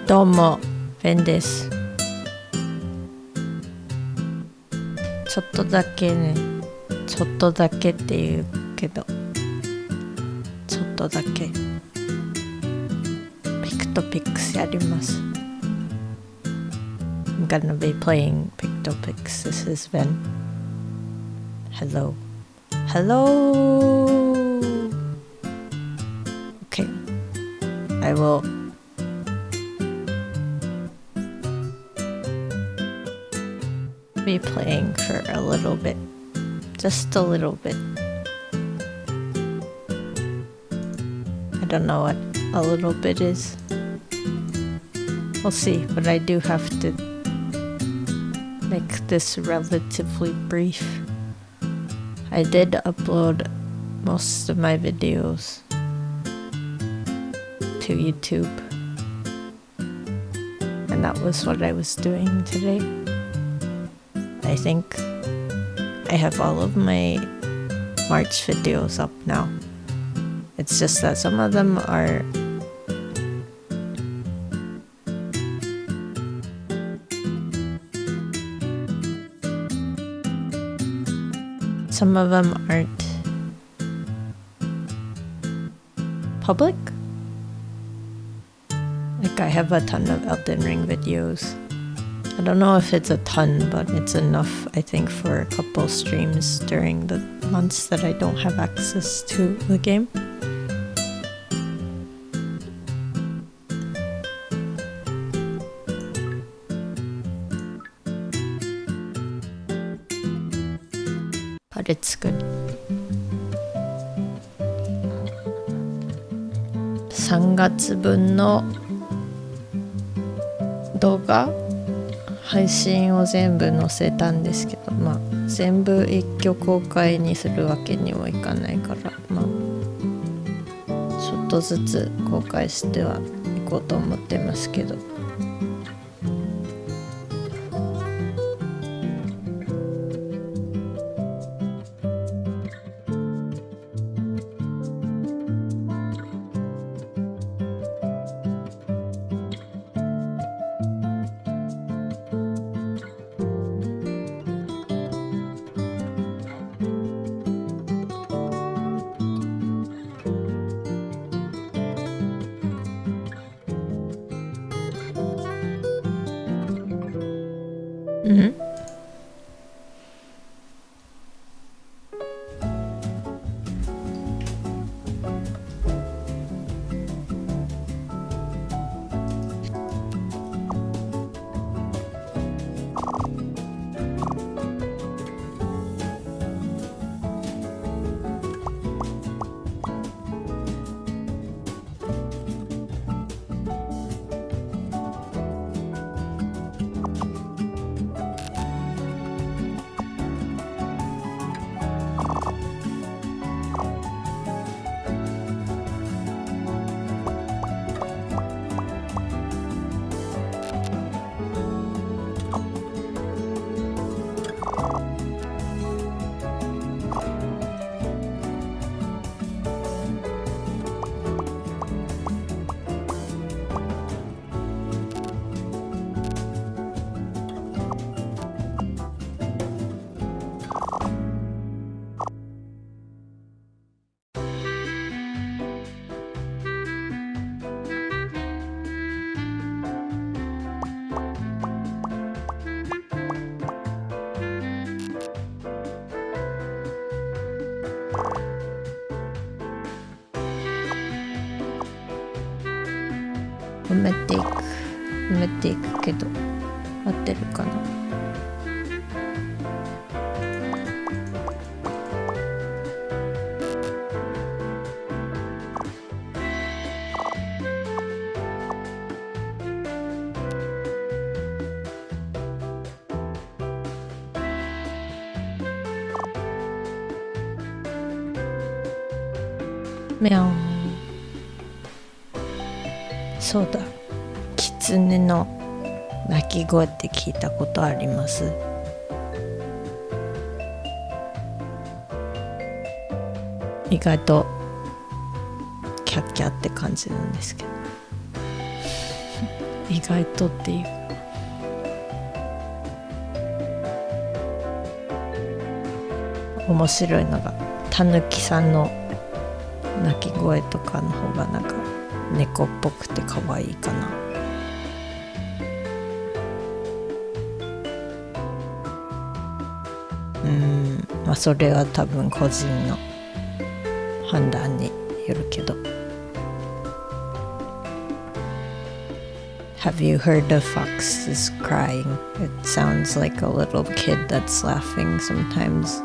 どうも、ヴェンです。ちょっとだけって言うけど、ちょっとだけピクトピックスやります。I'm gonna be playing Pictopix. This is Ven. Hello. Okay. I will be playing for a little bit. Just a little bit. I don't know what a little bit is. We'll see, but I do have to make this relatively brief. I did upload most of my videos to YouTube, and that was what I was doing today. I think I have all of my March videos up now. It's just that some of them are aren't public. Like, I have a ton of Elden Ring videos. I don't know if it's a ton, but it's enough, I think, for a couple streams during the months that I don't have access to the game. But it's good. 3月分の動画配信を全部載せたんですけど、全部一挙公開にするわけにもいかないから、ちょっとずつ公開してはいこうと思ってますけど、埋めていくけど合ってるかな。みゃん。そうだ、キツネの鳴き声って聞いたことあります？意外とキャッキャって感じなんですけど意外とっていう、面白いのがたぬきさんの鳴き声とかの方がなんか猫っぽくて可愛いかな。まあそれは多分個人の判断によるけど。Have you heard of foxes crying? It sounds like a little kid that's laughing sometimes.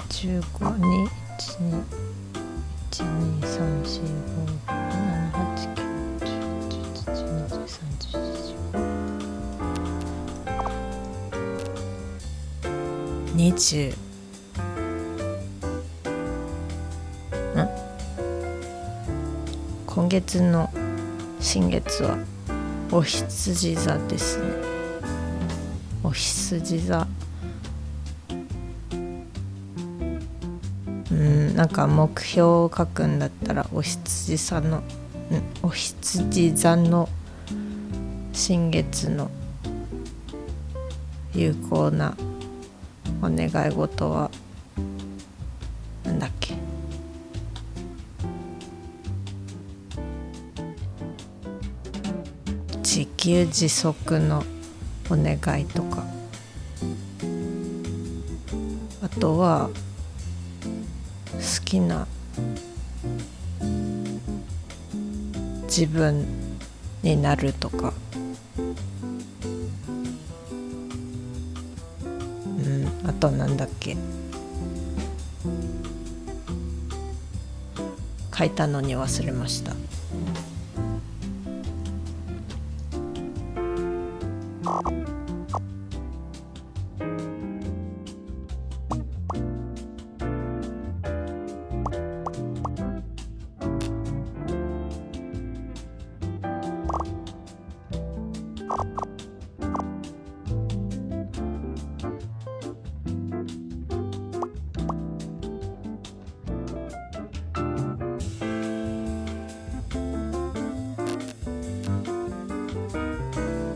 15に20今月の新月はお羊座ですね。お羊座、なんか目標を書くんだったらお羊座の新月の有効なお願い事はなんだっけ、自給自足のお願いとか、あとは好きな自分になるとか、あとなんだっけ、書いたのに忘れました。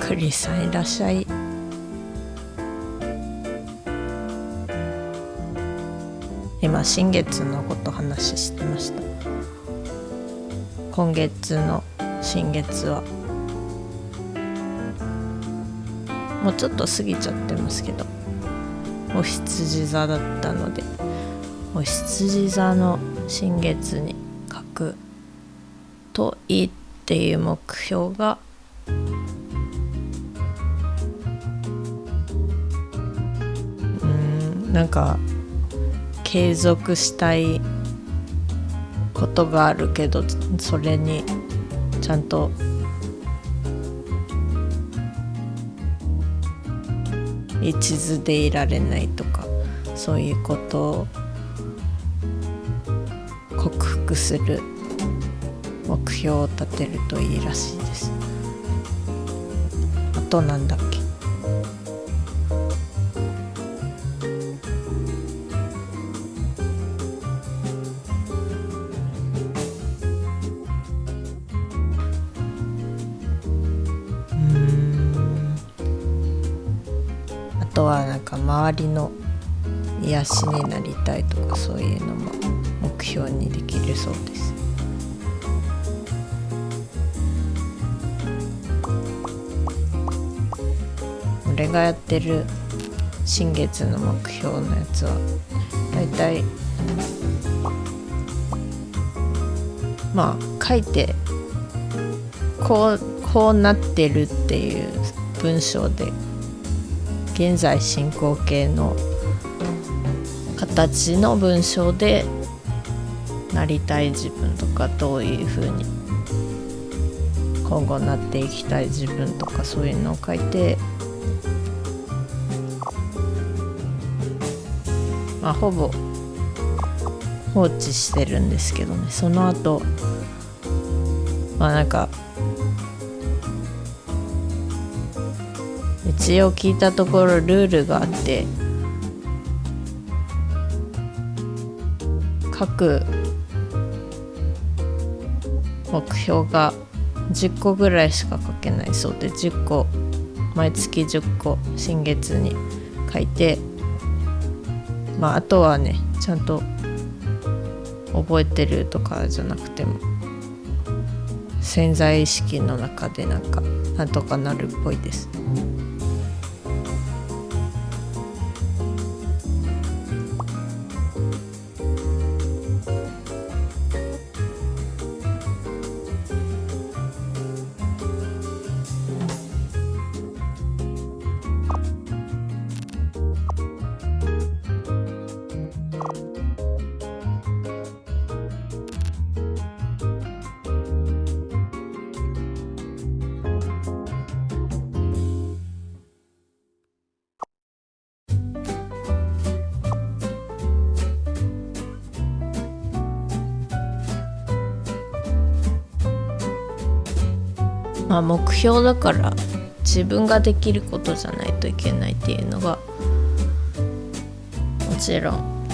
クリスさんいらっしゃい。今新月のこと話してました。今月の新月はもうちょっと過ぎちゃってますけど、お羊座だったので、お羊座の新月に書くといいっていう目標がなんか継続したいことがあるけど、それにちゃんと一途でいられないとか、そういうことを克服する目標を立てるといいらしいです。あとなんだっけ、あとはなんか周りの癒しになりたいとか、そういうのも目標にできるそうです。俺がやってる新月の目標のやつはだいたいまあ書いてこうなってるっていう文章で現在進行形の形の文章でなりたい自分とか、どういう風に今後なっていきたい自分とか、そういうのを書いて、まあほぼ放置してるんですけどね。その後まあなんか一応聞いたところルールがあって、各目標が10個ぐらいしか書けないそうで、10個毎月10個新月に書いて、まああとはねちゃんと覚えてるとかじゃなくても潜在意識の中でなんとかなるっぽいです。まあ目標だから自分ができることじゃないといけないっていうのがもちろん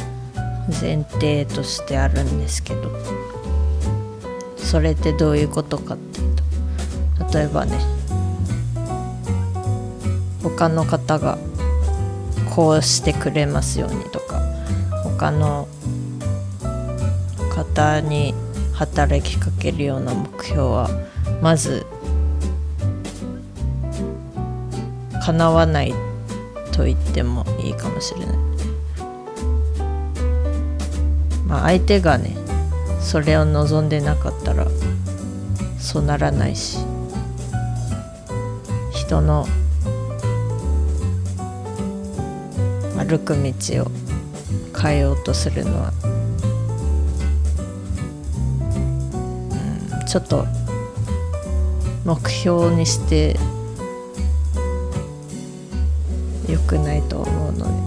前提としてあるんですけど、それってどういうことかっていうと、例えばね他の方がこうしてくれますようにとか、他の方に働きかけるような目標はまず叶わないと言ってもいいかもしれない。まあ相手がねそれを望んでなかったらそうならないし、人の歩く道を変えようとするのは、ちょっと目標にして良くないと思うので、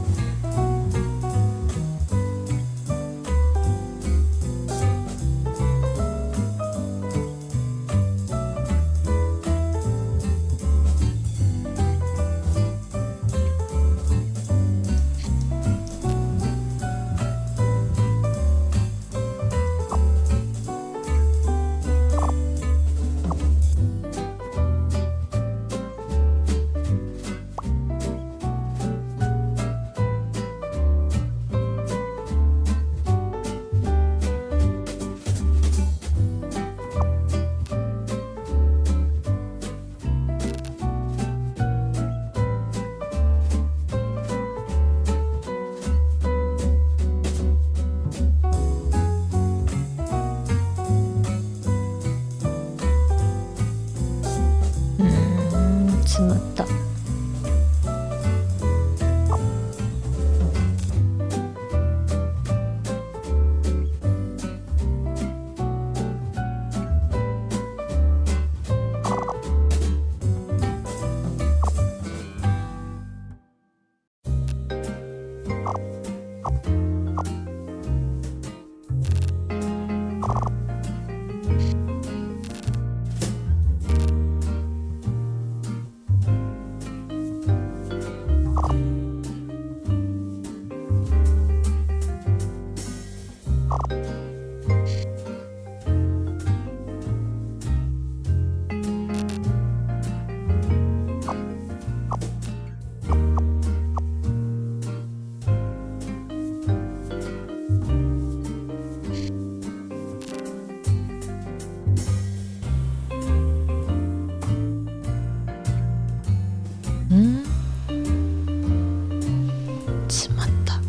しまった。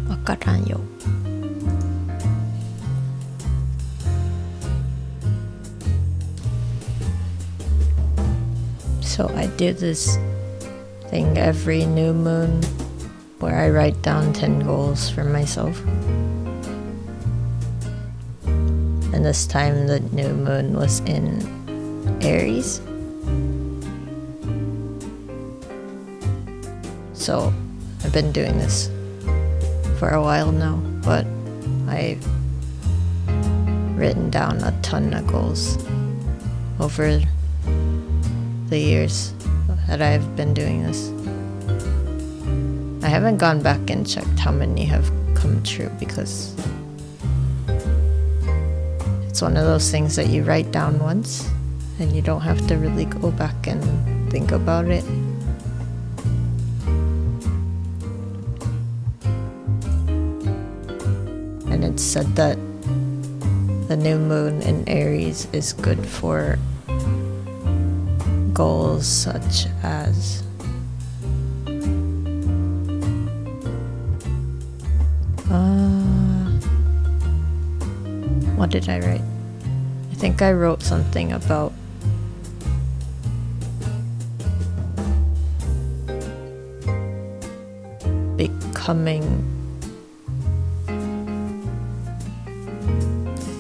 わからんよ。So I do this thing every new moon where I write down 10 goals for myself. And this time the new moon was in Aries. So I've been doing this for a while now, but I've written down a ton of goals over the years that I've been doing this. I haven't gone back and checked how many have come true because it's one of those things that you write down once and you don't have to really go back and think about it. And it's said that the new moon in Aries is good for goals such as what did I write? I think I wrote something about becoming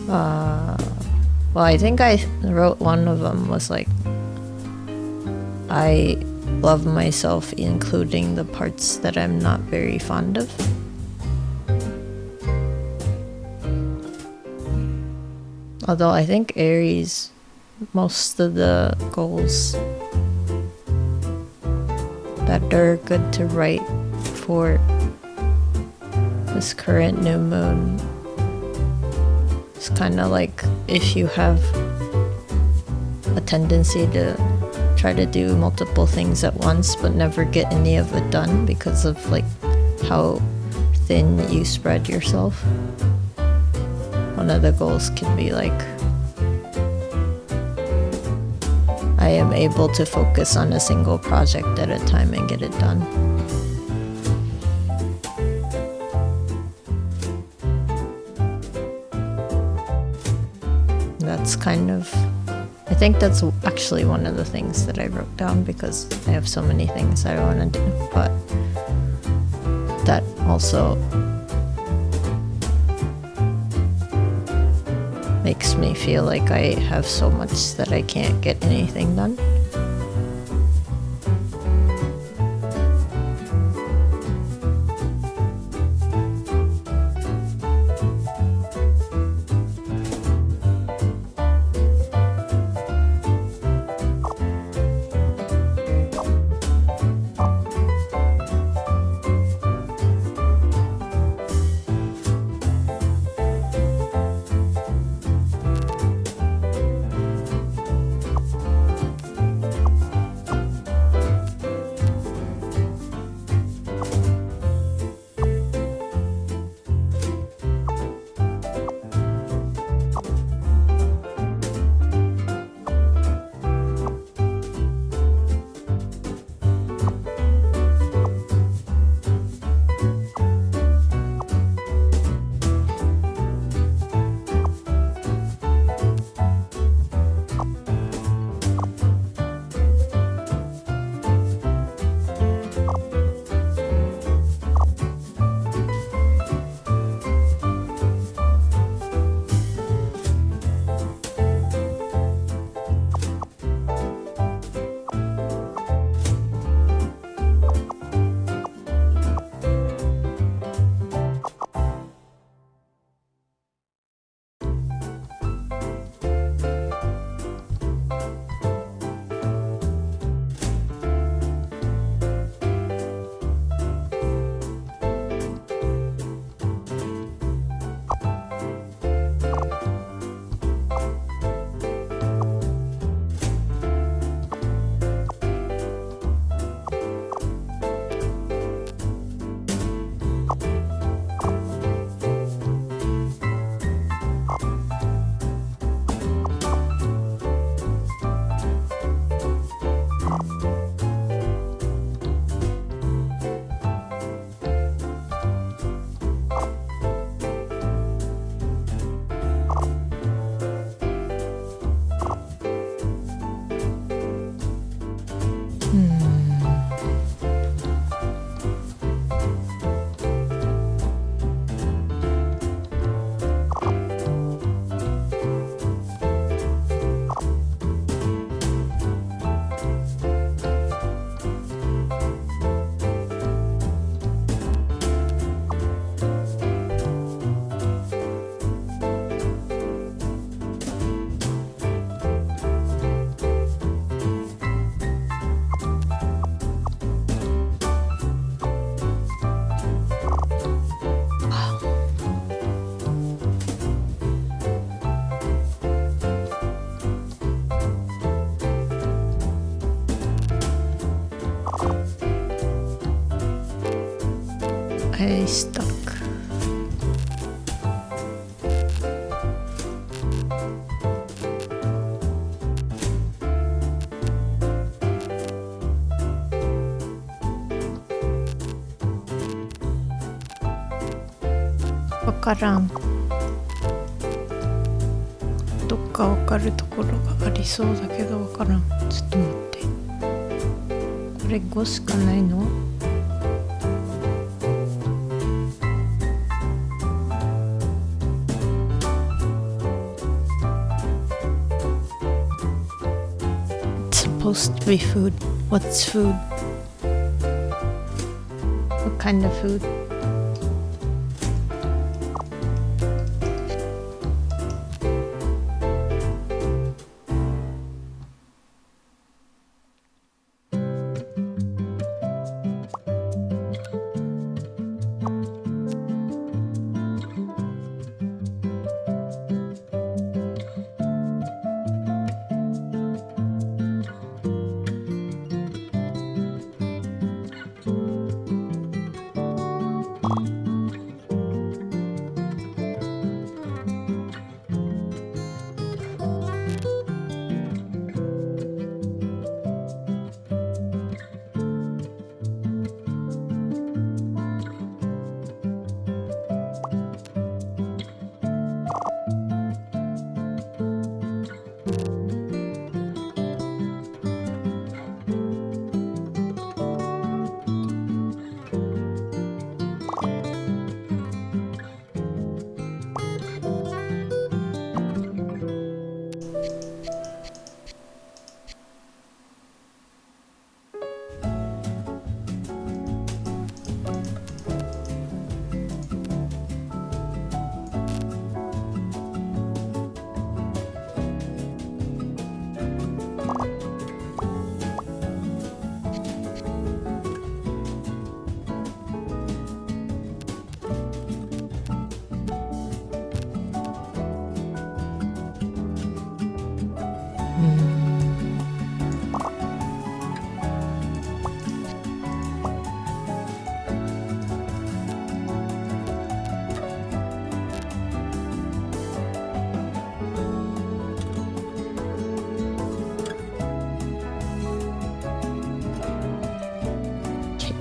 well, I think I wrote one of them was like, I love myself, including the parts that I'm not very fond of. Although I think Aries, most of the goals that are good to write for this current new moon, it's kind of like if you have a tendency to try to do multiple things at once but never get any of it done because of like how thin you spread yourself. One of the goals can be like, I am able to focus on a single project at a time and get it done. That's kind of, I think that's actually one of the things that I wrote down because I have so many things I want to do, but that also makes me feel like I have so much that I can't get anything done. I stuck. Wakaran. どっかわかるところがありそうだけどわからん。ちょっと待って。これ5しかないの？Supposed to be food. What's food? What kind of food?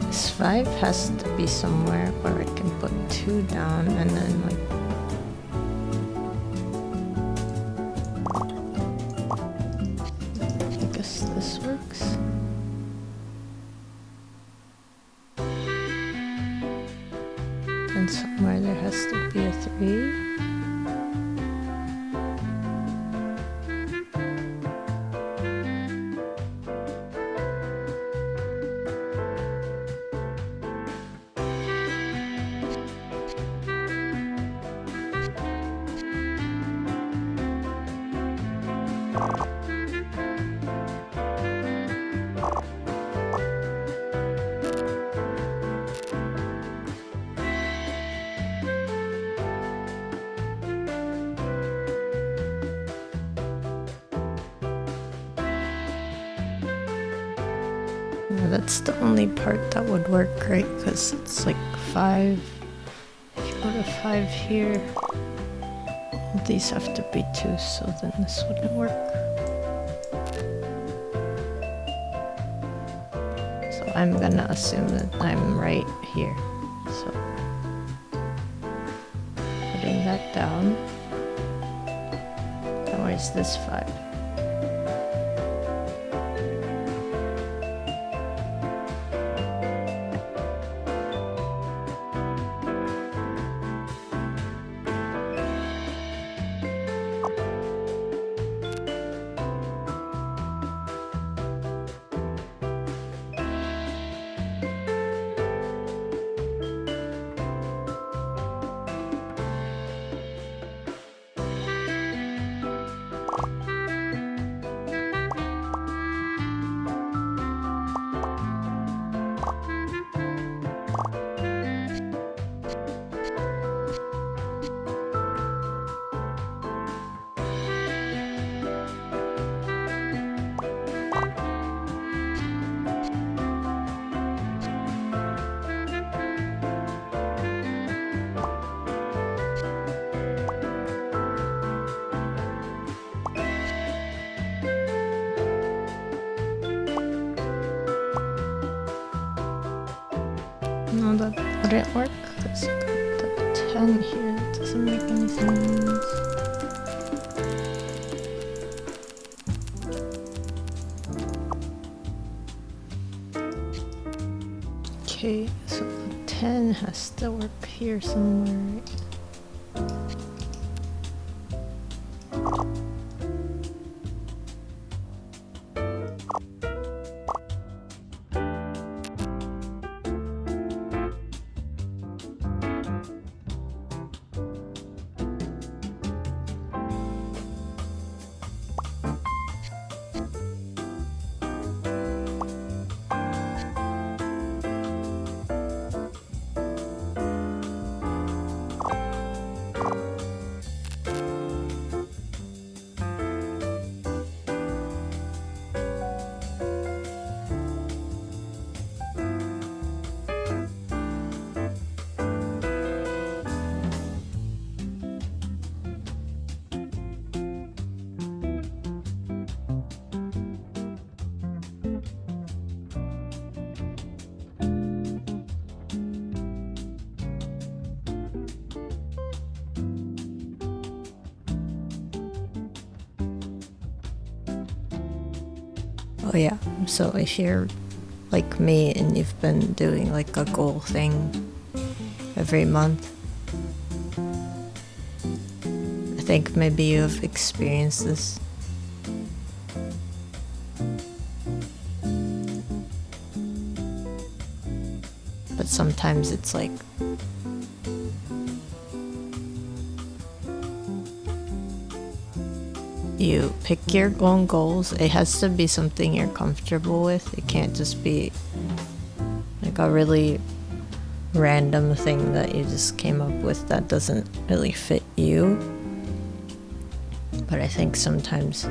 This 5 has to be somewhere where I can put 2 down and then like I guess this works. And somewhere there has to be a 3. Yeah, that's the only part that would work, right? Because it's like 5. If you go to 5 here, all these have to be 2, so then this wouldn't work. So I'm gonna assume that I'm right here. So putting that down. And where's this 5? No, that wouldn't work because you got the 10 here. It doesn't make any sense. Okay, so the 10 has to work here somewhere, right? Oh yeah, so if you're like me and you've been doing like a goal thing every month, I think maybe you have experienced this. But sometimes it's like you pick your own goals. It has to be something you're comfortable with. It can't just be like a really random thing that you just came up with that doesn't really fit you. But I think sometimes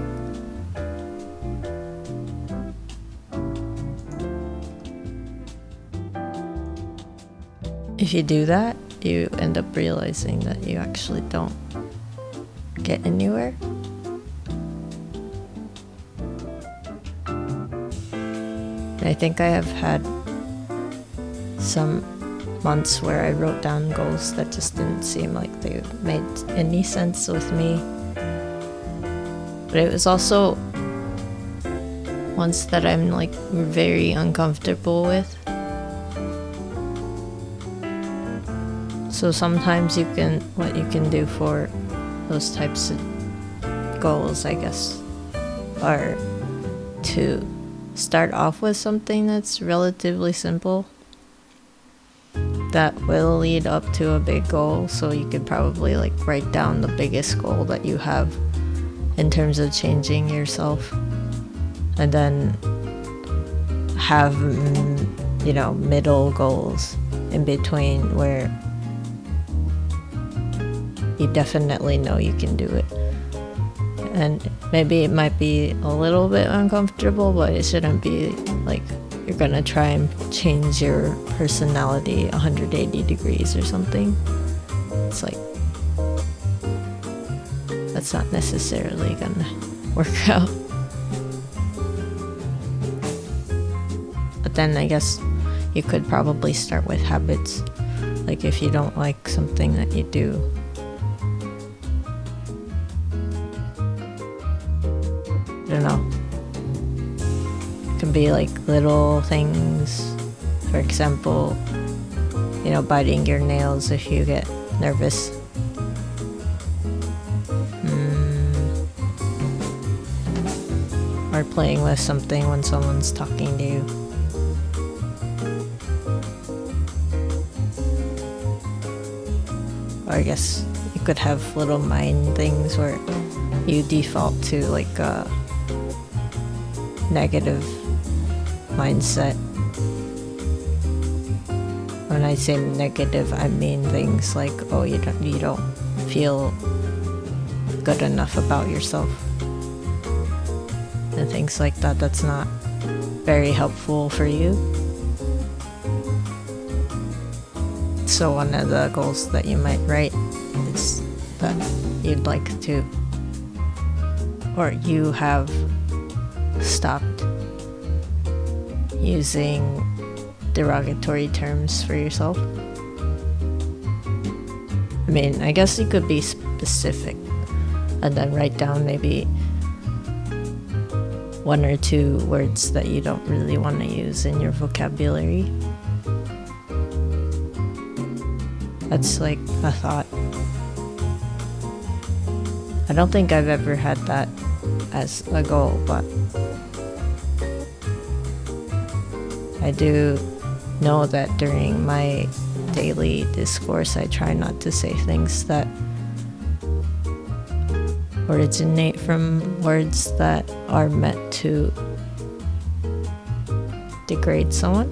if you do that, you end up realizing that you actually don't get anywhere. I think I have had some months where I wrote down goals that just didn't seem like they made any sense with me. But it was also ones that I'm like very uncomfortable with. So sometimes what you can do for those types of goals, I guess, are to start off with something that's relatively simple that will lead up to a big goal. So you could probably like write down the biggest goal that you have in terms of changing yourself, and then have middle goals in between where you definitely know you can do it. And maybe it might be a little bit uncomfortable, but it shouldn't be like you're gonna try and change your personality 180 degrees or something. It's like that's not necessarily gonna work out. But then I guess you could probably start with habits. Like if you don't like something that you do, I don't know. It can be like little things. For example, biting your nails if you get nervous. Or playing with something when someone's talking to you. Or I guess you could have little mind things where you default to like a negative mindset. When I say negative, I mean things like, oh, you don't feel good enough about yourself and things like that. That's not very helpful for you. So one of the goals that you might write is that you'd like to, or you have stopped using derogatory terms for yourself? I mean, I guess you could be specific and then write down maybe 1 or 2 words that you don't really want to use in your vocabulary. That's like a thought. I don't think I've ever had that as a goal, but I do know that during my daily discourse I try not to say things that originate from words that are meant to degrade someone.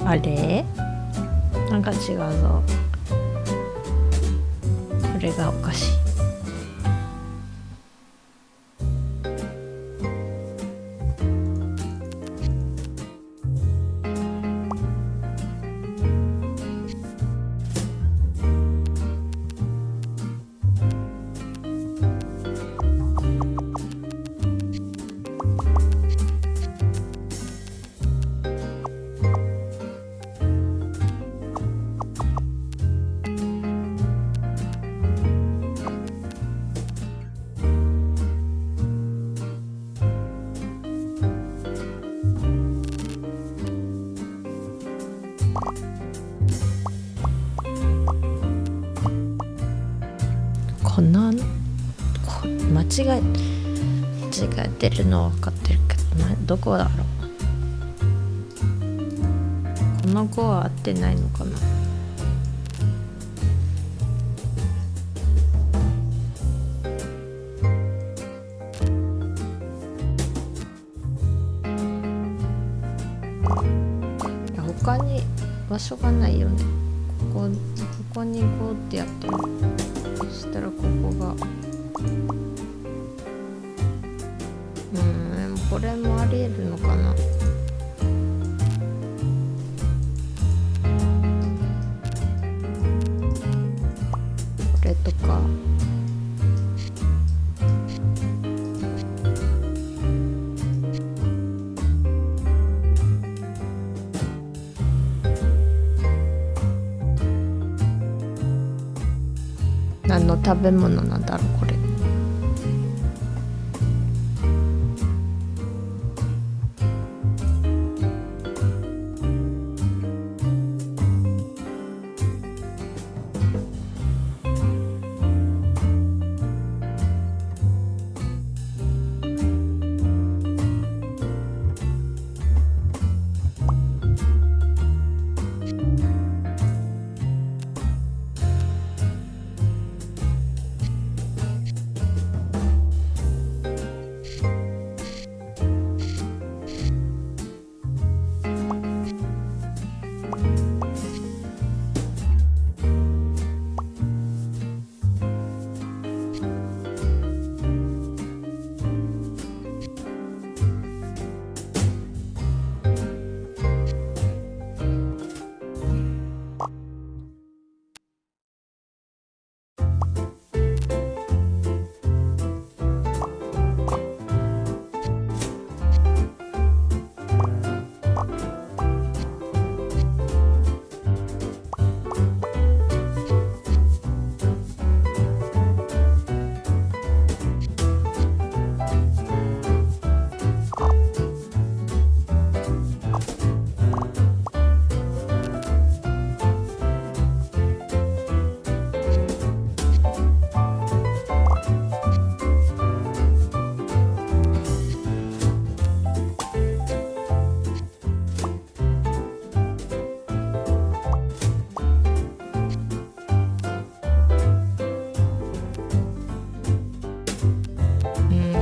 あれ？なんか違うぞ。これがおかしい。間違えてるのは分かってるけど、どこだろう。この語は合ってないのかな。他に場所がないよね。ここに行こうってやってる。そしたらここがこれもありえるのかな。これとか何の食べ物なんだろうこれ。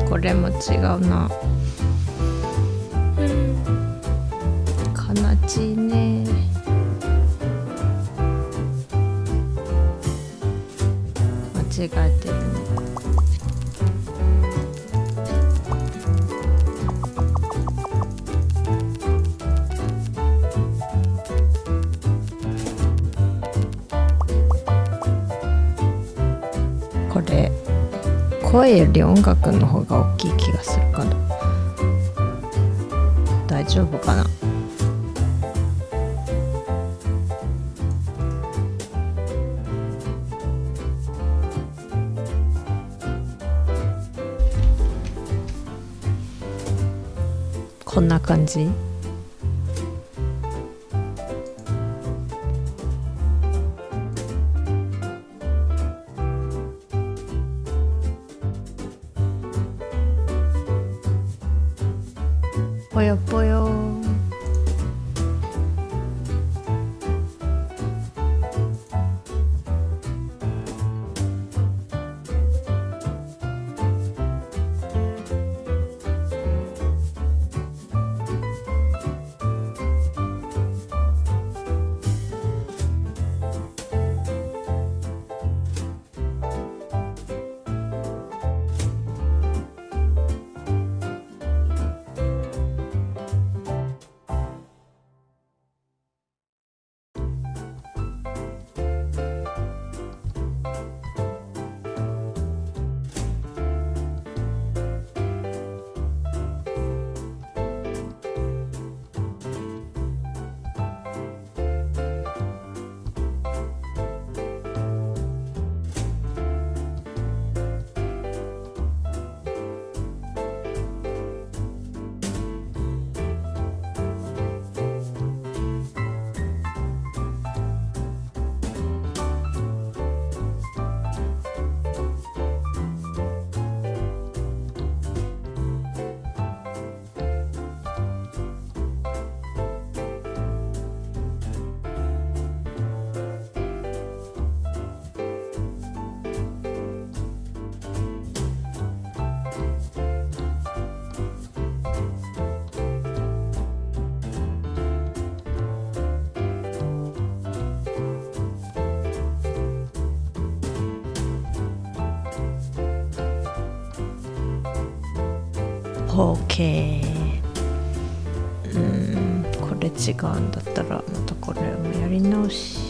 これも違うな。悲しいね。間違えてるね。これ声より音楽の方が大きい気がするから大丈夫かな。こんな感じ。ぽよぽよ。OK。これ違うんだったらまたこれもやり直し。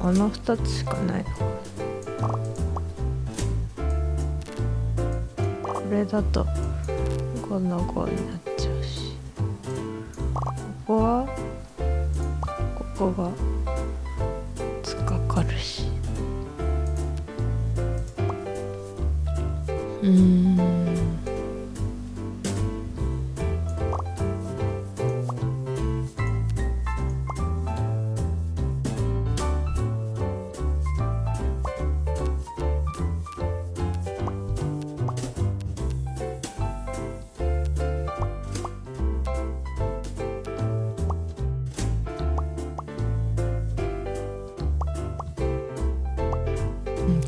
この2つしかないの。これだと5の5になっちゃうし、ここはここが突っかかるし、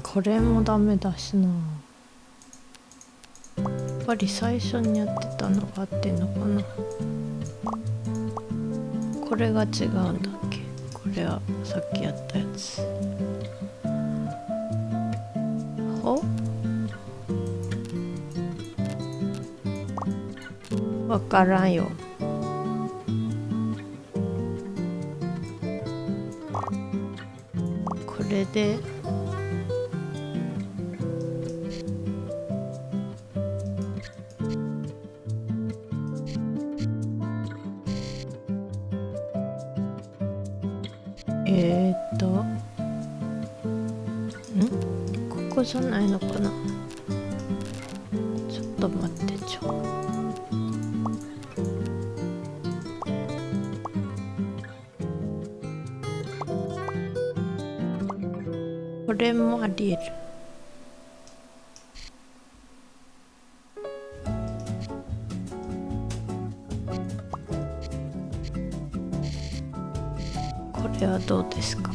これもダメだしな。やっぱり最初にやってたのが合ってんのかな。これが違うんだっけ。これはさっきやったやつ。ほ？わからんよ。これでここじゃないのかな。ちょっと待ってこれもありえる。これはどうですか。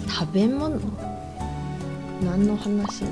食べ物？何の話？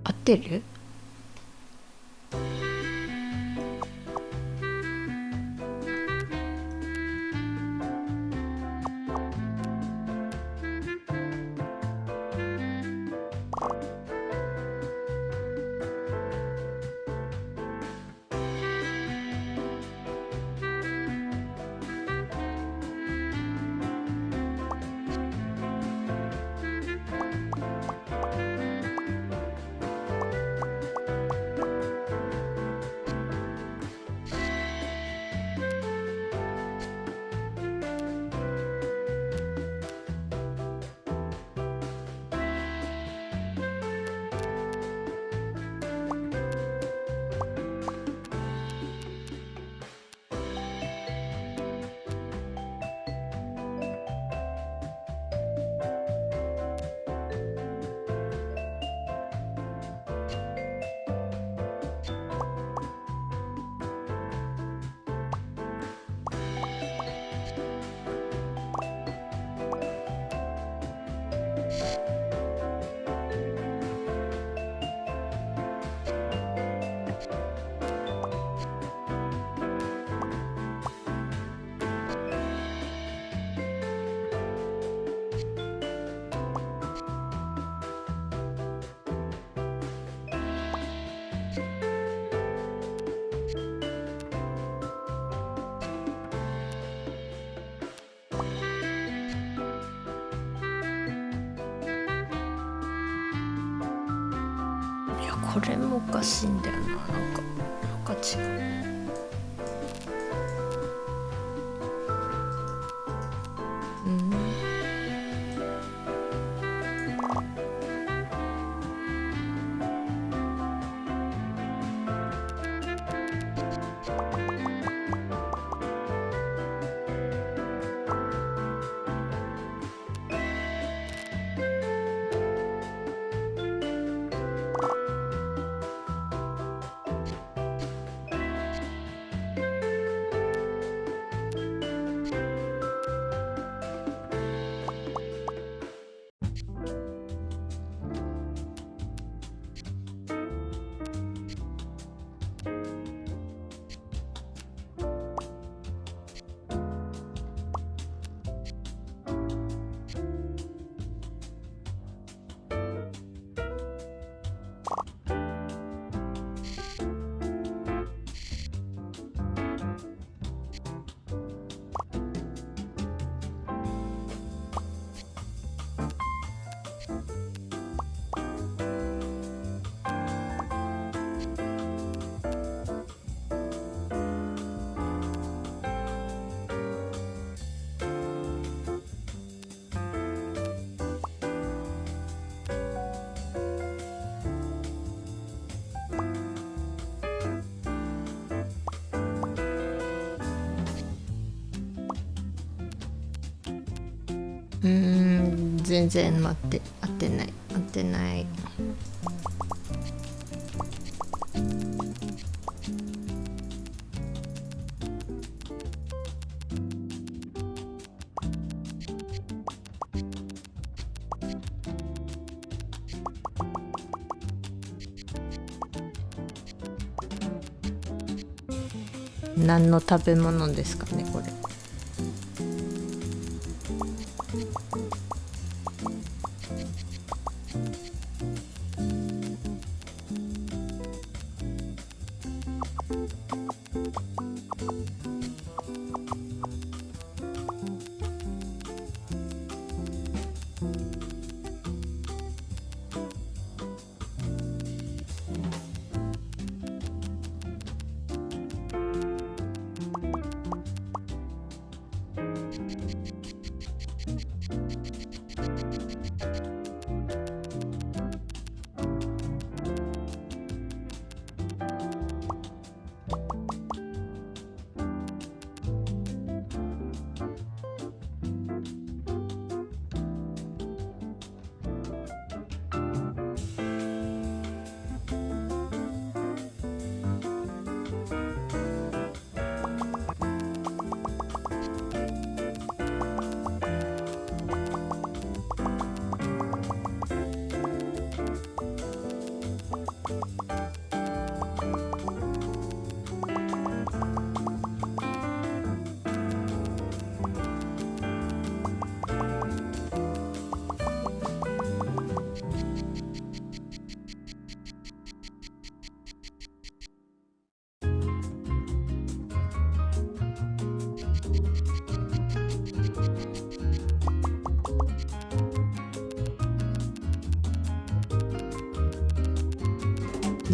合ってる？これもおかしいんだよな。なんか違う。全然合ってない。何の食べ物ですかねこれ。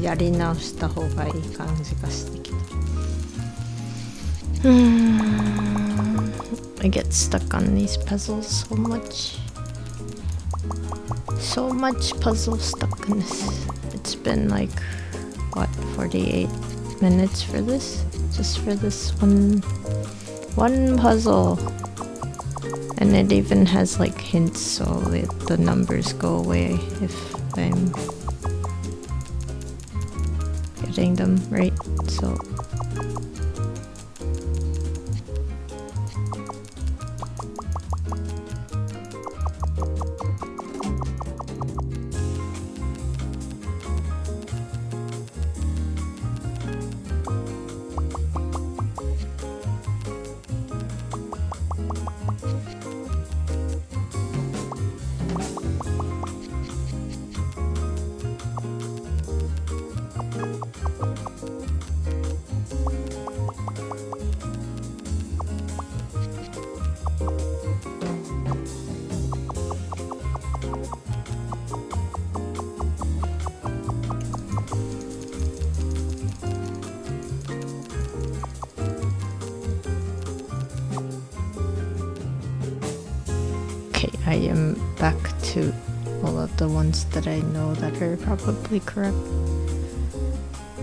やり直した方がいい感じがしてきた。I get stuck on these puzzles so much. So much puzzle stuckness. It's been like, what, 48 minutes for this? Just for this one puzzle. And it even has like hints so that the numbers go away if I'm getting them right. So I am back to all of the ones that I know that are probably correct.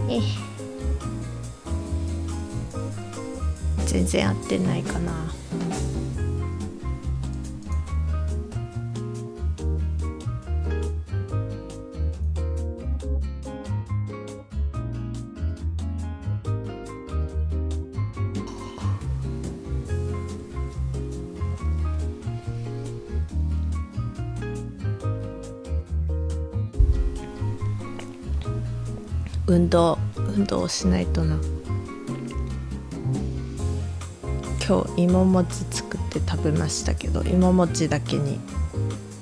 Eh. 全然合ってないかな。運動をしないとな。今日芋餅作って食べましたけど、芋餅だけに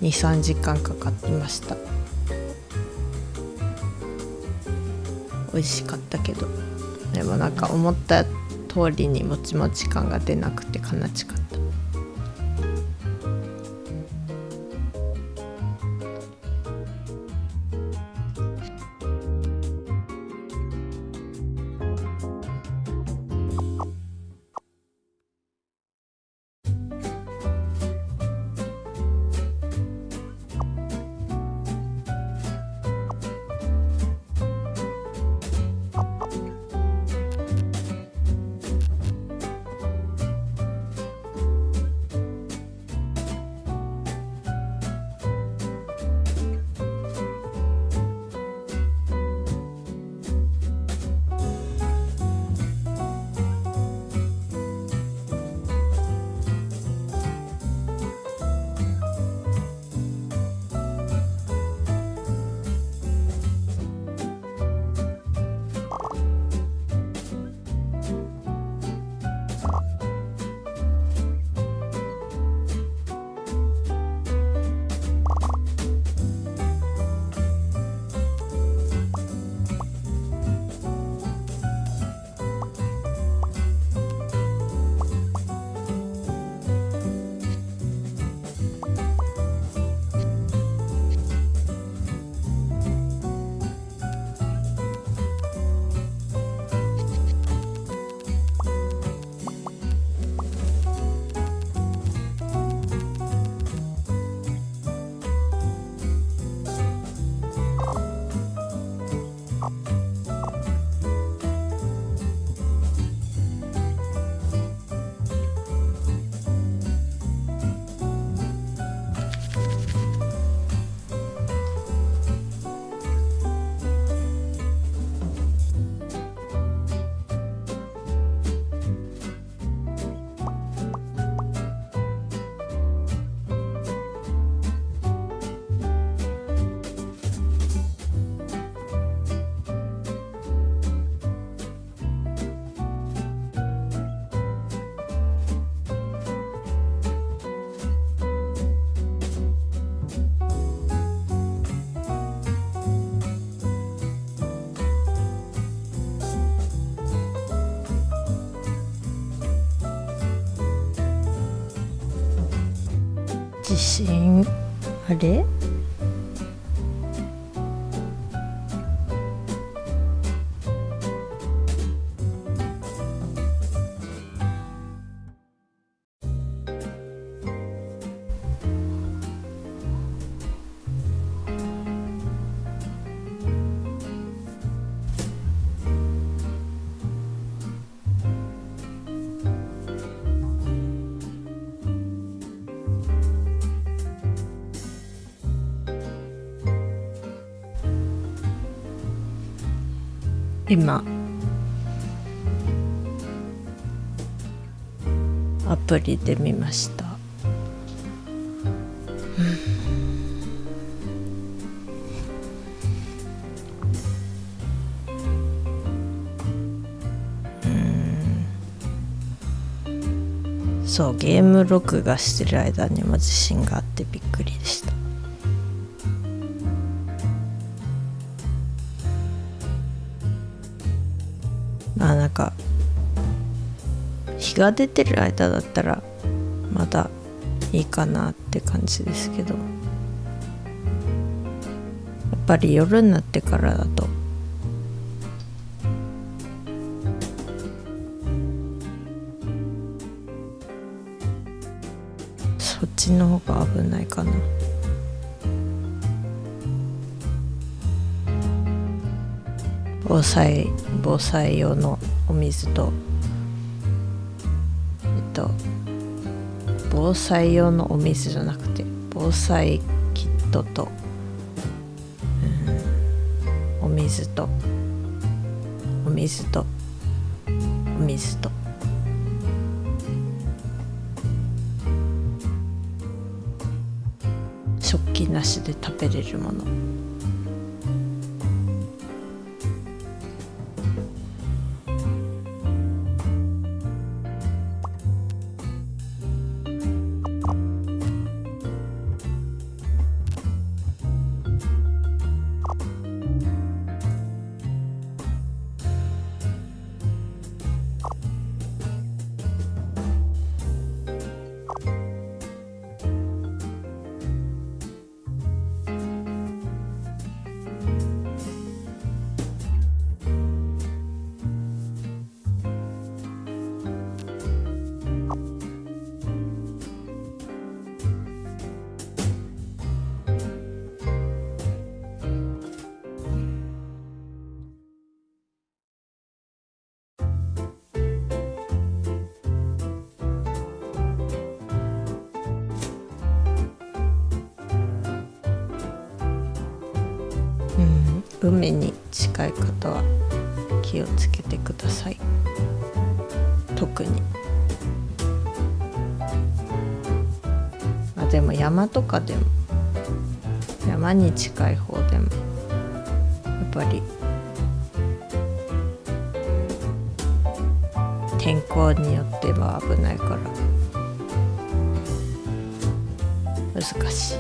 2,3 時間かかってました。美味しかったけど、でもなんか思った通りにもちもち感が出なくて悲しかった。震あれ今アプリで見ました。そう、ゲーム録画してる間にも地震があってびっくりでした。まあなんか日が出てる間だったらまだいいかなって感じですけど、やっぱり夜になってからだとそっちの方が危ないかな。防災用のお水と防災用のお水じゃなくて防災キットと、お水と食器なしで食べれるもの。海に近い方は気をつけてください。特にでも山とかでも山に近い方でもやっぱり天候によっては危ないから難しい。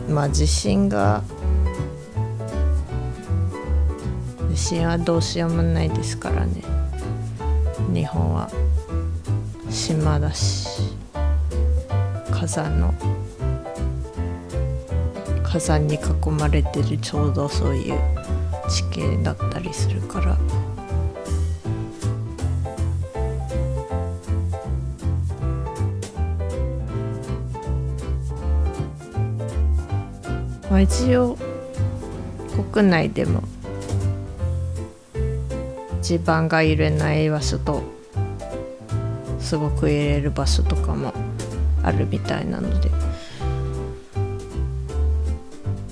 まあ地震はどうしようもないですからね。日本は島だし火山に囲まれてるちょうどそういう地形だったりするから、一応国内でも地盤が揺れない場所とすごく揺れる場所とかもあるみたいなので、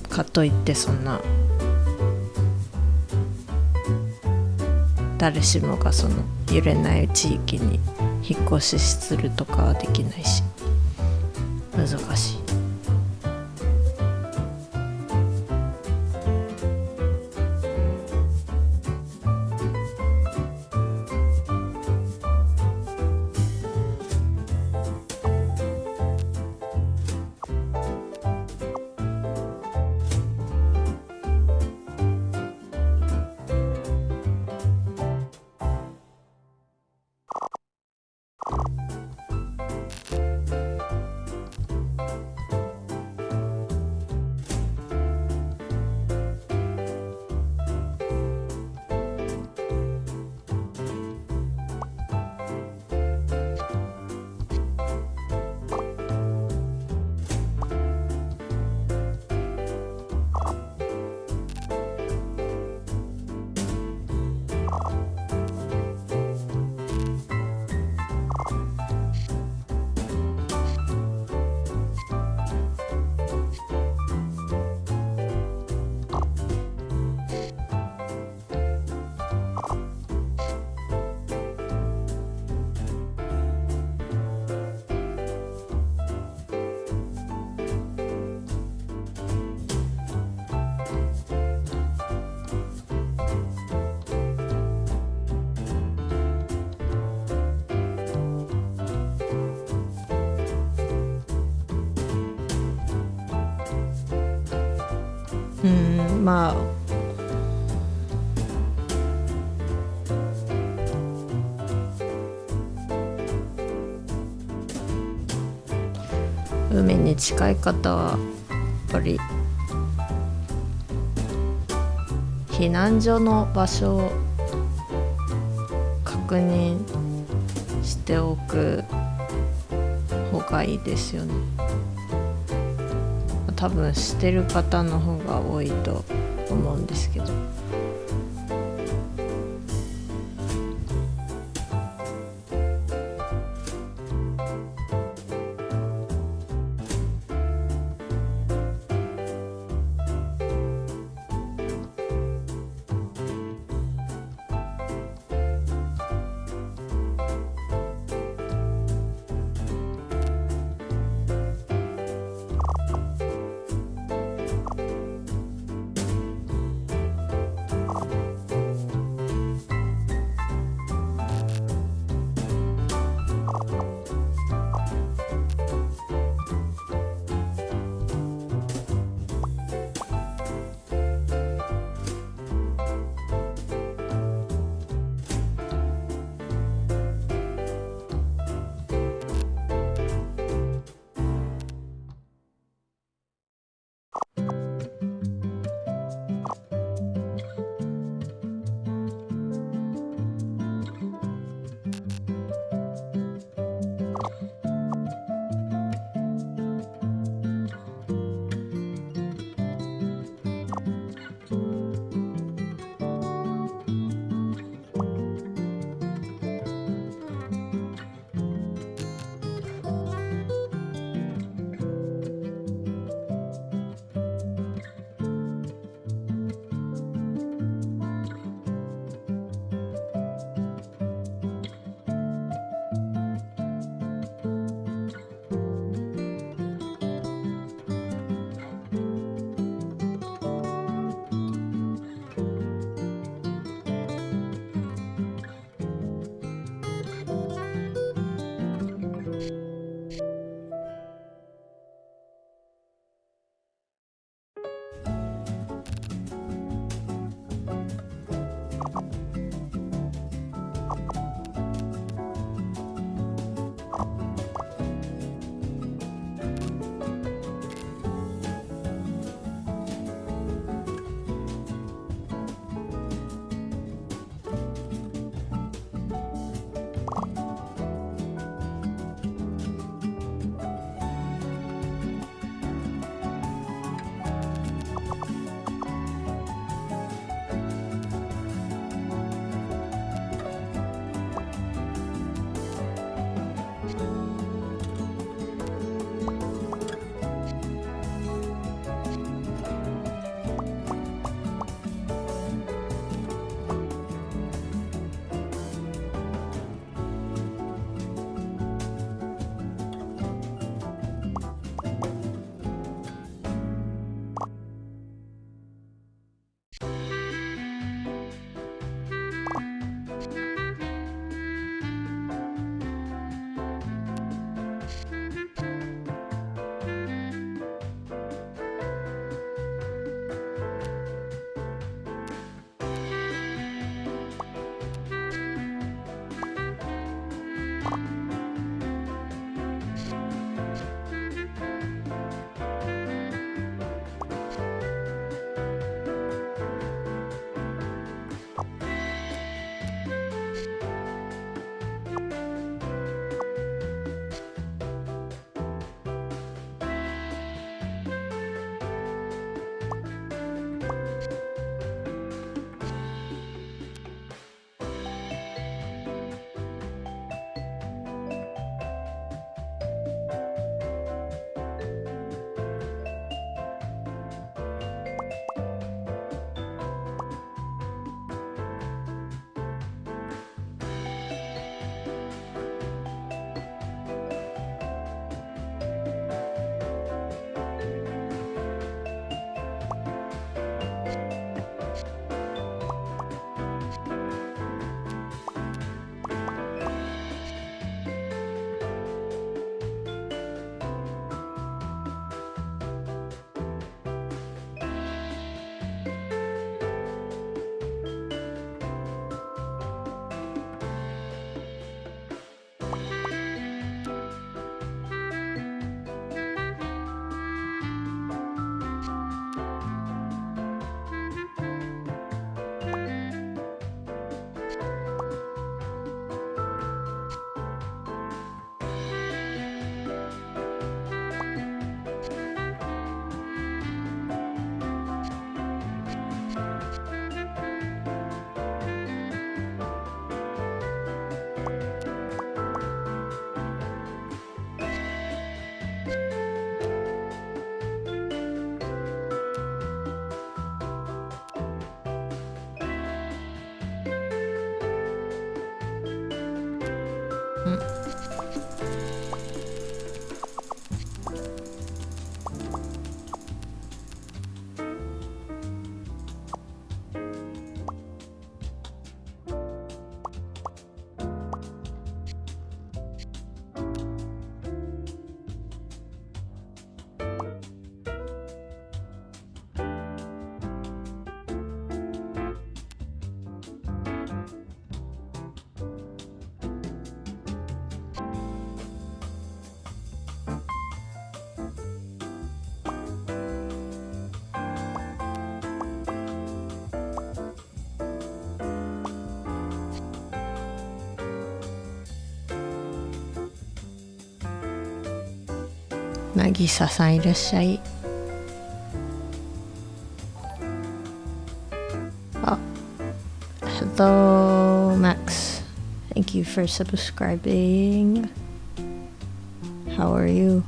かといってそんな誰しもがその揺れない地域に引っ越しするとかはできないし難しい。まあ海に近い方はやっぱり避難所の場所を確認しておく方がいいですよね。多分してる方の方が多いと思うんですけど。なぎささんいらっしゃい。あ、Hello Max, thank you for subscribing. How are you?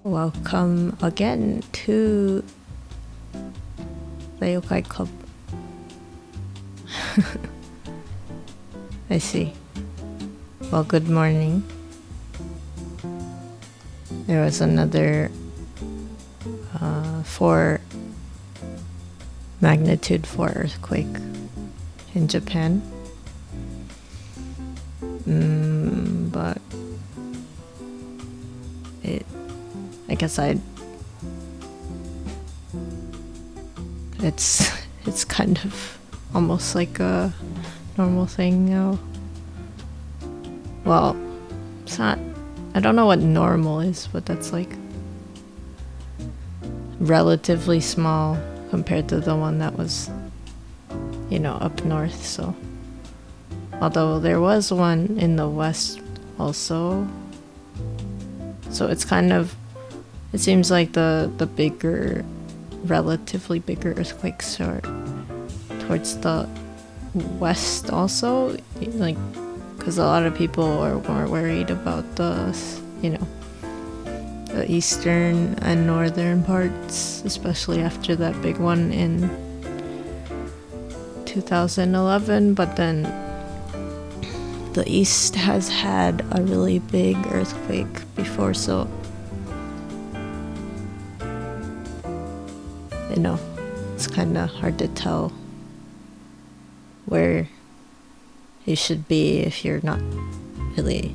Welcome again to the Yokai Club. I see. Well, good morning. There was another 4 magnitude 4 earthquake in Japan. But I guess it's kind of almost like a normal thing now. Well, it's not, I don't know what normal is, but that's like relatively small compared to the one that was, up north. So although there was one in the west also, so it's kind of, it seems like the bigger, relatively bigger earthquakes are towards the west also, like, because a lot of people are more worried about the eastern and northern parts, especially after that big one in 2011. But then the east has had a really big earthquake before, so it's kind of hard to tell where you should be if you're not really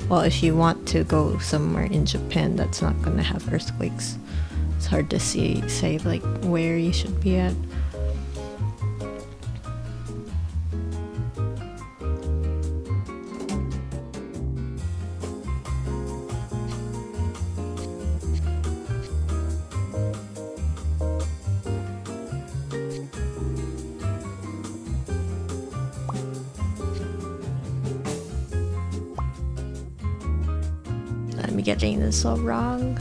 well, if you want to go somewhere in Japan that's not going to have earthquakes, it's hard to say like where you should be at. I'm getting this all wrong.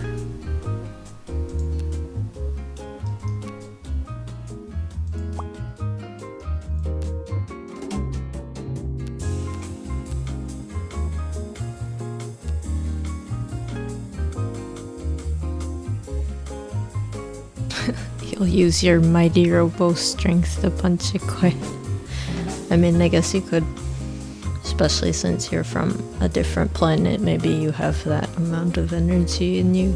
You'll use your mighty robo strength to punch it quick. I mean, I guess you could. Especially since you're from a different planet, maybe you have that amount of energy in you.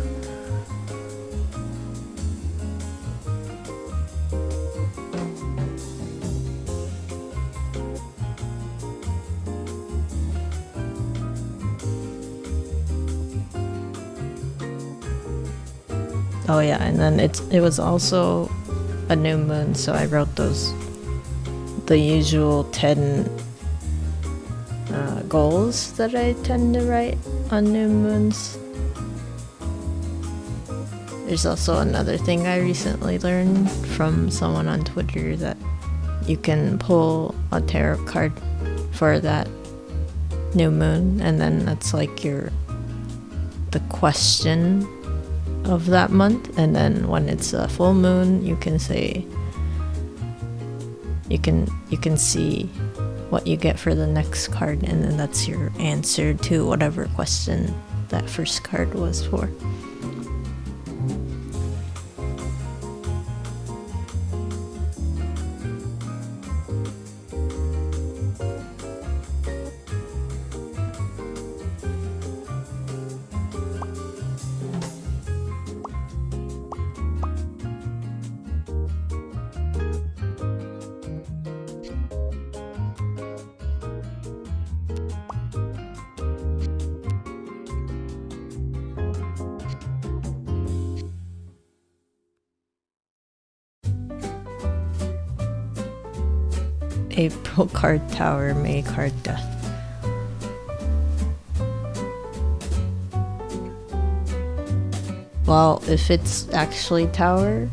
Oh yeah, and then it was also a new moon, so I wrote the usual 10 goals that I tend to write on new moons. There's also another thing I recently learned from someone on Twitter, that you can pull a tarot card for that new moon, and then that's like the question of that month, and then when it's a full moon you can say, you can see what you get for the next card, and then that's your answer to whatever question that first card was for. April card Tower, May card Death. Well, if it's actually Tower,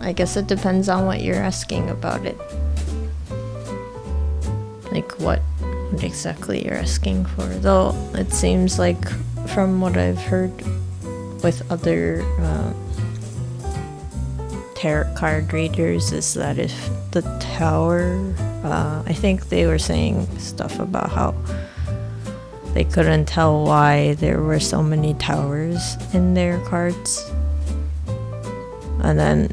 I guess it depends on what you're asking about it. Like what exactly you're asking for. Though it seems like from what I've heard with other tarot card readers is that if the Tower, I think they were saying stuff about how they couldn't tell why there were so many towers in their cards. And then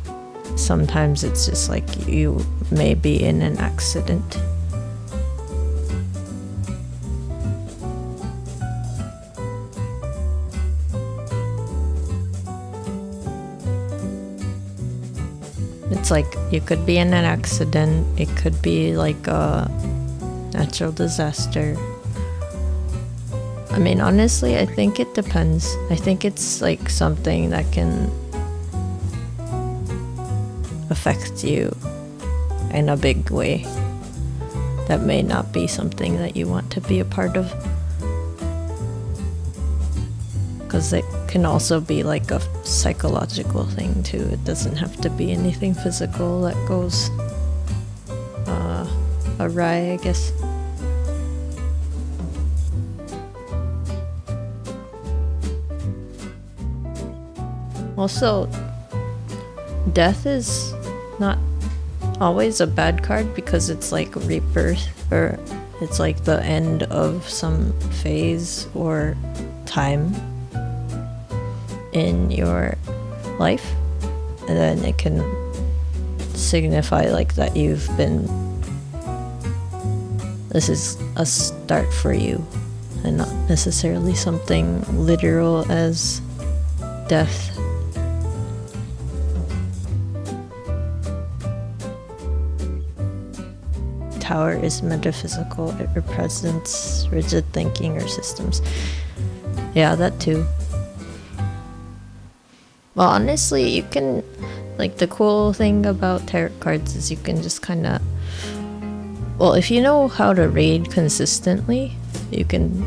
sometimes it's just like you may be in an accident. It's like you could be in an accident, it could be like a natural disaster. I mean, honestly, I think it depends. I think it's like something that can affect you in a big way. That may not be something that you want to be a part of. Because it can also be like a psychological thing too. It doesn't have to be anything physical that goes awry, I guess. Also, death is not always a bad card because it's like rebirth, or it's like the end of some phase or time in your life, and then it can signify like that you've been, this is a start for you, and not necessarily something literal as death. Tower is metaphysical. It represents rigid thinking or systems. Yeah, that too. Well, honestly, you can, like, the cool thing about tarot cards is you can just kind of, well, if you know how to read consistently, you can,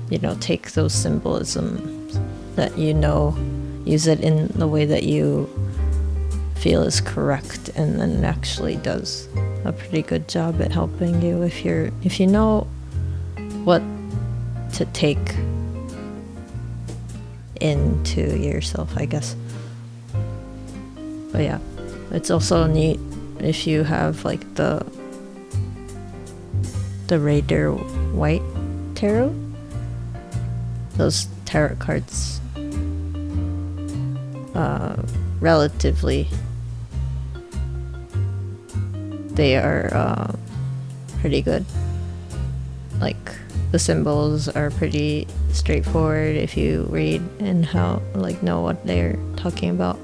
you know, take those symbolisms that you know, use it in the way that you feel is correct, and then it actually does a pretty good job at helping you if you know what to take into yourself, I guess. But yeah, it's also neat if you have like the Raider White Tarot. Those tarot cards relatively, they are pretty good. Like, the symbols are pretty straightforward if you read and how, like, know what they're talking about.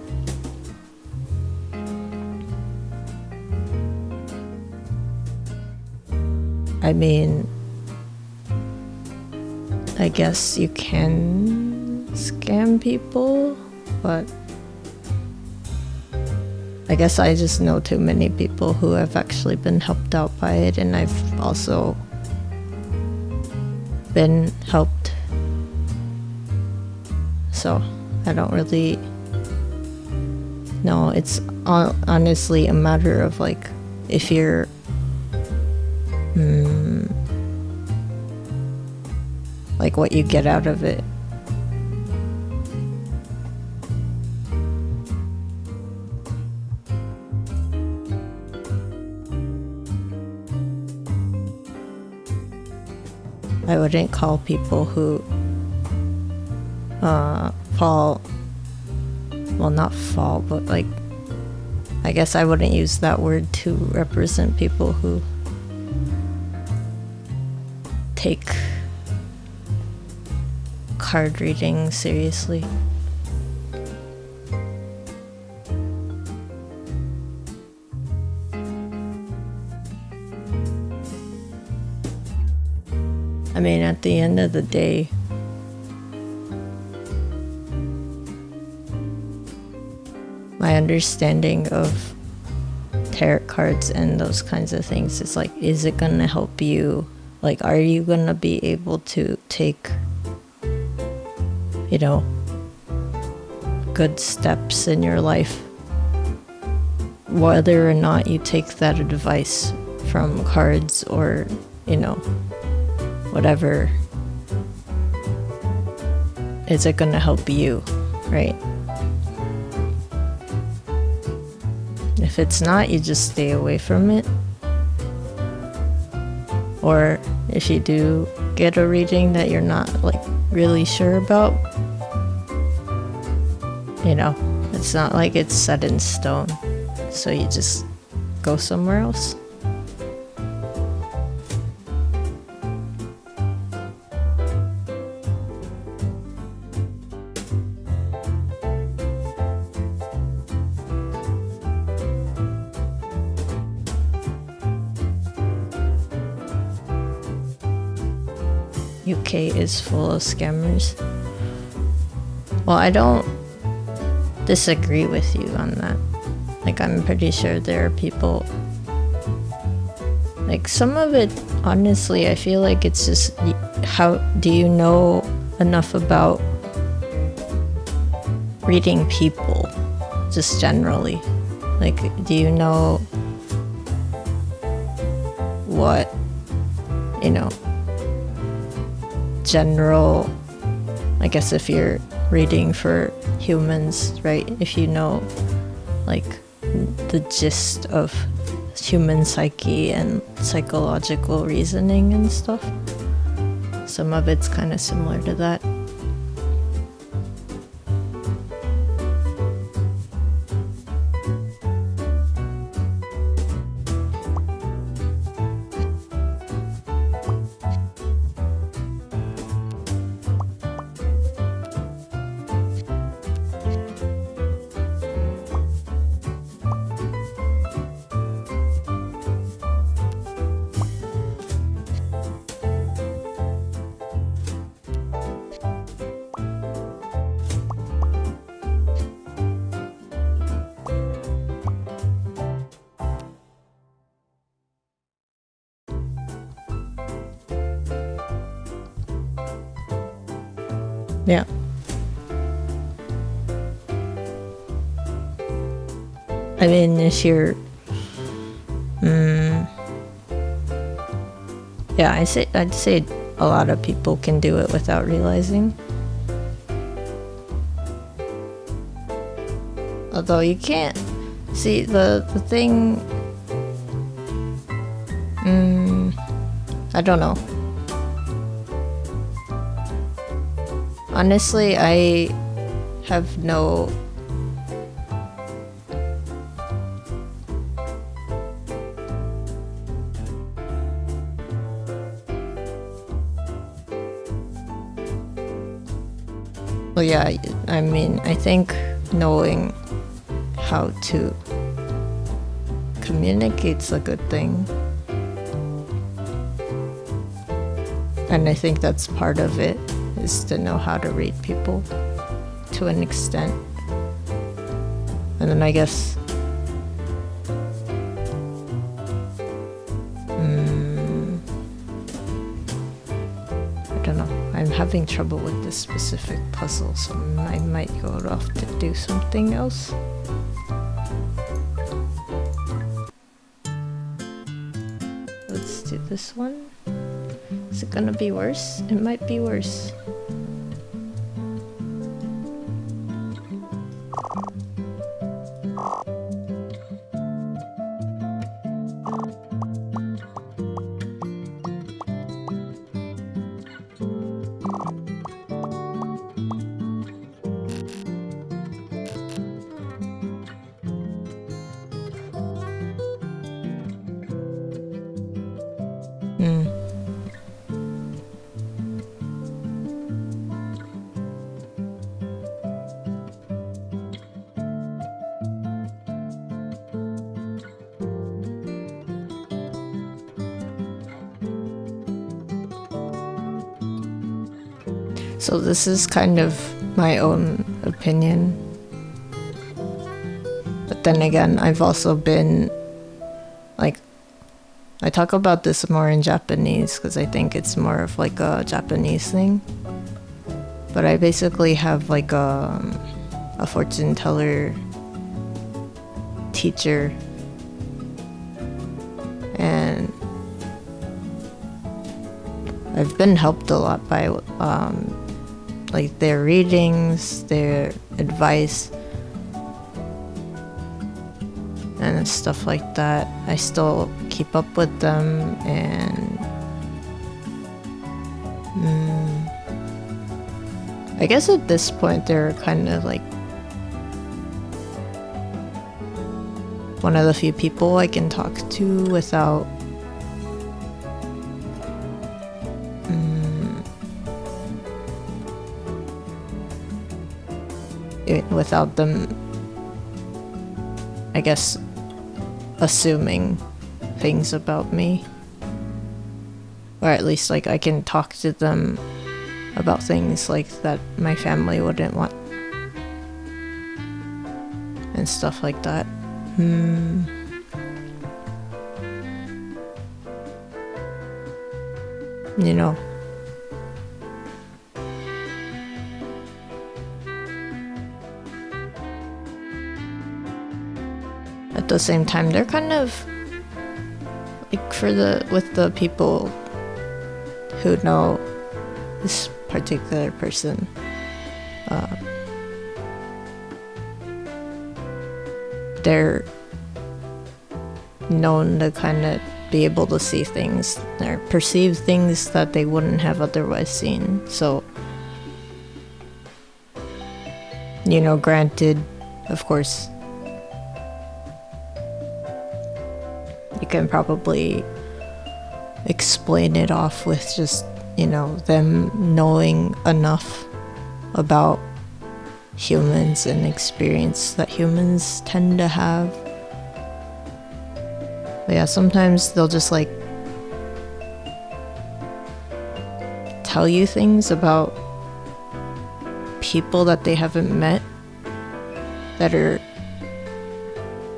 I mean, I guess you can scam people, but I guess I just know too many people who have actually been helped out by it, and I've also been helped. So I don't really know. It's honestly a matter of like if you're like what you get out of it. I wouldn't call people who fall, well, not fall, but like, I guess I wouldn't use that word to represent people who take card reading seriously. I mean, at the end of the day, my understanding of tarot cards and those kinds of things. It's like, is it gonna help you? Like, are you gonna be able to take, you know, good steps in your life, whether or not you take that advice from cards or, you know, whatever? Is it gonna help you, right? If it's not, you just stay away from it. Or if you do get a reading that you're not like really sure about, you know, it's not like it's set in stone, so you just go somewhere else. UK is full of scammers. Well, I don't disagree with you on that. Like, I'm pretty sure there are people, like, some of it, honestly, I feel like it's just, how do you know enough about reading people, just generally? Like, do you know what, you know, general, I guess if you're reading for humans, right? If you know like the gist of human psyche and psychological reasoning and stuff, some of it's kind of similar to that. Yeah. I mean, if you're, yeah, I'd say a lot of people can do it without realizing. Although you can't see the thing. I don't know. Honestly, I have no well, yeah, I mean, I think knowing how to communicate's a good thing. And I think that's part of it, is to know how to read people to an extent. And then I guess I don't know, I'm having trouble with this specific puzzle, so I might go off to do something else. Let's do this one. Is it gonna be worse? It might be worse. So this is kind of my own opinion. But then again, I've also been like, I talk about this more in Japanese because I think it's more of like a Japanese thing. But I basically have like a fortune teller teacher, and I've been helped a lot by like their readings, their advice, and stuff like that. I still keep up with them, and I guess at this point they're kind of like one of the few people I can talk to without without them, I guess, assuming things about me, or at least like I can talk to them about things like that my family wouldn't want and stuff like that. You know, at the same time they're kind of like with the people who know this particular person, they're known to kind of be able to see things or perceive things that they wouldn't have otherwise seen. So, you know, granted, of course, you can probably explain it off with just, you know, them knowing enough about humans and experience that humans tend to have. But yeah, sometimes they'll just like tell you things about people that they haven't met that are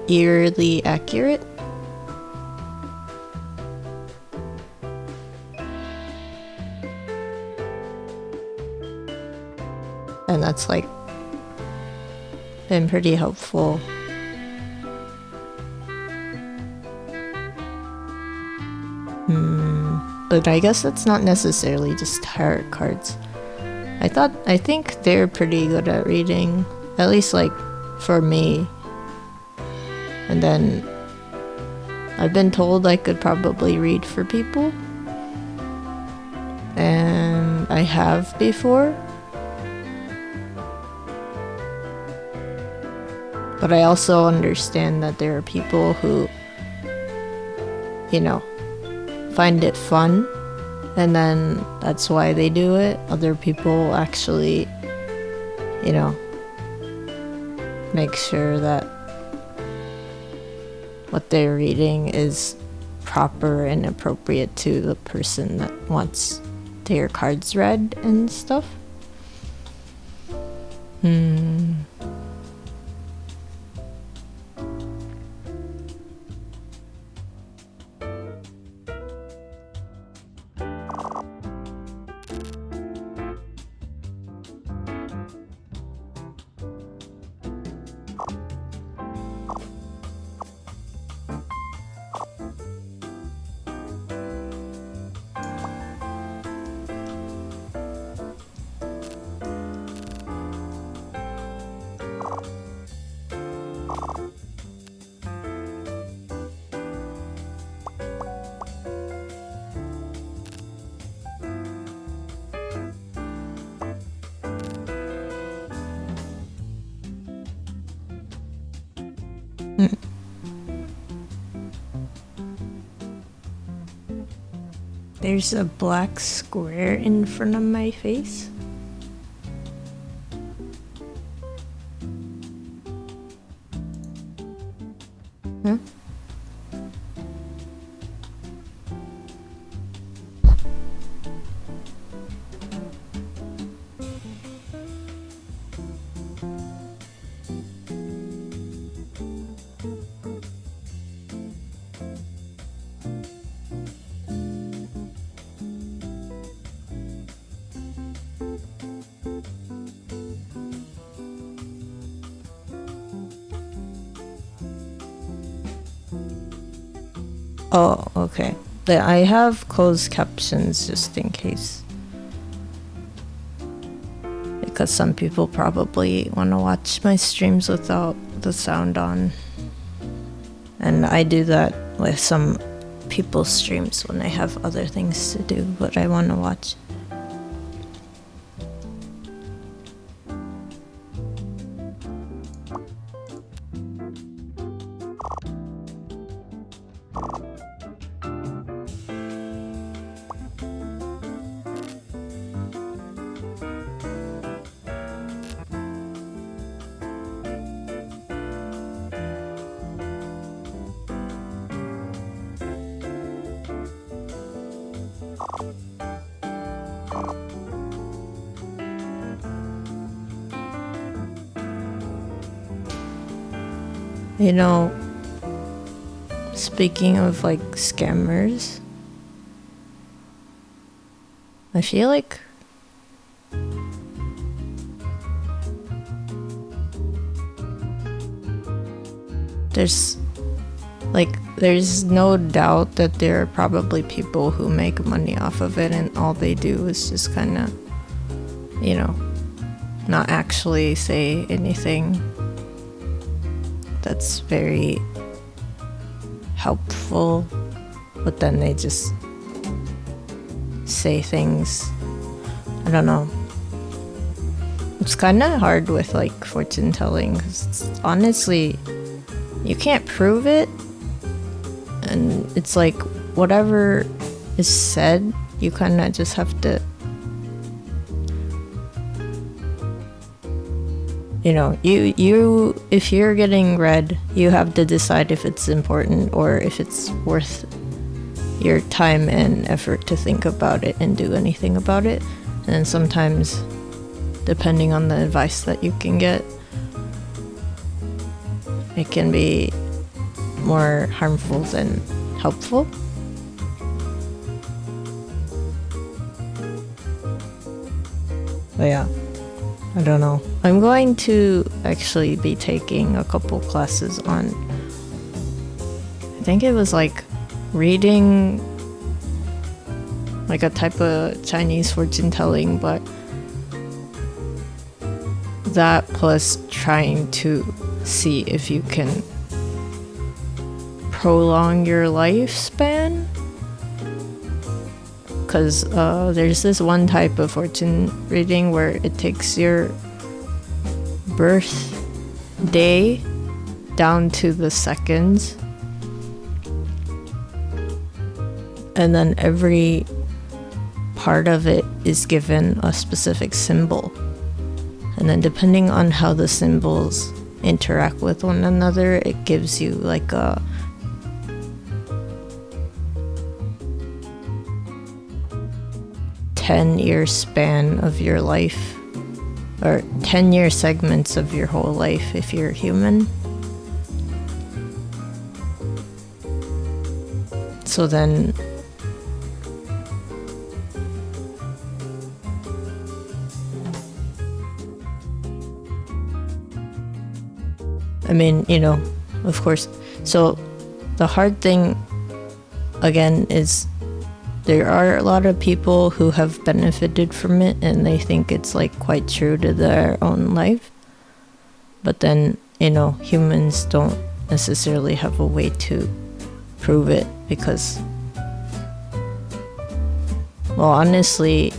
eerily accurate. And that's like been pretty helpful. But I guess it's not necessarily just tarot cards. I think they're pretty good at reading, at least like for me. And then I've been told I could probably read for people, and I have before. But I also understand that there are people who, you know, find it fun, and then that's why they do it. Other people actually, you know, make sure that what they're reading is proper and appropriate to the person that wants their cards read and stuff. There's a black square in front of my face. Huh? Oh, okay. I have closed captions just in case. Because some people probably want to watch my streams without the sound on. And I do that with some people's streams when I have other things to do but I want to watch. You know, speaking of like scammers, I feel like there's no doubt that there are probably people who make money off of it and all they do is just kind of, you know, not actually say anything that's very helpful, but then they just say things. I don't know. It's kind of hard with like fortune telling because honestly, you can't prove it, and it's like whatever is said, you kind of just have to, you know, you if you're getting read, you have to decide if it's important or if it's worth your time and effort to think about it and do anything about it. And sometimes, depending on the advice that you can get, it can be more harmful than helpful. But yeah, I don't know. I'm going to actually be taking a couple classes on, I think it was like reading, like a type of Chinese fortune telling, but that plus trying to see if you can prolong your lifespan. Because there's this one type of fortune reading where it takes your birth day down to the seconds, and then every part of it is given a specific symbol, and then depending on how the symbols interact with one another, it gives you like a ten-year span of your life, or 10-year segments of your whole life if you're human. So then I mean, you know, of course. So the hard thing again is there are a lot of people who have benefited from it and they think it's like quite true to their own life. But then, you know, humans don't necessarily have a way to prove it because, well, honestly,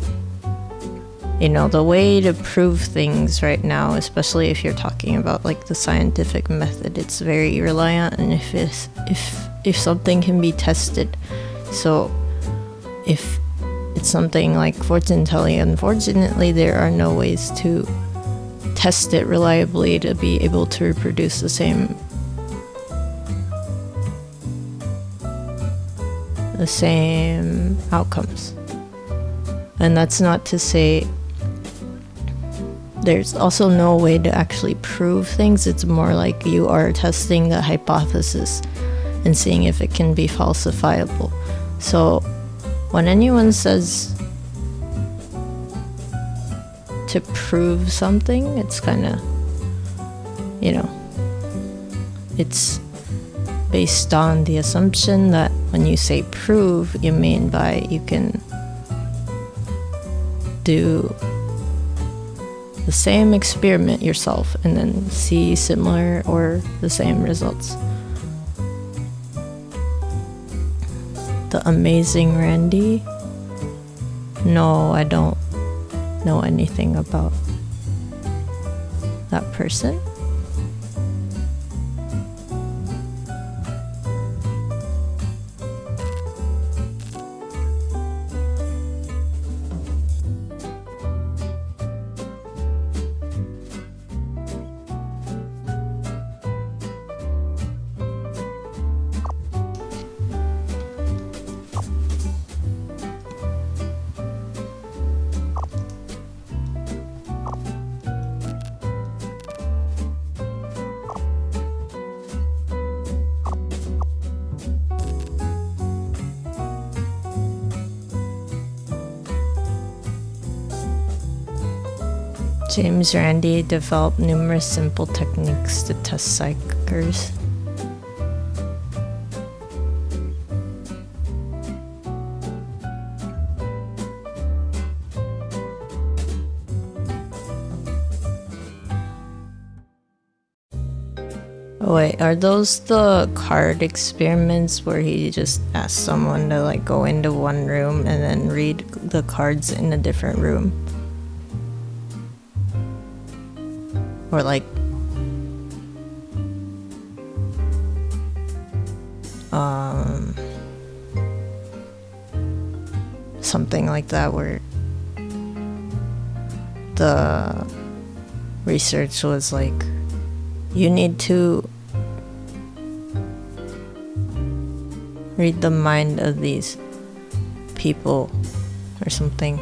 you know, the way to prove things right now, especially if you're talking about like the scientific method, it's very reliant on if something can be tested. So if it's something like fortune telling, unfortunately there are no ways to test it reliably to be able to reproduce the same outcomes. And that's not to say there's also no way to actually prove things. It's more like you are testing the hypothesis and seeing if it can be falsifiable. So when anyone says to prove something, it's kind of, you know, it's based on the assumption that when you say prove, you mean by you can do the same experiment yourself and then see similar or the same results. The amazing Randy? No, I don't know anything about that person. James Randi developed numerous simple techniques to test psychers. Oh wait, are those the card experiments where he just asks someone to like go into one room and then read the cards in a different room? Or like something like that, where the research was like, you need to read the mind of these people or something.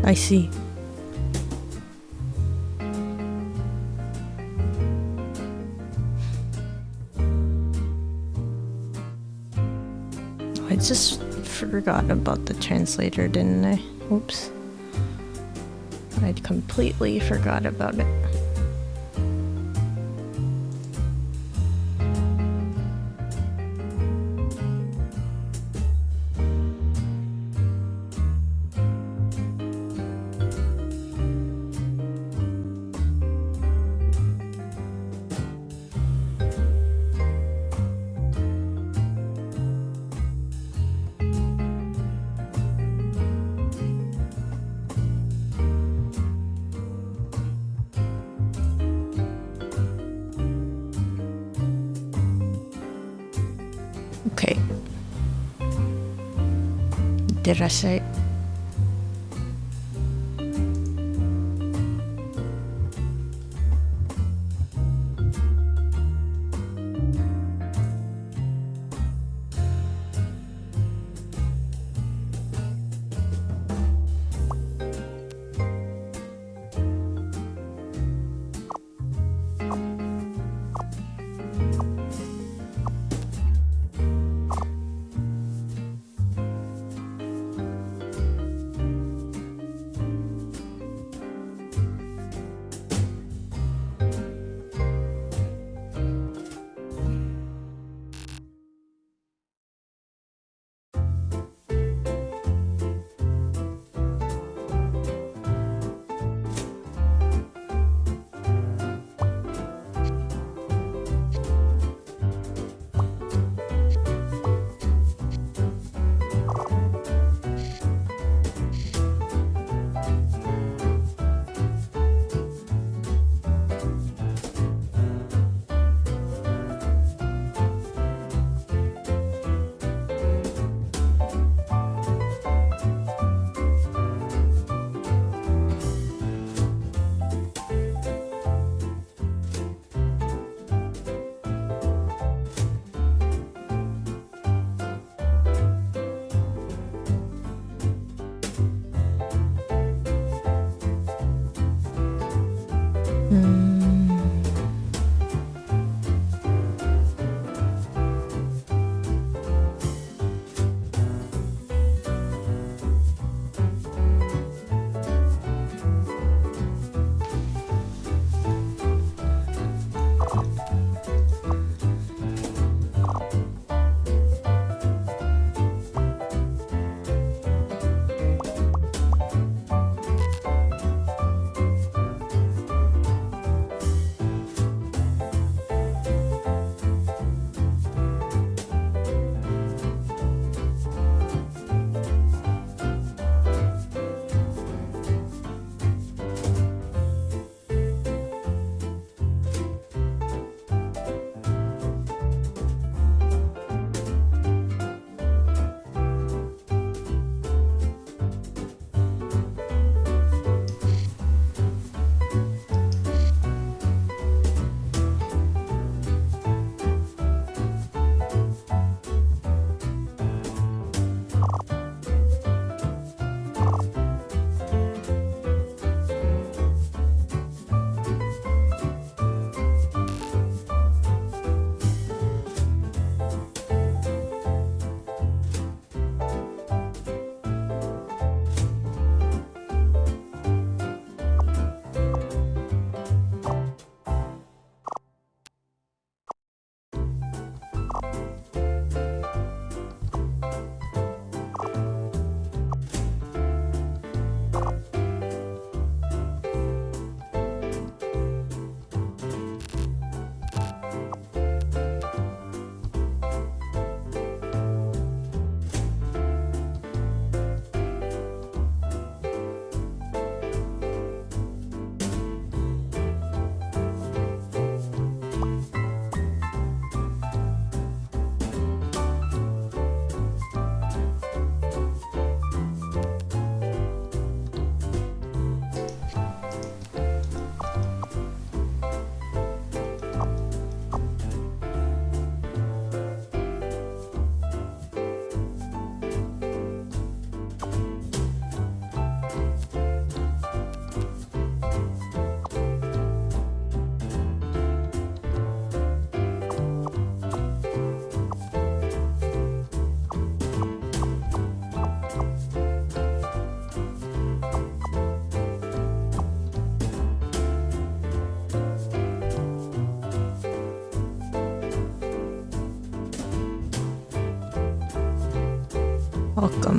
I see. I just forgot about the translator, didn't I? Oops. I completely forgot about it. Okay. いってらっしゃい。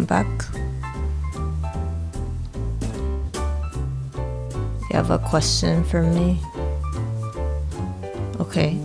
Welcome back. You have a question for me? Okay.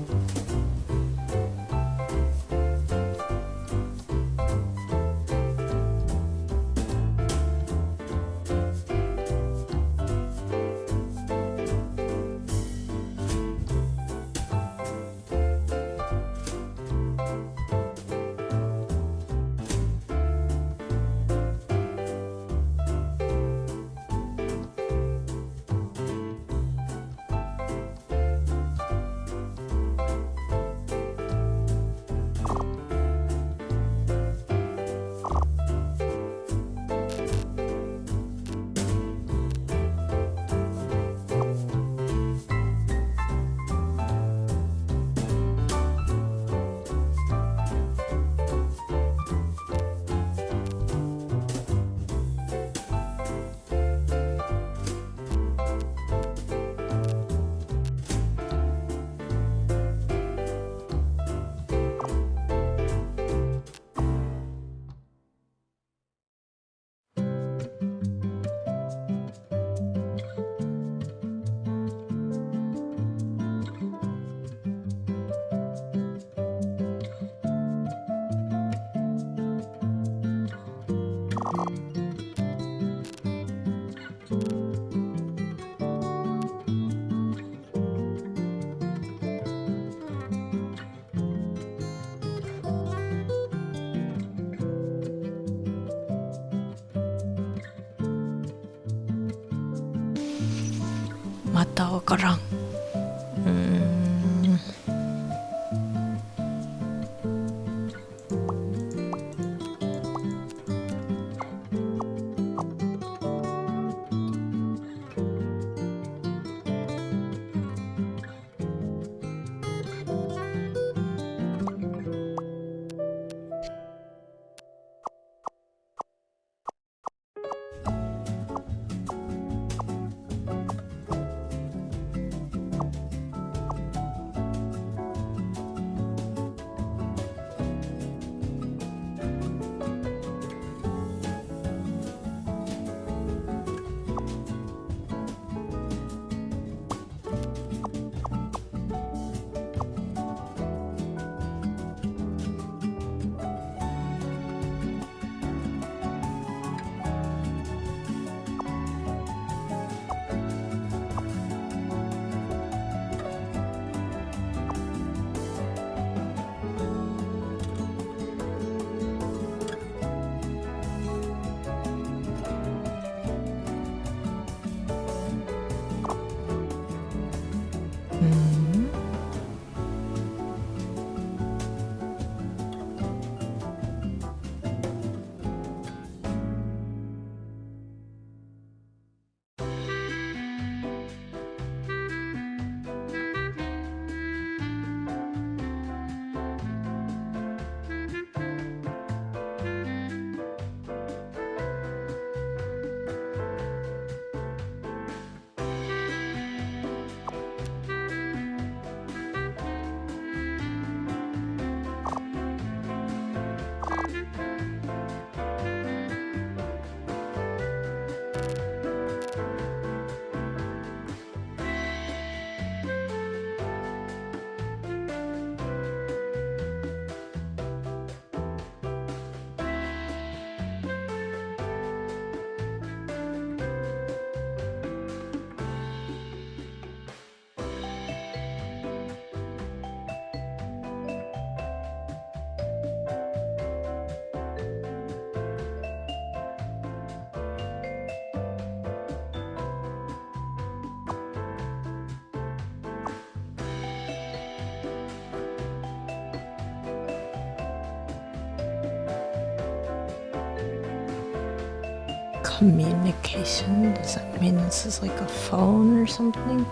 またわからん。Communication? Does that mean this is like a phone or something?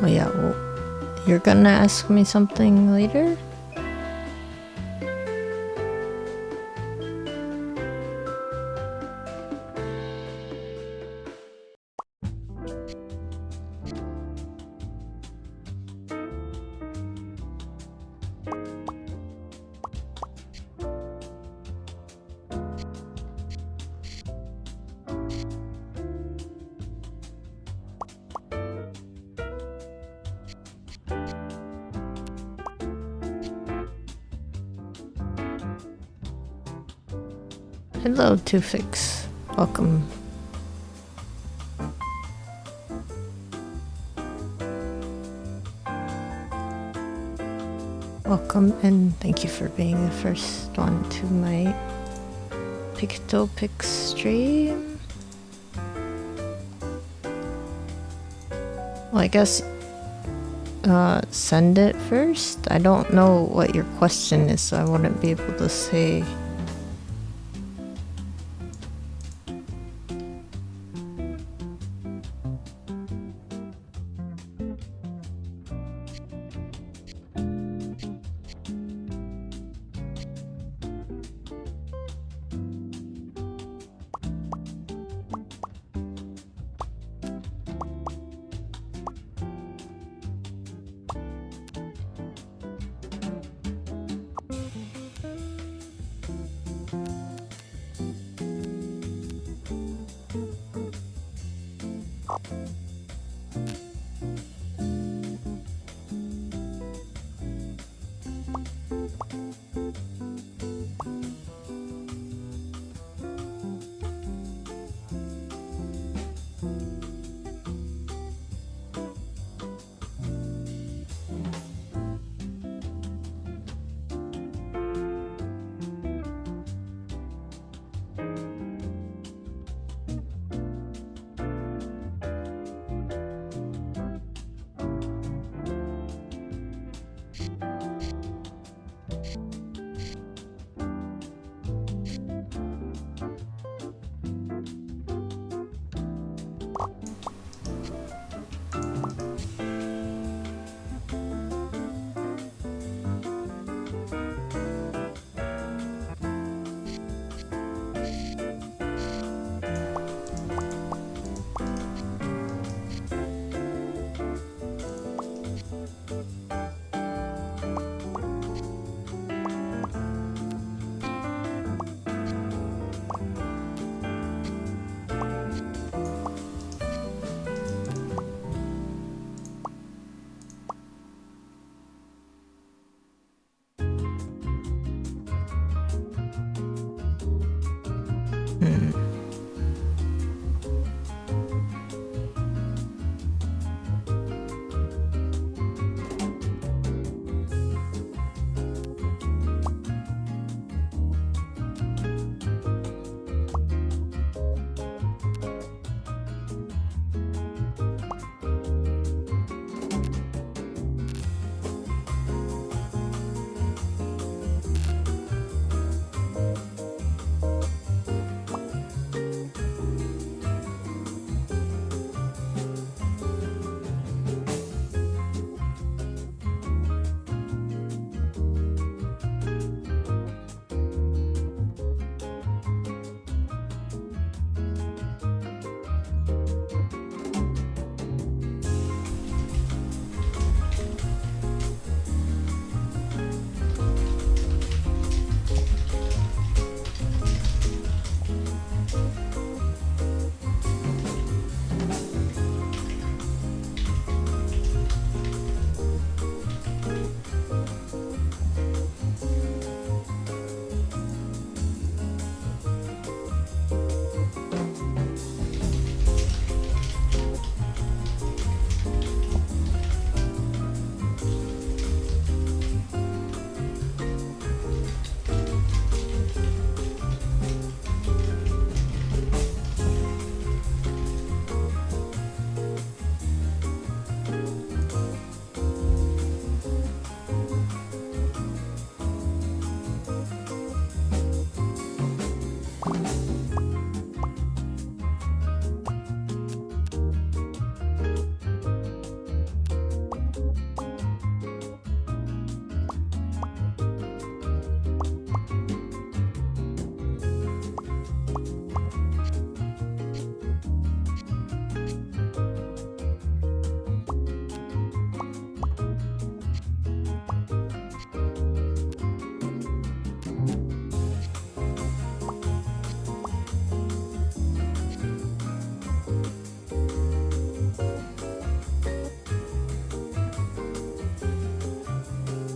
Oh yeah, well, you're gonna ask me something later? Hello, Vtuber. Welcome. Welcome and thank you for being the first one to my Pictopix stream. Well, I guess send it first. I don't know what your question is, so I wouldn't be able to say.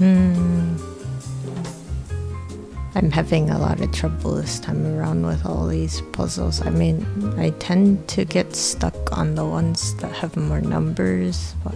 I'm having a lot of trouble this time around with all these puzzles. I mean, I tend to get stuck on the ones that have more numbers, but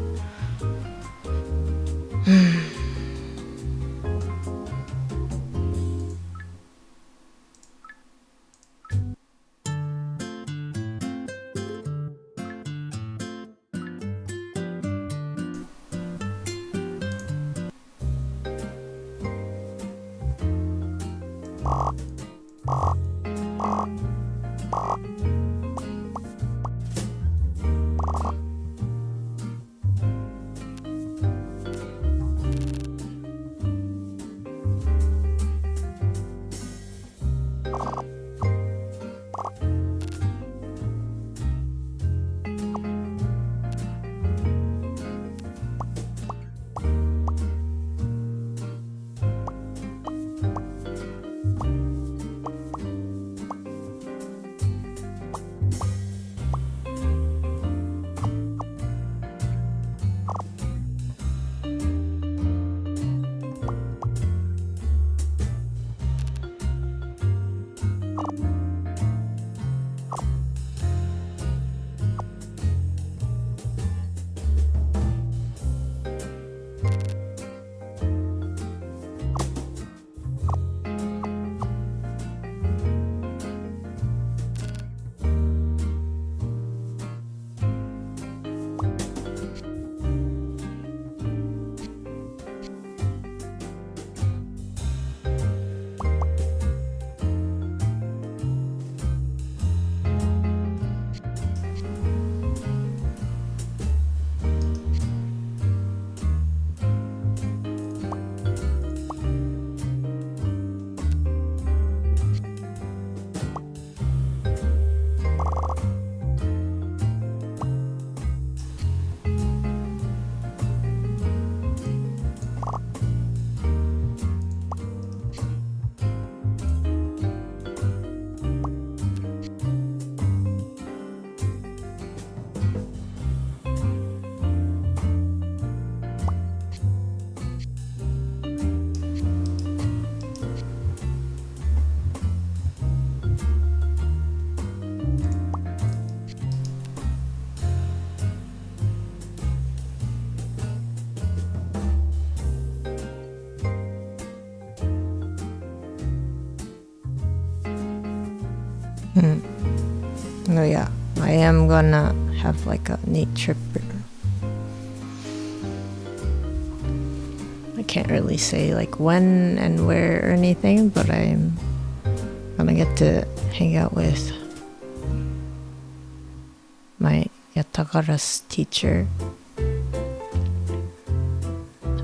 oh yeah, I am gonna have like a neat trip. I can't really say like when and where or anything, but I'm gonna get to hang out with my Yatagara's teacher.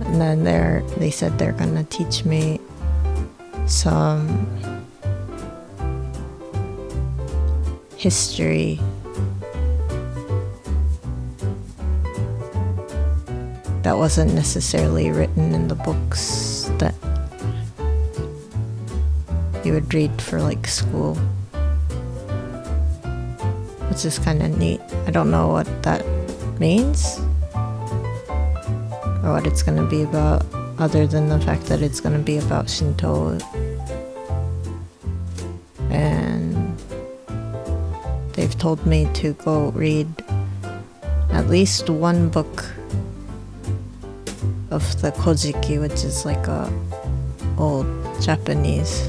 And then they said they're gonna teach me some history that wasn't necessarily written in the books that you would read for like school, which is kind of neat. I don't know what that means or what it's going to be about, other than the fact that it's going to be about Shinto. And they've told me to go read at least one book of the Kojiki, which is like a old Japanese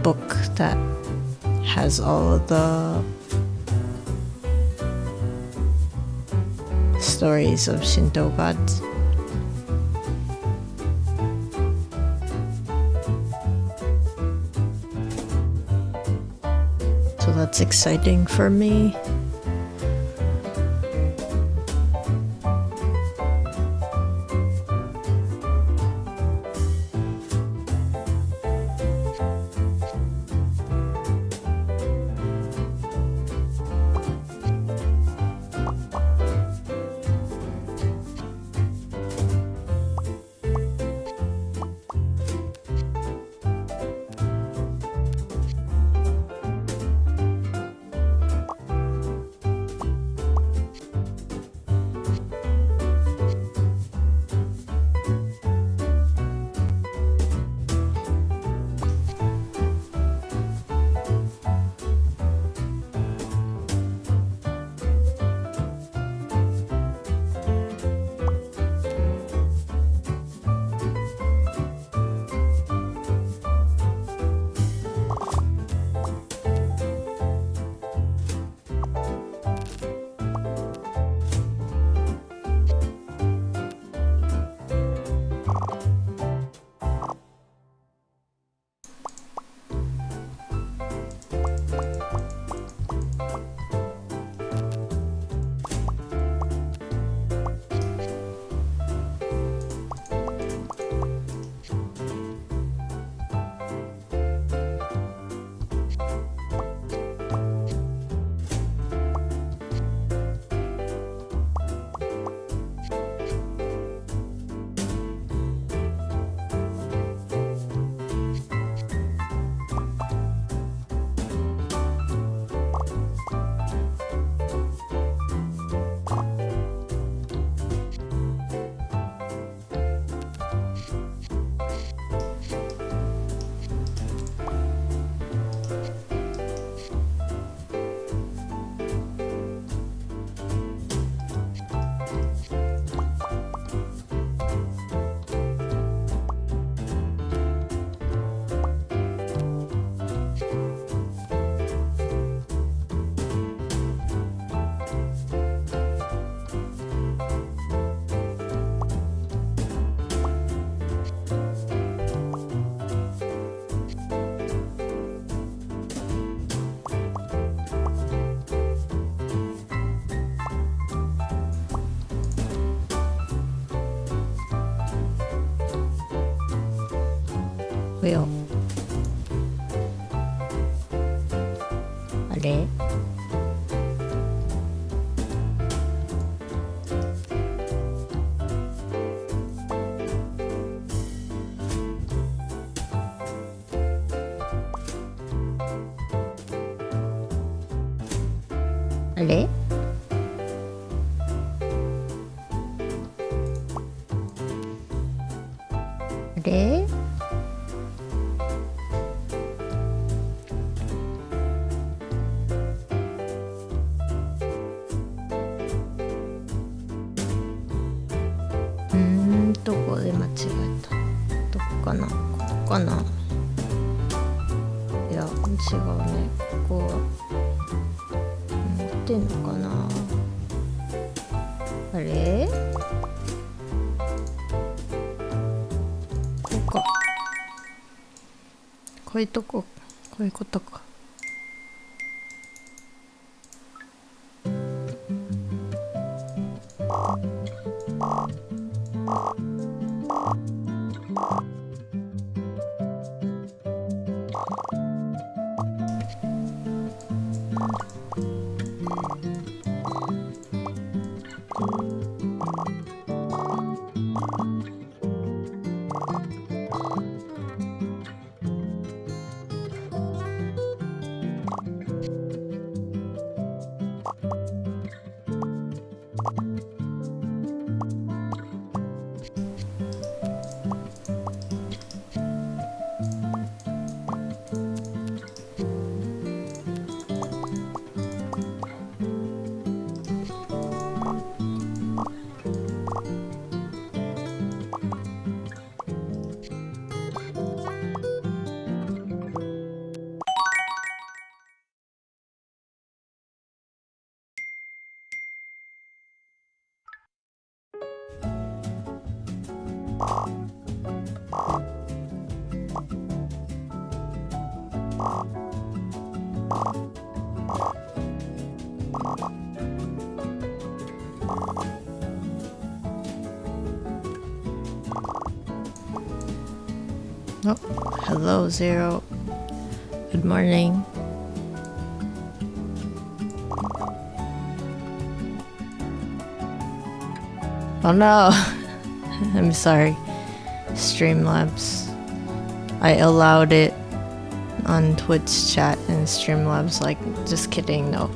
book that has all of the stories of Shinto gods. So that's exciting for me. おや、あれ、あれ、あれ、どこで間違えた？どこかな？ここかな？いや、違うね。ここは合ってんのかな？あれ？こうか。こういうとこ、こういうことか。Oh, hello, Zero. Good morning. Oh no, I'm sorry. Streamlabs. I allowed it on Twitch chat and Streamlabs like, just kidding, no.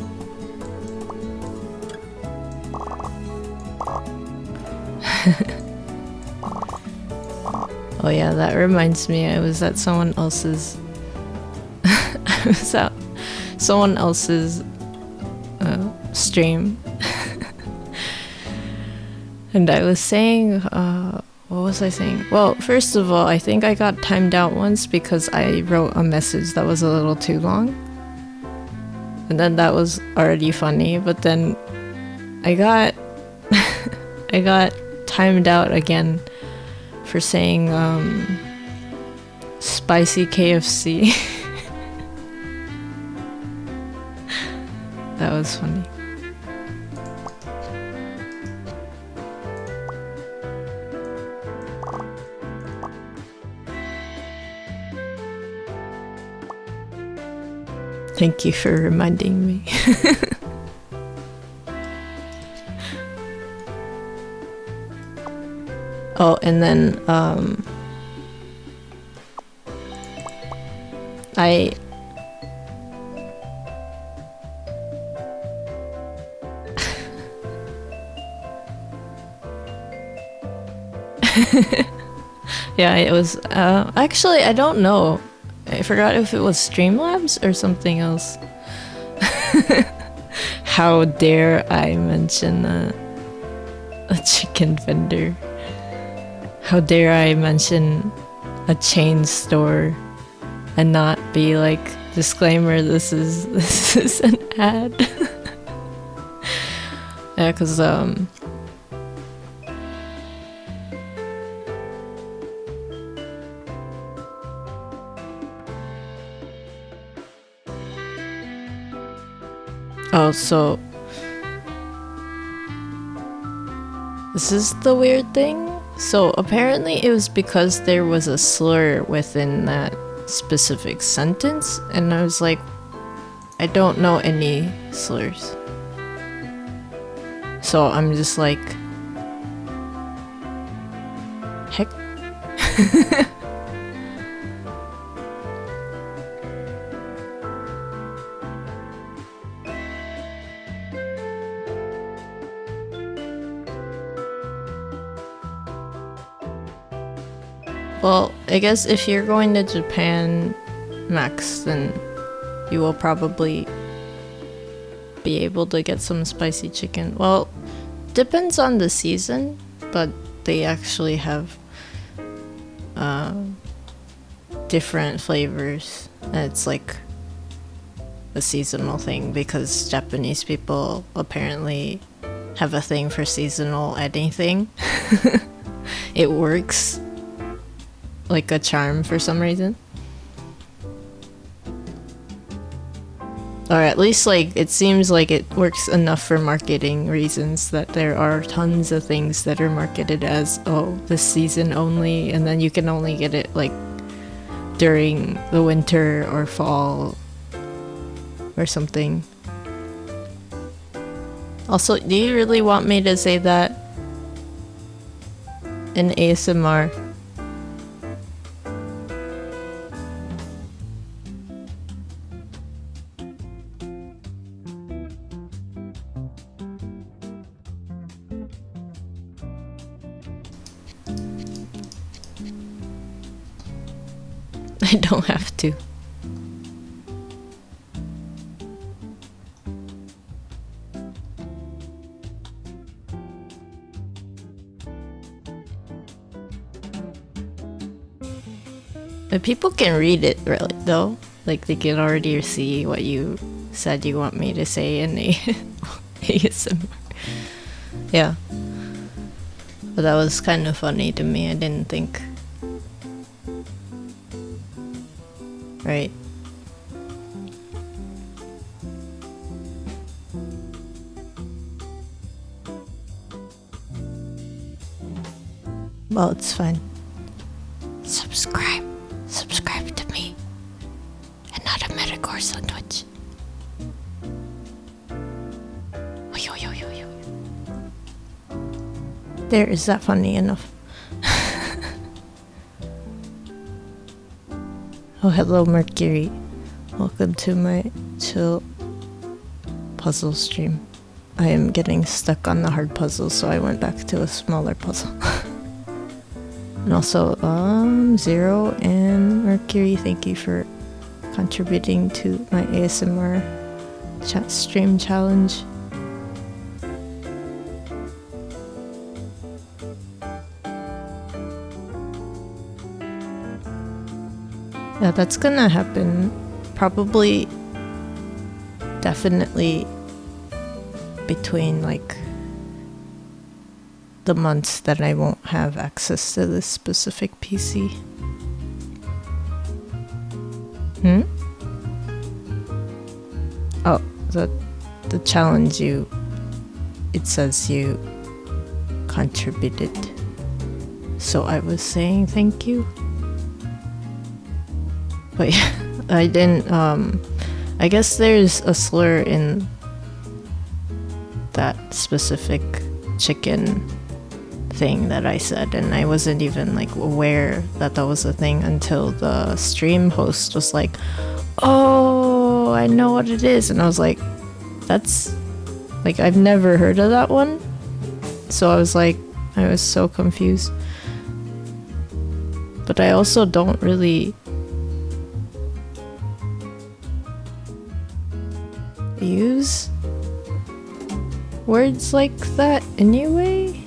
Oh yeah, that reminds me, I was at someone else's stream and I was saying, what was I saying? Well, first of all, I think I got timed out once because I wrote a message that was a little too long, and then that was already funny, but then I got I got timed out again for saying spicy KFC. That was funny. Thank you for reminding me. Oh, and then I yeah, it was actually I don't know. I forgot if it was Streamlabs or something else. How dare I mention a chicken vendor? How dare I mention a chain store and not be like, disclaimer, this is an ad. Yeah, cause oh, so this is the weird thing. So apparently it was because there was a slur within that specific sentence, and I was like, I don't know any slurs. So I'm just like, heck. Well, I guess if you're going to Japan, Max, then you will probably be able to get some spicy chicken. Well, depends on the season, but they actually have different flavors. And it's like a seasonal thing because Japanese people apparently have a thing for seasonal anything. It works like a charm for some reason. Or at least like it seems like it works enough for marketing reasons that there are tons of things that are marketed as, oh, this season only, and then you can only get it like during the winter or fall or something. Also, do you really want me to say that in ASMR? I don't have to. But people can read it really though. Like they can already see what you said you want me to say in ASMR. Yeah. But that was kind of funny to me. I didn't think. Right. Well, it's fine. Subscribe to me and not a metacourse on Twitch. There, is that funny enough? Oh, hello, Mercury. Welcome to my chill puzzle stream. I am getting stuck on the hard puzzle, so I went back to a smaller puzzle. And also, Zero and Mercury, thank you for contributing to my ASMR chat stream challenge. Yeah, that's gonna happen probably, definitely between like the months that I won't have access to this specific PC. Oh, the challenge it says you contributed. So I was saying thank you. But I didn't, I guess there's a slur in that specific chicken thing that I said, and I wasn't even like aware that that was a thing until the stream host was like, oh, I know what it is. And I was like, that's, like, I've never heard of that one. So I was like, I was so confused. But I also don't really use words like that anyway.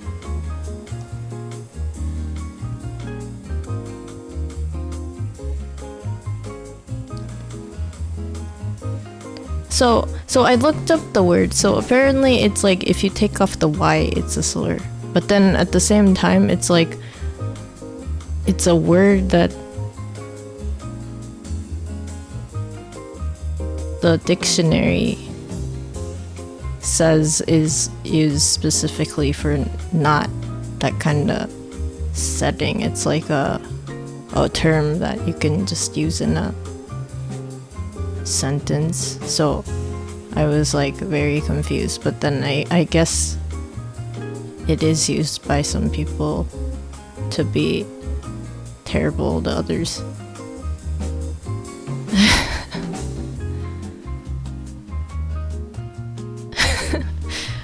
So I looked up the word. So apparently it's like if you take off the Y, it's a slur. But then at the same time, it's like it's a word that the dictionary says is used specifically for not that kind of setting. It's like a term that you can just use in a sentence. So I was like very confused, but then I guess it is used by some people to be terrible to others.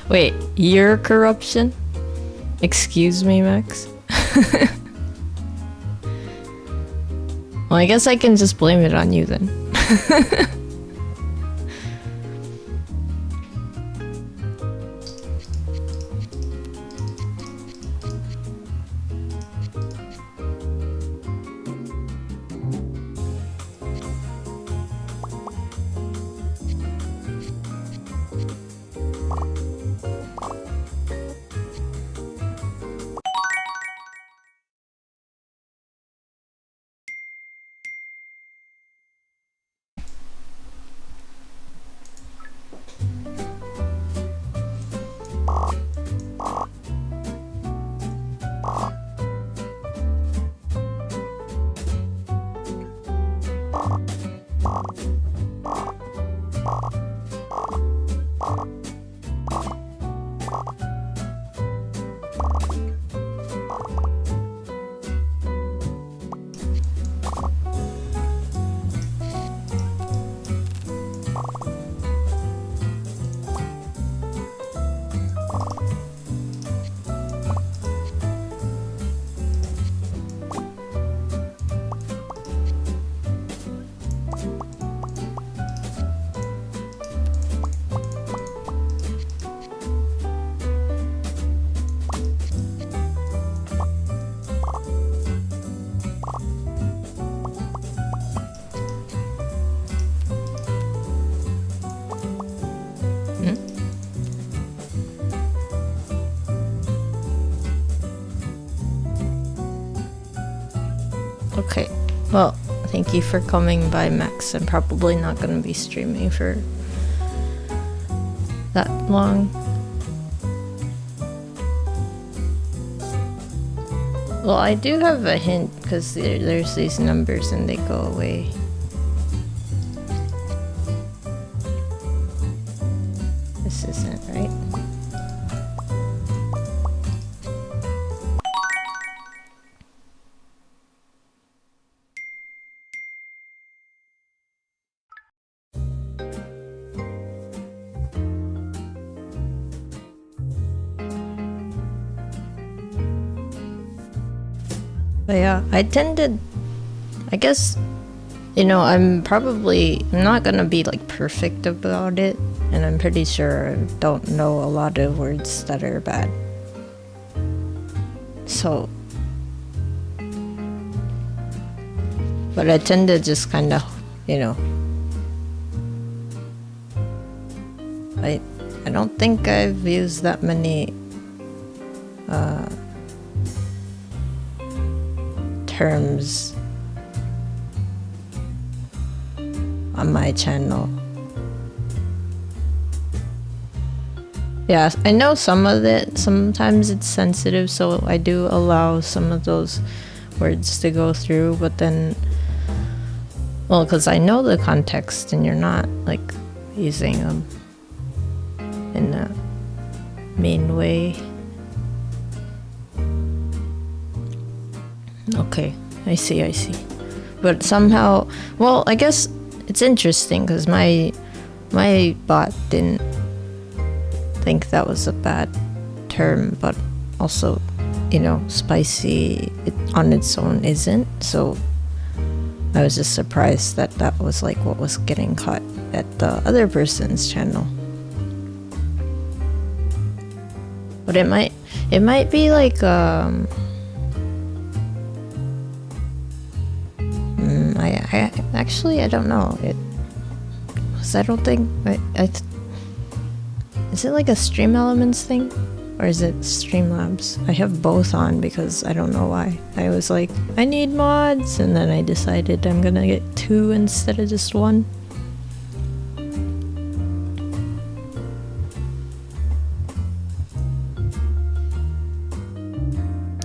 Wait, your corruption? Excuse me, Max? Well, I guess I can just blame it on you then. Okay, well, thank you for coming by, Max. I'm probably not going to be streaming for that long. Well, I do have a hint because there's these numbers and they go away. This isn't right. But yeah, I guess, you know, I'm not gonna be like perfect about it, and I'm pretty sure I don't know a lot of words that are bad. So, but I tend to just kind of, you know, I don't think I've used that many terms on my channel. Yeah, I know some of it, sometimes it's sensitive, so I do allow some of those words to go through, but then, well, because I know the context and you're not like using them in a mean way. Okay, I see. But somehow, well, I guess it's interesting because my bot didn't think that was a bad term, but also, you know, spicy on its own isn't. So I was just surprised that that was like what was getting caught at the other person's channel. But it might be like I don't know. I don't think is it like a Stream Elements thing, or is it Streamlabs? I have both on because I don't know why. I was like, I need mods, and then I decided I'm gonna get 2 instead of just 1.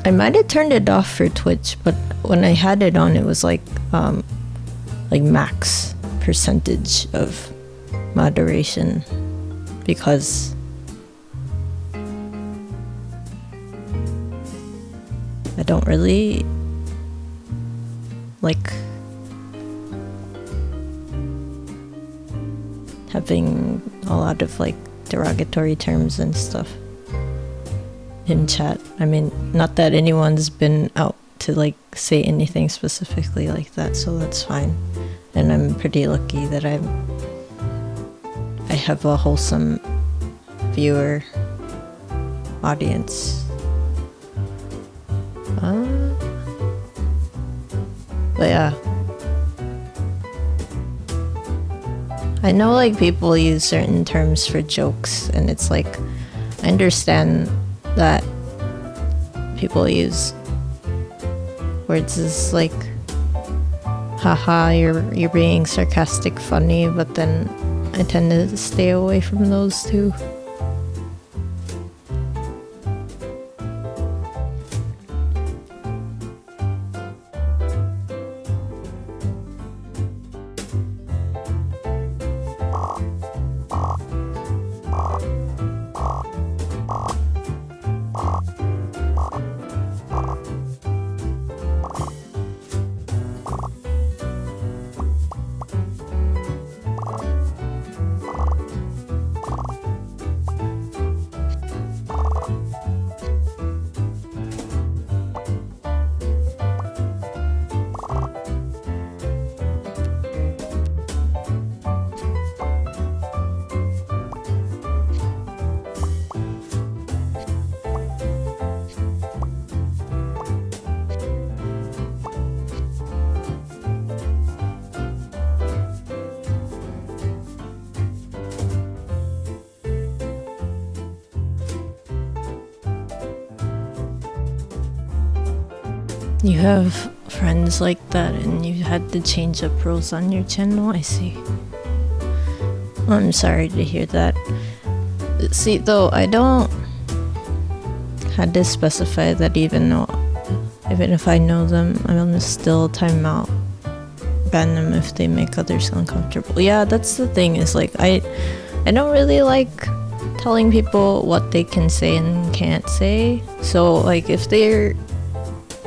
I might have turned it off for Twitch, but when I had it on, it was like max percentage of moderation, because I don't really like having a lot of like derogatory terms and stuff in chat. I mean, not that anyone's been out to like say anything specifically like that, so that's fine. And I'm pretty lucky that I have a wholesome viewer audience. But yeah, I know like people use certain terms for jokes, and it's like I understand that people use words as like, haha, you're being sarcastic, funny, but then I tend to stay away from those too. You have friends like that and you had to change up rules on your channel? I see. I'm sorry to hear that. See, though, I don't had to specify that even if I know them, I'm still time out, ban them if they make others uncomfortable. Yeah, that's the thing, is like I don't really like telling people what they can say and can't say. So like if they're,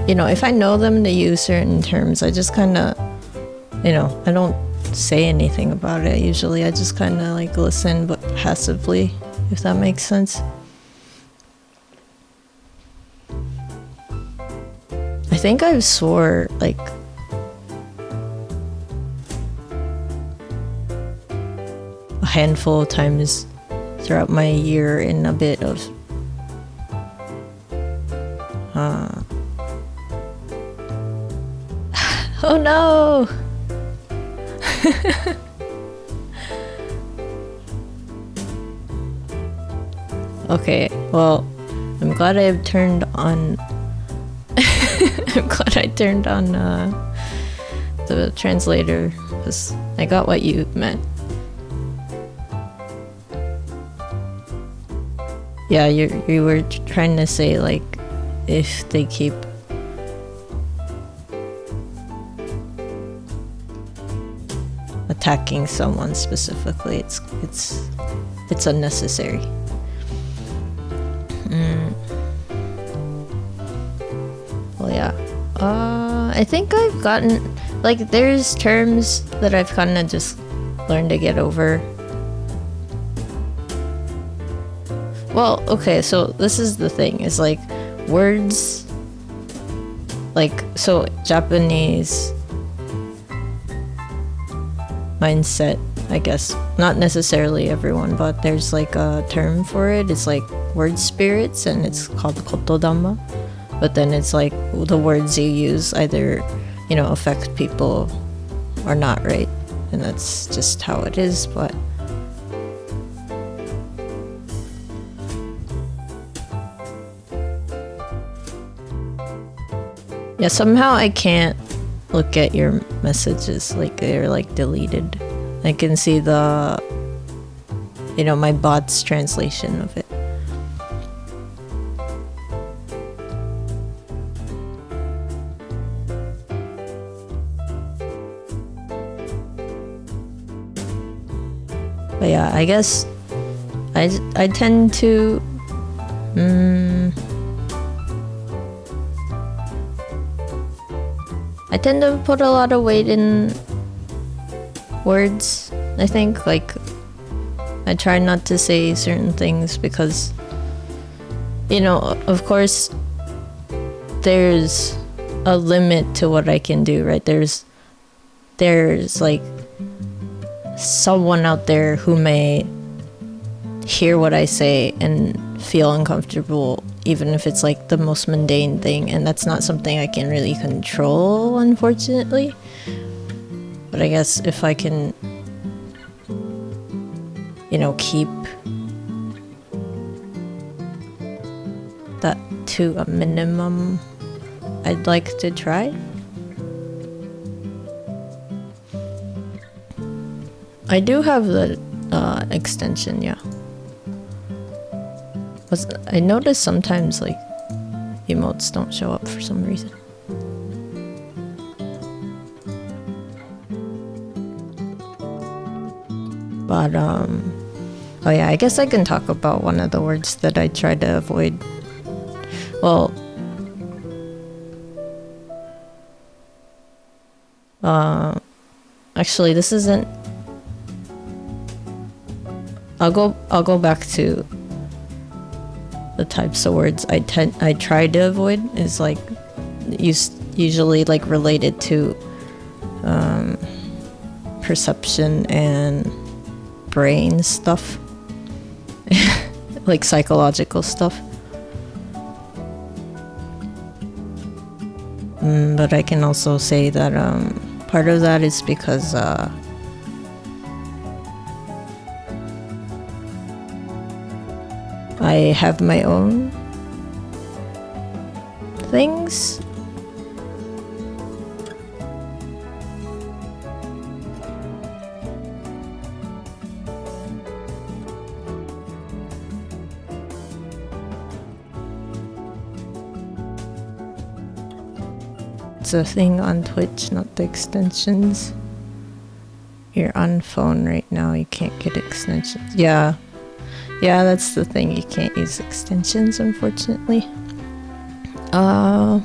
if I know them to use certain terms, I just kind of, I don't say anything about it usually. I just kind of like listen, but passively, if that makes sense. I think I've swore like a handful of times throughout my year in a bit of oh no! Okay, well, I'm glad I've turned on I'm glad I turned on the translator, because I got what you meant. Yeah, you were trying to say like if they keep attacking someone specifically, it's unnecessary. Well, yeah. I think I've gotten like there's terms that I've kind of just learned to get over. Well, okay, so this is the thing, is like words, like, so Japanese mindset, I guess, not necessarily everyone, but there's like a term for it. It's like word spirits, and it's called kotodama. But then it's like the words you use either, affect people or not, right? And that's just how it is. But yeah, somehow I can't look at your messages, like they're like deleted. I can see the, my bot's translation of it. But yeah, I guess I tend to I tend to put a lot of weight in words. I think, like, I try not to say certain things because, you know, of course there's a limit to what I can do, right? There's like someone out there who may hear what I say and feel uncomfortable, even if it's like the most mundane thing, and that's not something I can really control, unfortunately. But I guess if I can, you know, keep that to a minimum, I'd like to try. I do have the extension, yeah. I noticed sometimes like emotes don't show up for some reason. But oh yeah, I guess I can talk about one of the words that I try to avoid. Well, actually this isn't. I'll go back to the types of words I try to avoid is like usually like related to perception and brain stuff, like psychological stuff. But I can also say that part of that is because I have my own things. It's a thing on Twitch, not the extensions. You're on phone right now, you can't get extensions. Yeah, that's the thing, you can't use extensions, unfortunately. Well,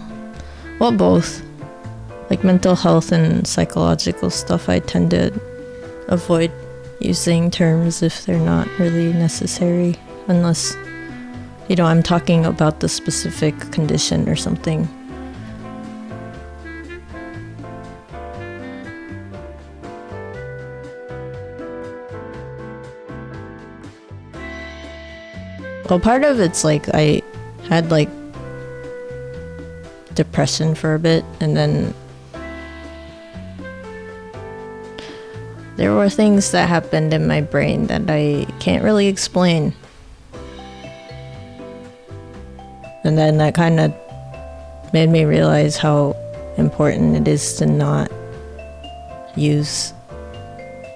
both. Like mental health and psychological stuff, I tend to avoid using terms if they're not really necessary, unless, you know, I'm talking about the specific condition or something. Well, part of it's like I had like depression for a bit, and then there were things that happened in my brain that I can't really explain. And then that kind of made me realize how important it is to not use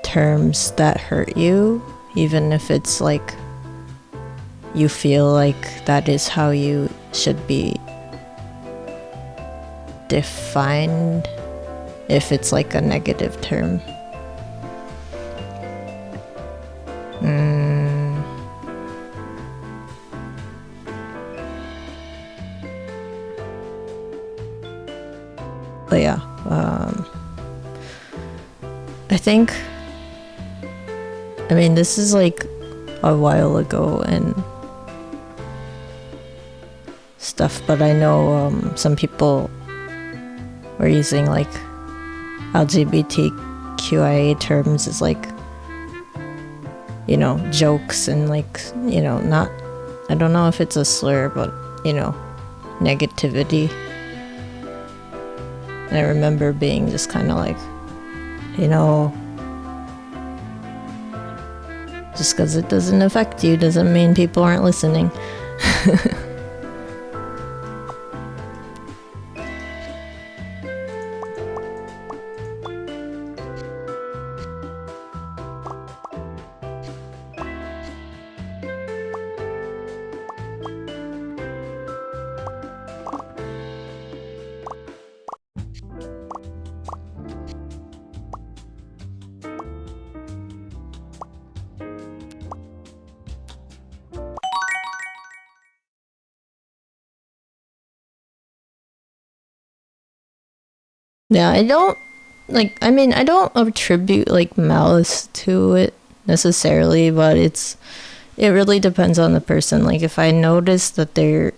terms that hurt you, even if it's like you feel like that is how you should be defined, if it's like a negative term. But yeah, I think, I mean, this is like a while ago and stuff, but I know some people were using like LGBTQIA terms as like, you know, jokes and like, you know, not, I don't know if it's a slur, but, you know, negativity. And I remember being just kind of like, you know, just because it doesn't affect you doesn't mean people aren't listening. Yeah, I don't like, I mean, I don't attribute like malice to it necessarily, but it really depends on the person. Like if I notice that their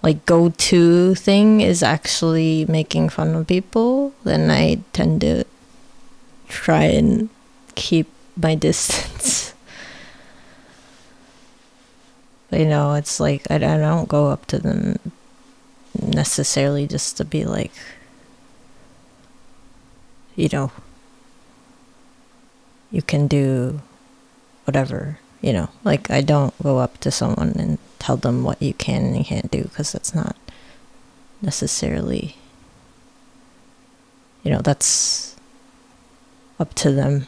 like go-to thing is actually making fun of people, then I tend to try and keep my distance. You know, it's like I don't go up to them necessarily just to be like, you know, you can do whatever, you know. Like I don't go up to someone and tell them what you can and can't do, because that's not necessarily, you know, that's up to them.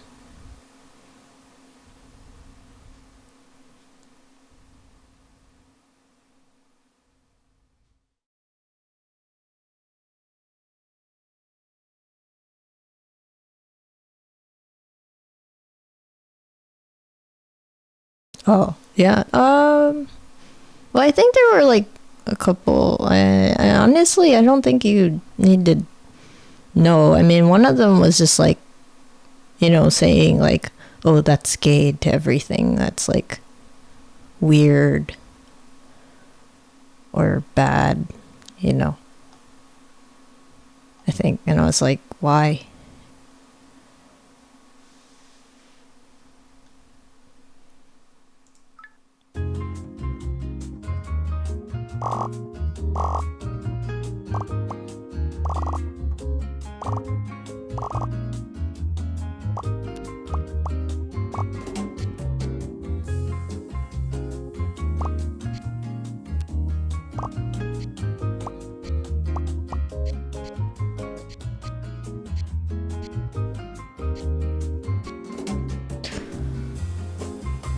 Oh, yeah. Well, I think there were like a couple. I honestly, I don't think you need to know. I mean, one of them was just like, you know, saying like, oh, that's gay to everything. That's like weird or bad, you know. I think, and I was like, why?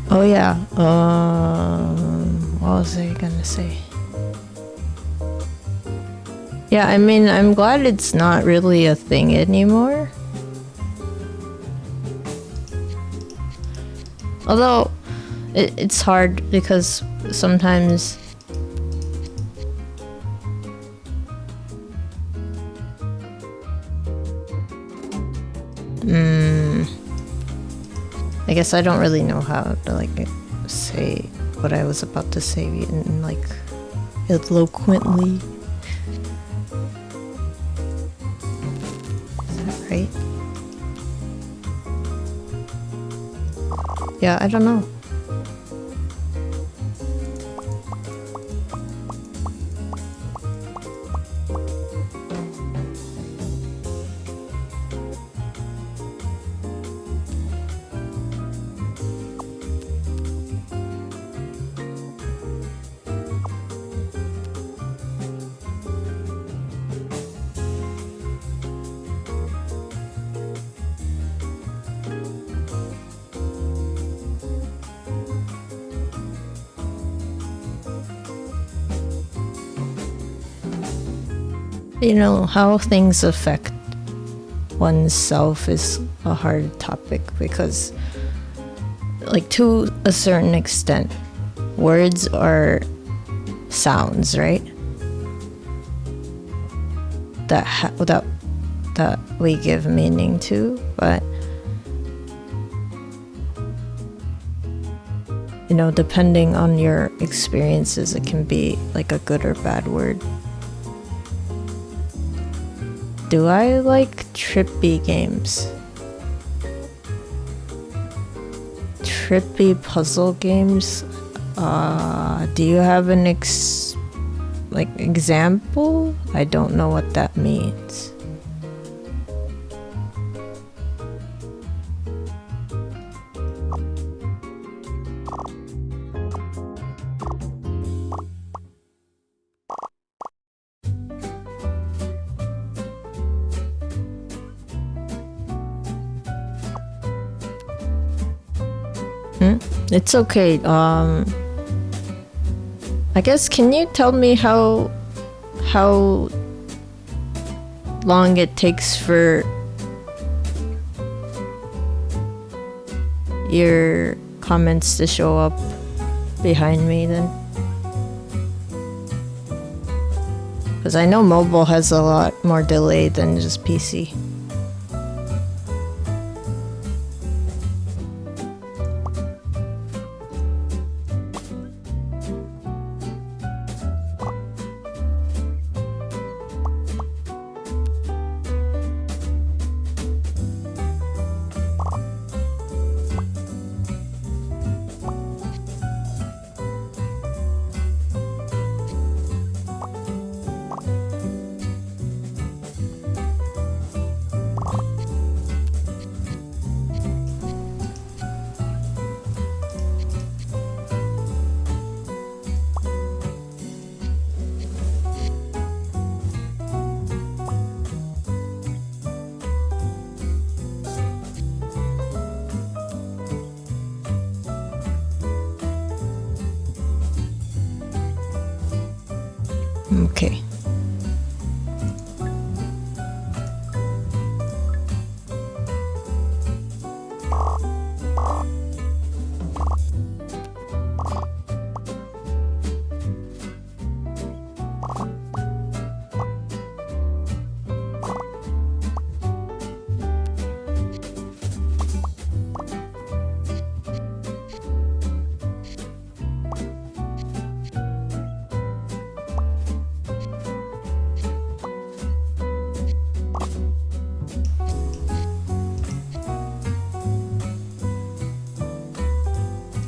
Oh yeah. What was I gonna say? Yeah, I mean, I'm glad it's not really a thing anymore. Although it's hard because sometimes I guess I don't really know how to like say what I was about to say in like eloquently. Is that right? Yeah, I don't know. You know, how things affect oneself is a hard topic because, like, to a certain extent, words are sounds, right? That we give meaning to, but you know, depending on your experiences, it can be like a good or bad word. Do I like trippy games? Trippy puzzle games? Do you have an example? I don't know what that means. It's okay. I guess, can you tell me how long it takes for your comments to show up behind me then? Because I know mobile has a lot more delay than just PC. Okay.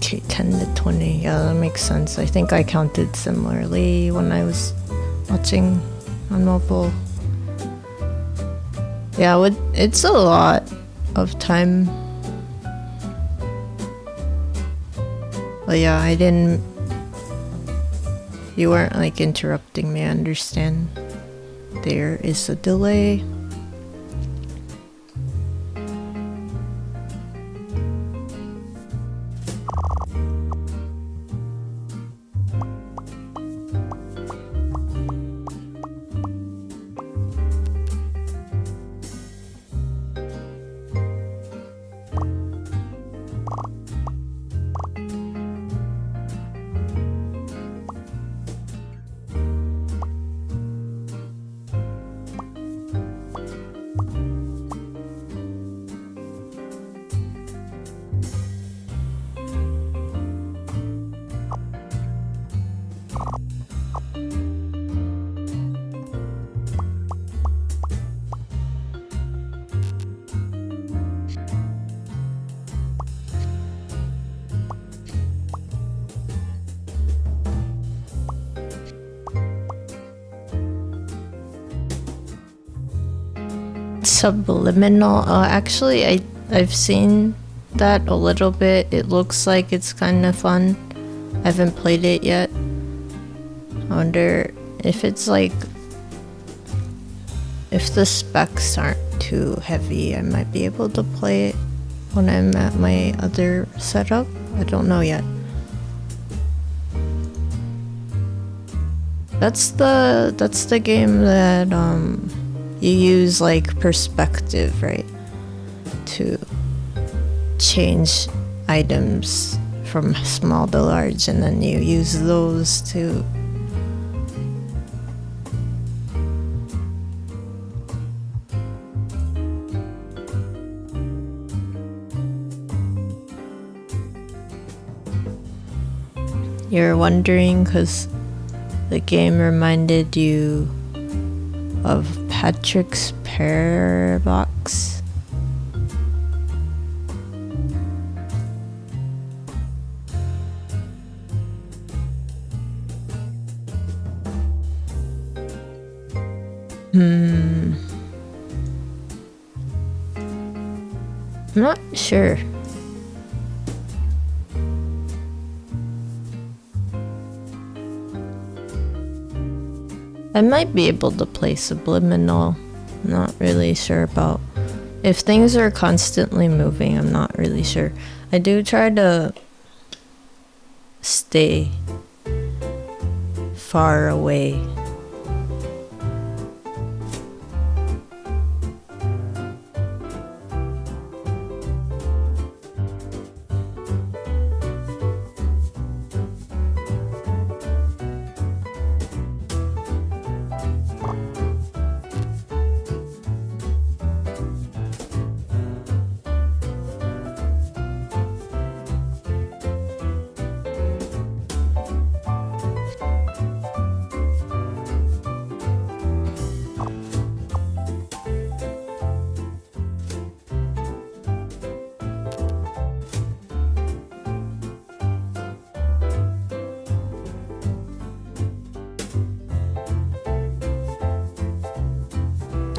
Okay, 10 to 20. Yeah, that makes sense. I think I counted similarly when I was watching on mobile. Yeah, it's a lot of time. But yeah, you weren't like interrupting me, I understand. There is a delay. Subliminal. Actually, I've seen that a little bit. It looks like it's kind of fun. I haven't played it yet. I wonder if it's like, if the specs aren't too heavy, I might be able to play it when I'm at my other setup. I don't know yet. That's the game that you use like perspective, right? To change items from small to large, and then you use those to you're wondering because the game reminded you of Patrick's Parabox. I'm not sure. I might be able to play Subliminal. I'm not really sure about if things are constantly moving. I'm not really sure. I do try to stay far away.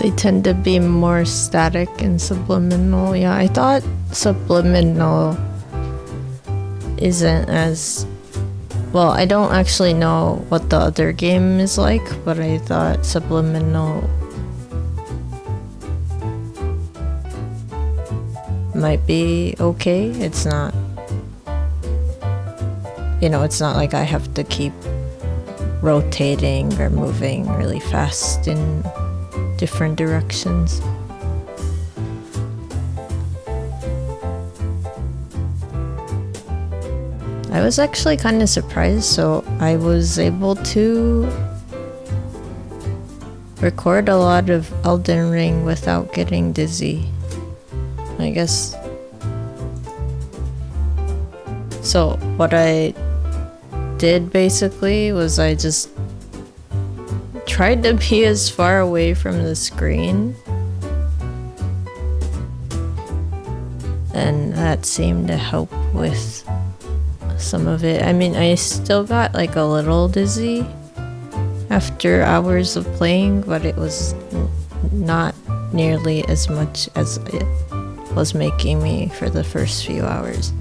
They tend to be more static and subliminal. Yeah, I thought subliminal isn't as... Well, I don't actually know what the other game is like, but I thought subliminal might be okay. It's not, you know, it's not like I have to keep rotating or moving really fast in different directions. I was actually kind of surprised, so I was able to record a lot of Elden Ring without getting dizzy, I guess. So what I did basically was I just tried to be as far away from the screen, and that seemed to help with some of it. I mean, I still got like a little dizzy after hours of playing, but it was not nearly as much as it was making me for the first few hours.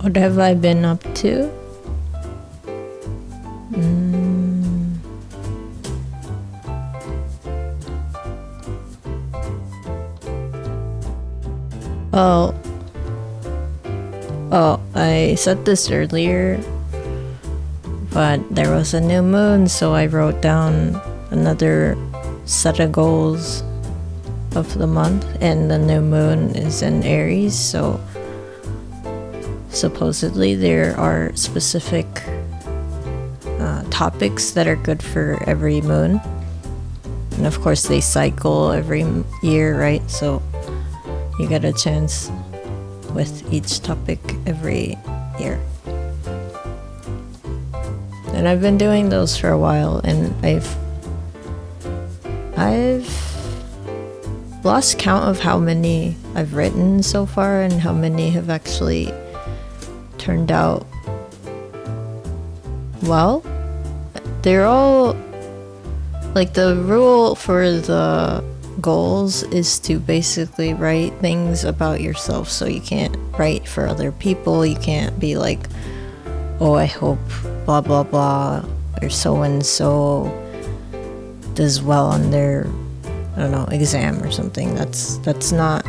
What have I been up to? Oh, I said this earlier, but there was a new moon, so I wrote down another set of goals of the month, and the new moon is in Aries, so supposedly there are specific topics that are good for every moon, and of course they cycle every year, right? So you get a chance with each topic every year. And I've been doing those for a while, and I've lost count of how many I've written so far and how many have actually turned out well. They're all like, the rule for the goals is to basically write things about yourself, so you can't write for other people. You can't be like, oh, I hope blah blah blah, or so and so does well on their, I don't know, exam or something. That's not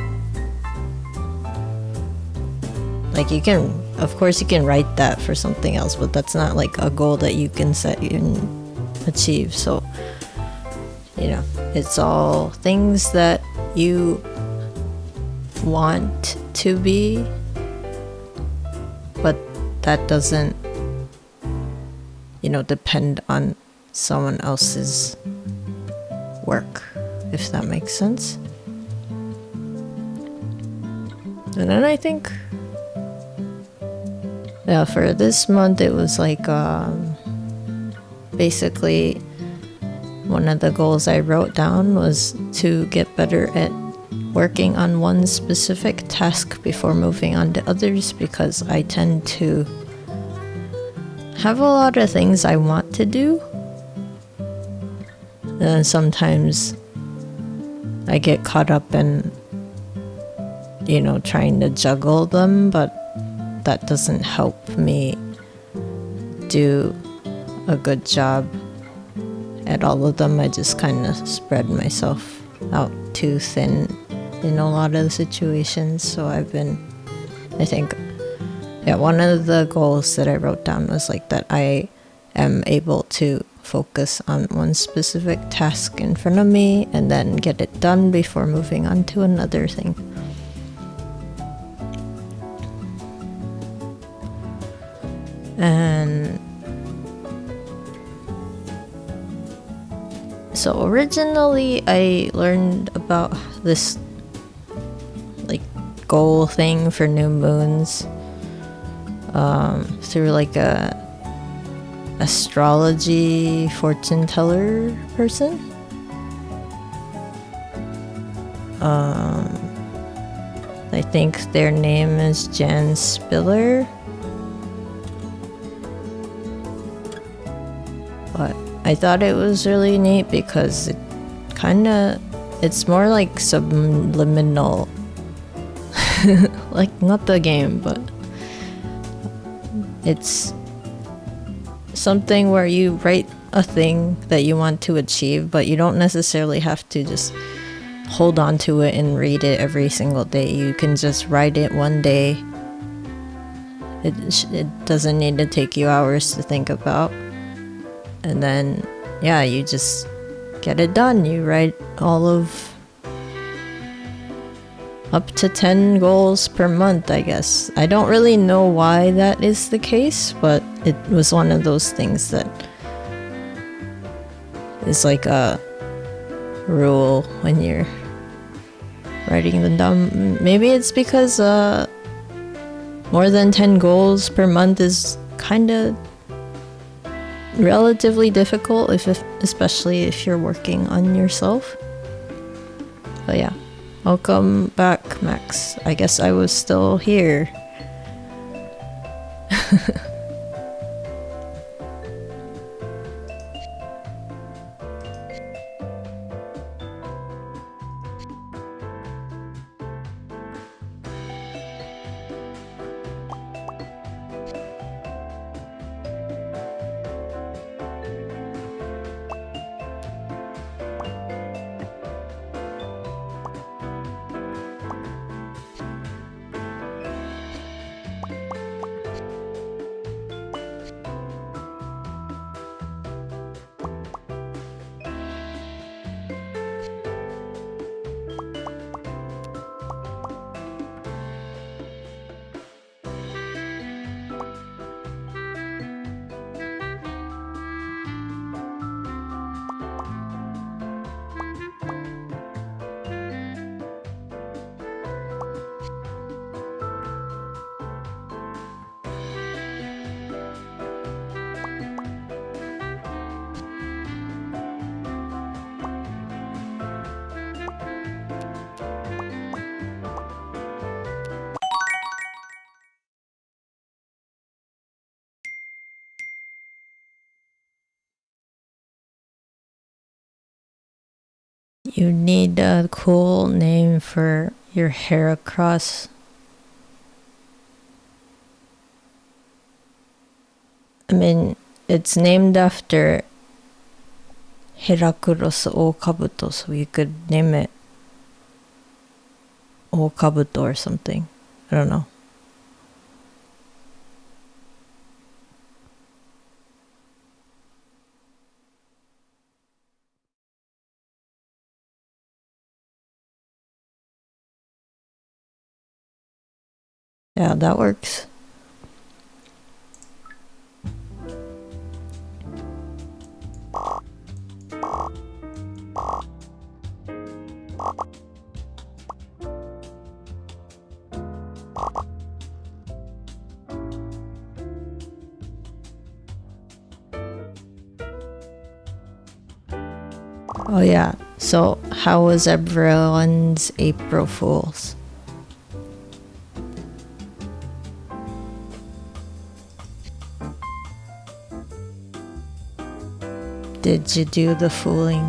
like, you can, of course you can write that for something else, but that's not like a goal that you can set and achieve. So, you know, it's all things that you want to be, but that doesn't, you know, depend on someone else's work, if that makes sense. And then I think, yeah, for this month it was like basically one of the goals I wrote down was to get better at working on one specific task before moving on to others, because I tend to have a lot of things I want to do, and then sometimes I get caught up in, you know, trying to juggle them, but that doesn't help me do a good job at all of them. I just kind of spread myself out too thin in a lot of the situations. So I think, yeah, one of the goals that I wrote down was like that I am able to focus on one specific task in front of me and then get it done before moving on to another thing. And so originally I learned about this like goal thing for new moons through like a astrology fortune teller person. I think their name is Jan Spiller. But I thought it was really neat because it's more like subliminal. Like not the game, but it's something where you write a thing that you want to achieve, but you don't necessarily have to just hold on to it and read it every single day. You can just write it one day. It doesn't need to take you hours to think about. And then, yeah, you just get it done. You write all of up to 10 goals per month, I guess. I don't really know why that is the case, but it was one of those things that is like a rule when you're writing them down. Maybe it's because more than 10 goals per month is kind of relatively difficult, especially if you're working on yourself. But yeah, welcome back, Max. I guess I was still here. You need a cool name for your Heracross. I mean, it's named after Heracross Okabuto, so you could name it Okabuto or something. I don't know. Yeah, that works. Oh yeah, so how was everyone's April Fools? Did you do the fooling?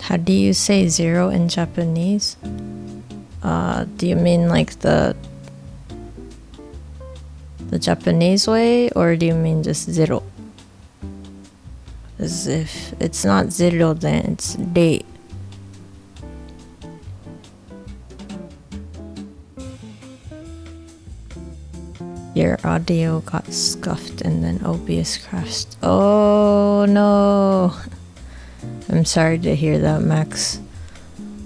How do you say 0 in Japanese? Do you mean like the Japanese way, or do you mean just 0? As if it's not 0, then it's 0. Your audio got scuffed and then OBS crashed. Oh no! I'm sorry to hear that, Max.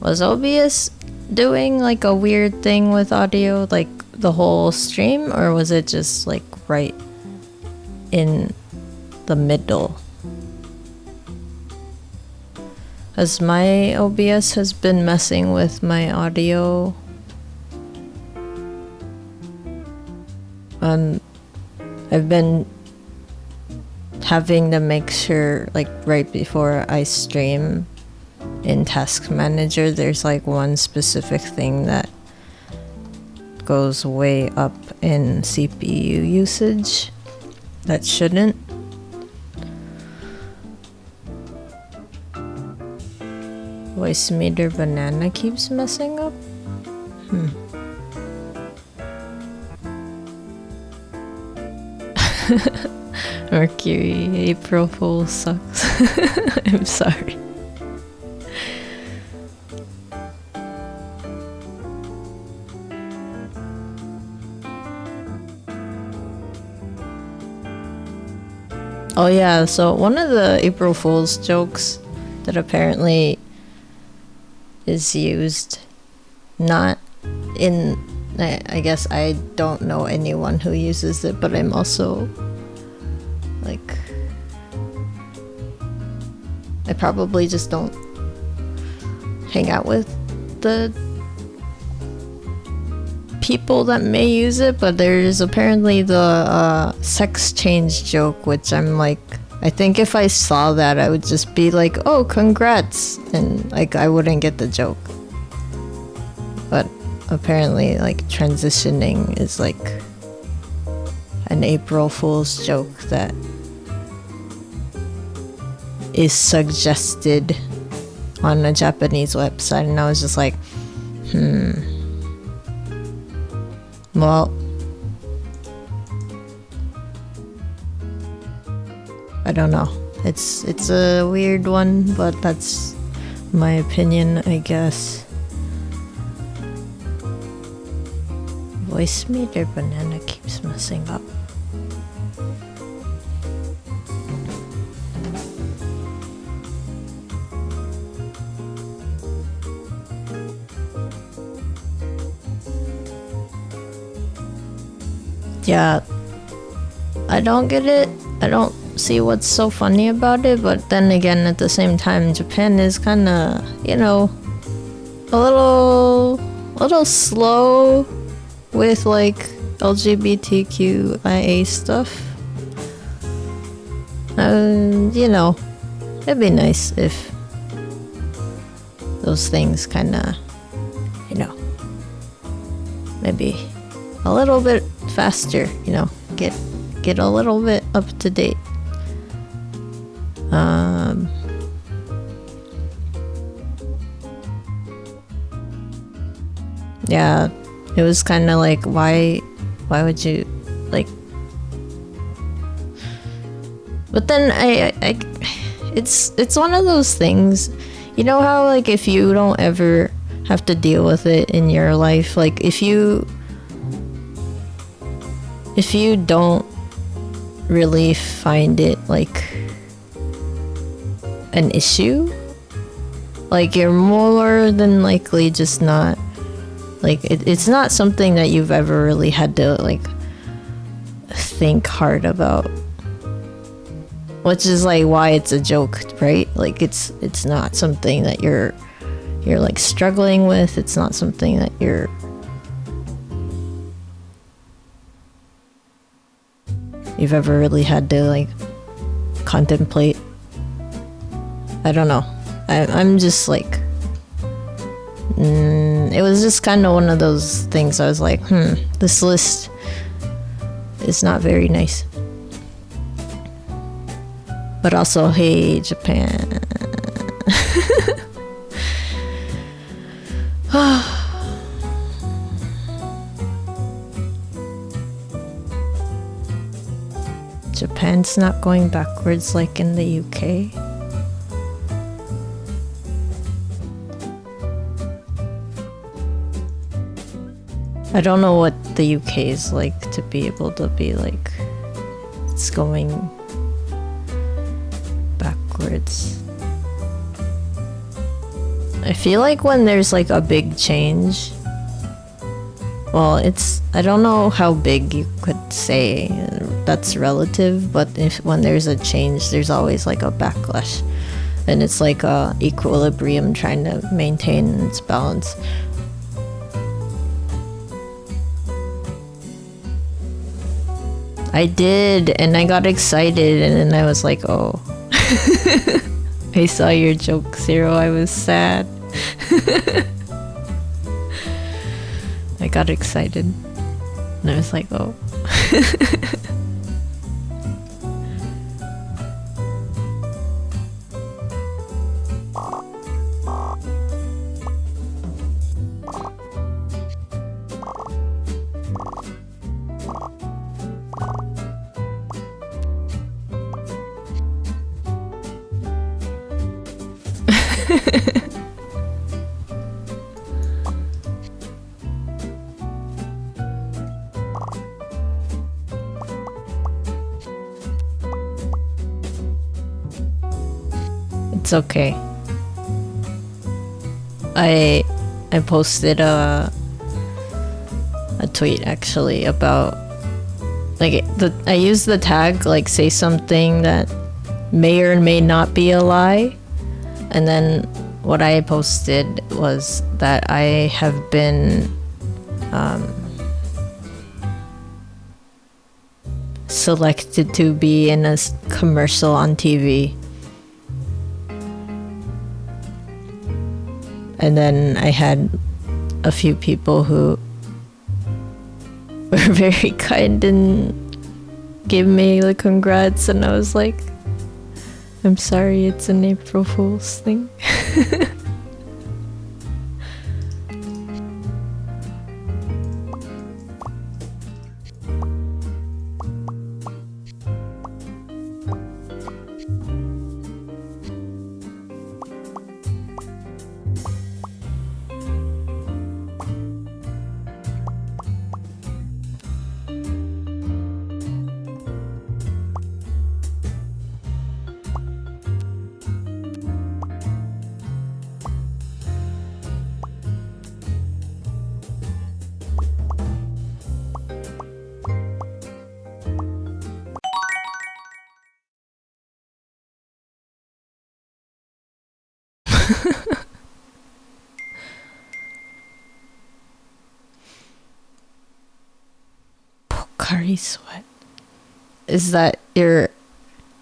Was OBS doing like a weird thing with audio, like the whole stream, or was it just like right in the middle? As my OBS has been messing with my audio. I've been having to make sure, like right before I stream in Task Manager, there's like one specific thing that goes way up in CPU usage that shouldn't. Voice meter banana keeps messing up? Mercury, April Fool sucks. I'm sorry. Oh yeah, so one of the April Fool's jokes that apparently is used, not in, I guess I don't know anyone who uses it, but I'm also like, I probably just don't hang out with the people that may use it, but there's apparently the sex change joke, which I'm like, I think if I saw that I would just be like, oh, congrats, and like I wouldn't get the joke. But apparently like transitioning is like an April Fool's joke that is suggested on a Japanese website, and I was just like, well, I don't know. It's a weird one, but that's my opinion, I guess. Voice meter banana keeps messing up. Yeah, I don't get it. I don't see what's so funny about it, but then again, at the same time, Japan is kind of, you know, a little slow with like LGBTQIA stuff. You know, it'd be nice if those things kind of, you know, maybe a little bit faster, you know, get a little bit up to date. Yeah, it was kind of like, why would you like? But then I it's one of those things, you know how like if you don't ever have to deal with it in your life, like if you don't really find it like an issue, like you're more than likely just not like it's not something that you've ever really had to like think hard about, which is like why it's a joke, right? Like it's not something that you're like struggling with. It's not something that you've ever really had to like contemplate. I don't know. I'm just like, it was just kind of one of those things. I was like, this list is not very nice. But also, hey, Japan. Japan's not going backwards like in the UK. I don't know what the UK is like to be able to be like it's going backwards. I feel like when there's like a big change, well, I don't know how big you could say, that's relative, but when there's a change, there's always like a backlash, and it's like a equilibrium trying to maintain its balance. I did, and I got excited, and then I was like, oh. I saw your joke, Zero. I was sad. I got excited, and I was like, oh. It's okay. I posted a tweet actually about like I used the tag like say something that may or may not be a lie, and then what I posted was that I have been selected to be in a commercial on TV. And then I had a few people who were very kind and gave me the congrats, and I was like, I'm sorry, it's an April Fool's thing. Pocari Sweat. Is that your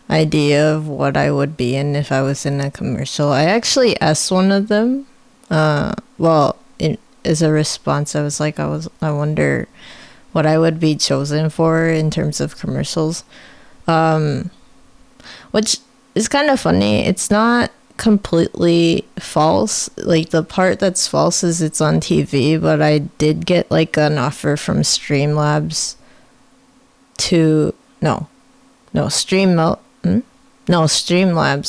idea of what I would be in if I was in a commercial? I actually asked one of them. As a response, I was like, I wonder what I would be chosen for in terms of commercials. Which is kind of funny. It's not completely false. Like the part that's false is it's on TV, but I did get like an offer from Streamlabs to Streamlabs.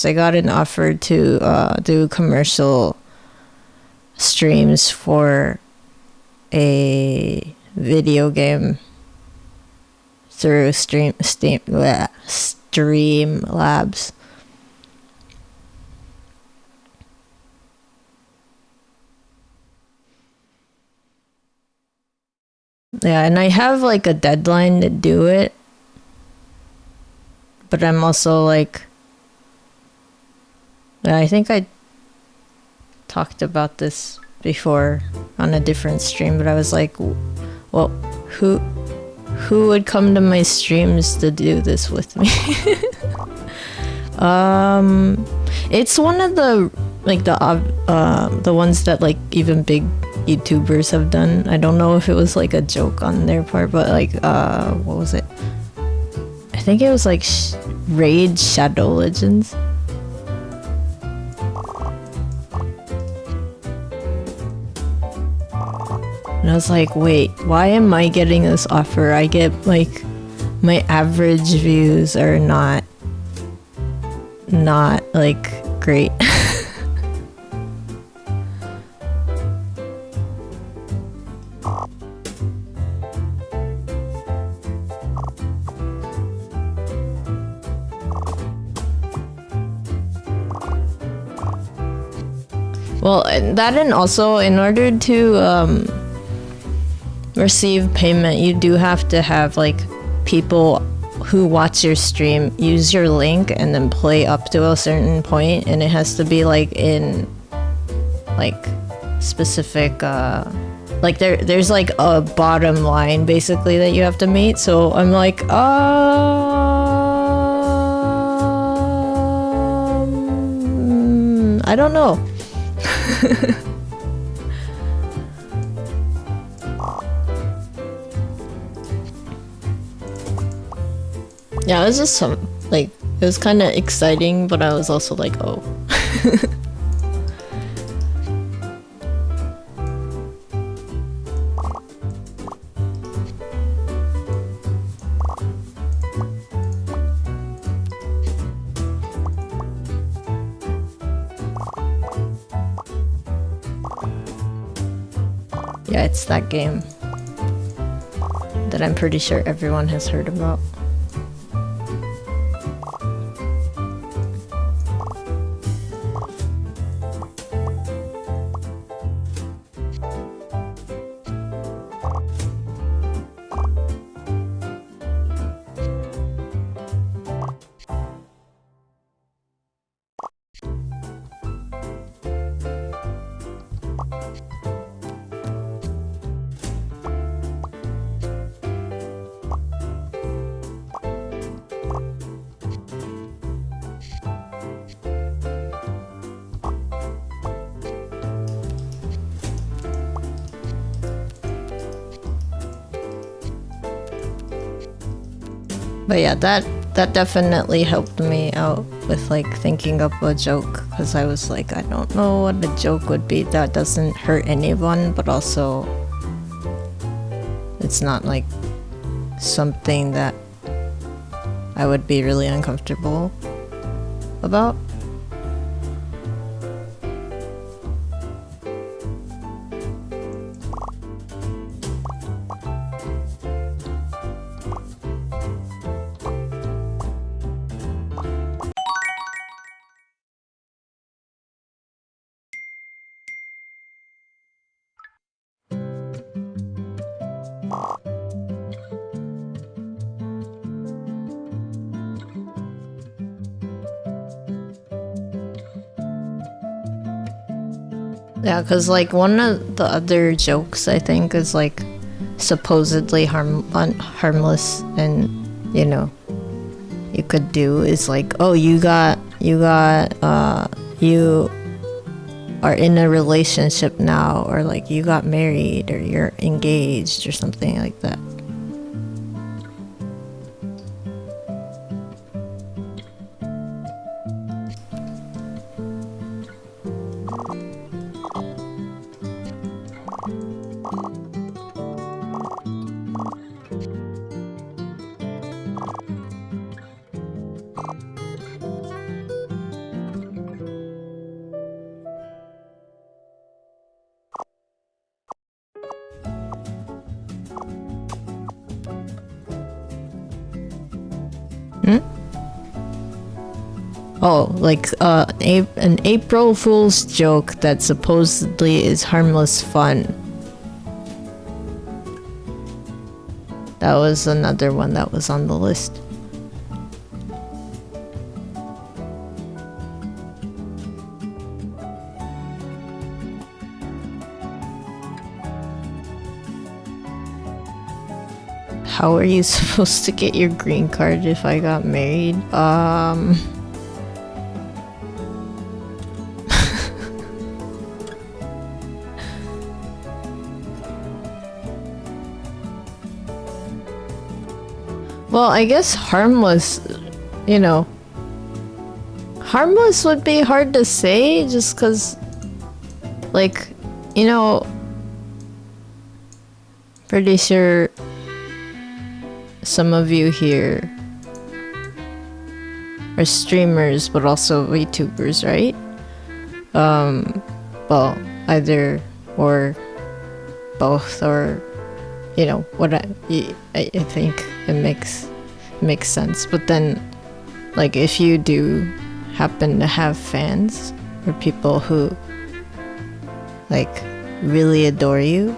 I got an offer to do commercial streams for a video game through Streamlabs. Yeah, and I have like a deadline to do it, but I'm also like, I think I talked about this before on a different stream, but I was like, well, who would come to my streams to do this with me? It's one of the like the ones that like even big YouTubers have done. I don't know if it was like a joke on their part, but like what was it? I think it was like Raid Shadow Legends. And I was like, wait, why am I getting this offer? I get like my average views are not like great. Well, that, and also in order to receive payment, you do have to have like people who watch your stream use your link and then play up to a certain point, and it has to be like in like specific like there's like a bottom line basically that you have to meet. So I'm like, I don't know. Yeah, it was just like, it was kind of exciting, but I was also like, oh. Yeah, it's that game that I'm pretty sure everyone has heard about. But yeah, that definitely helped me out with like thinking up a joke, because I was like, I don't know what a joke would be that doesn't hurt anyone, but also it's not like something that I would be really uncomfortable about. Yeah, because like one of the other jokes I think is like supposedly harmless, and you know, you could do is like, oh, you are in a relationship now, or like you got married, or you're engaged, or something like that. Oh, like an April Fool's joke that supposedly is harmless fun. That was another one that was on the list. How are you supposed to get your green card if I got married? Well, I guess harmless, you know, harmless would be hard to say just because, like, you know, Pretty sure some of you here are streamers, but also VTubers, right? Well, either or both, or you know what I think it makes sense. But then, like, if you do happen to have fans or people who like really adore you,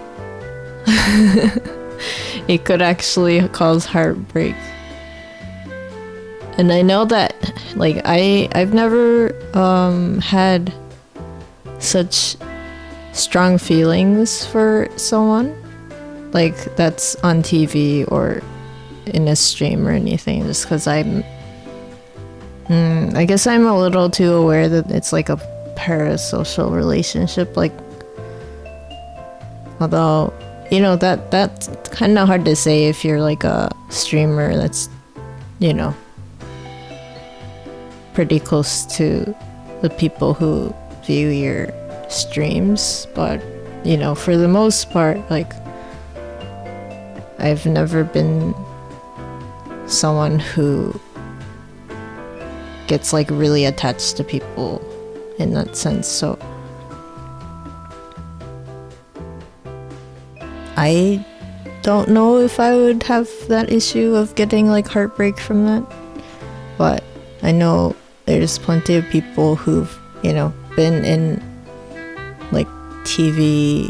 it could actually cause heartbreak. And I know that, like, I've never had such strong feelings for someone like that's on TV or in a stream or anything, just because I guess I'm a little too aware that it's like a parasocial relationship. Like, although, you know, that's kind of hard to say if you're like a streamer that's, you know, pretty close to the people who view your streams. But, you know, for the most part, like, I've never been someone who gets like really attached to people in that sense. So I don't know if I would have that issue of getting like heartbreak from that, but I know there's plenty of people who've, you know, been in like TV,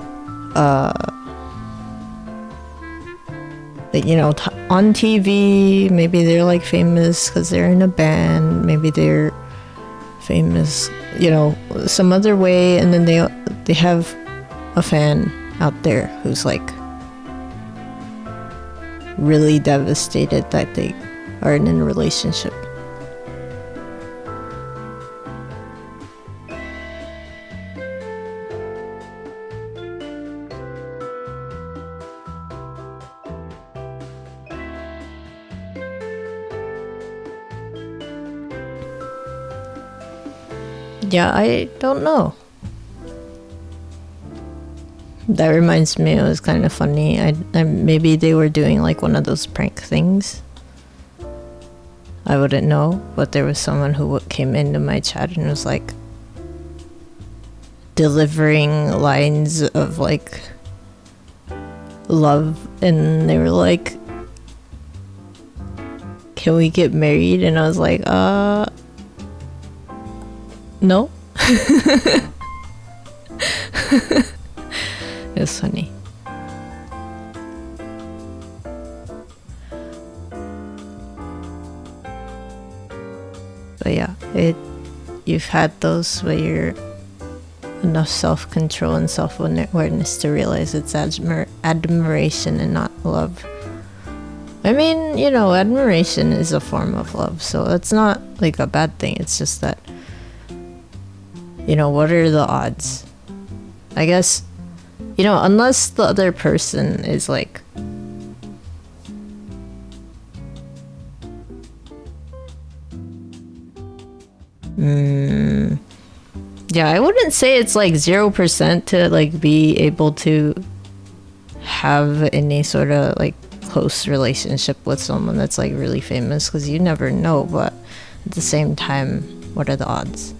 you know, on TV. Maybe they're like famous because they're in a band, maybe they're famous, you know, some other way, and then they have a fan out there who's like really devastated that they aren't in a relationship. Yeah, I don't know. That reminds me, it was kind of funny. I maybe they were doing like one of those prank things. I wouldn't know, but there was someone who came into my chat and was like delivering lines of like love, and they were like, "Can we get married?" And I was like, no. It was funny. But yeah, you've had those where you're enough self-control and self-awareness to realize it's admiration and not love. I mean, you know, admiration is a form of love, so that's not like a bad thing. It's just that, you know, what are the odds? I guess, you know, unless the other person is like yeah, I wouldn't say it's like 0% to like be able to have any sort of like close relationship with someone that's like really famous, because you never know. But at the same time, what are the odds?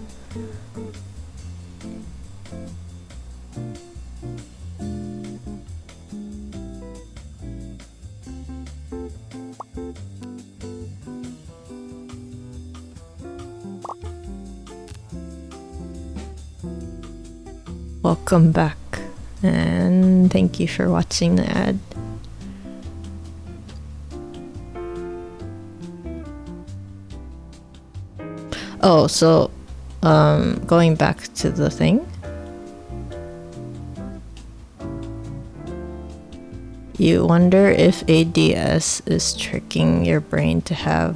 Welcome back, and thank you for watching the ad. Oh, so going back to the thing, you wonder if ADS is tricking your brain to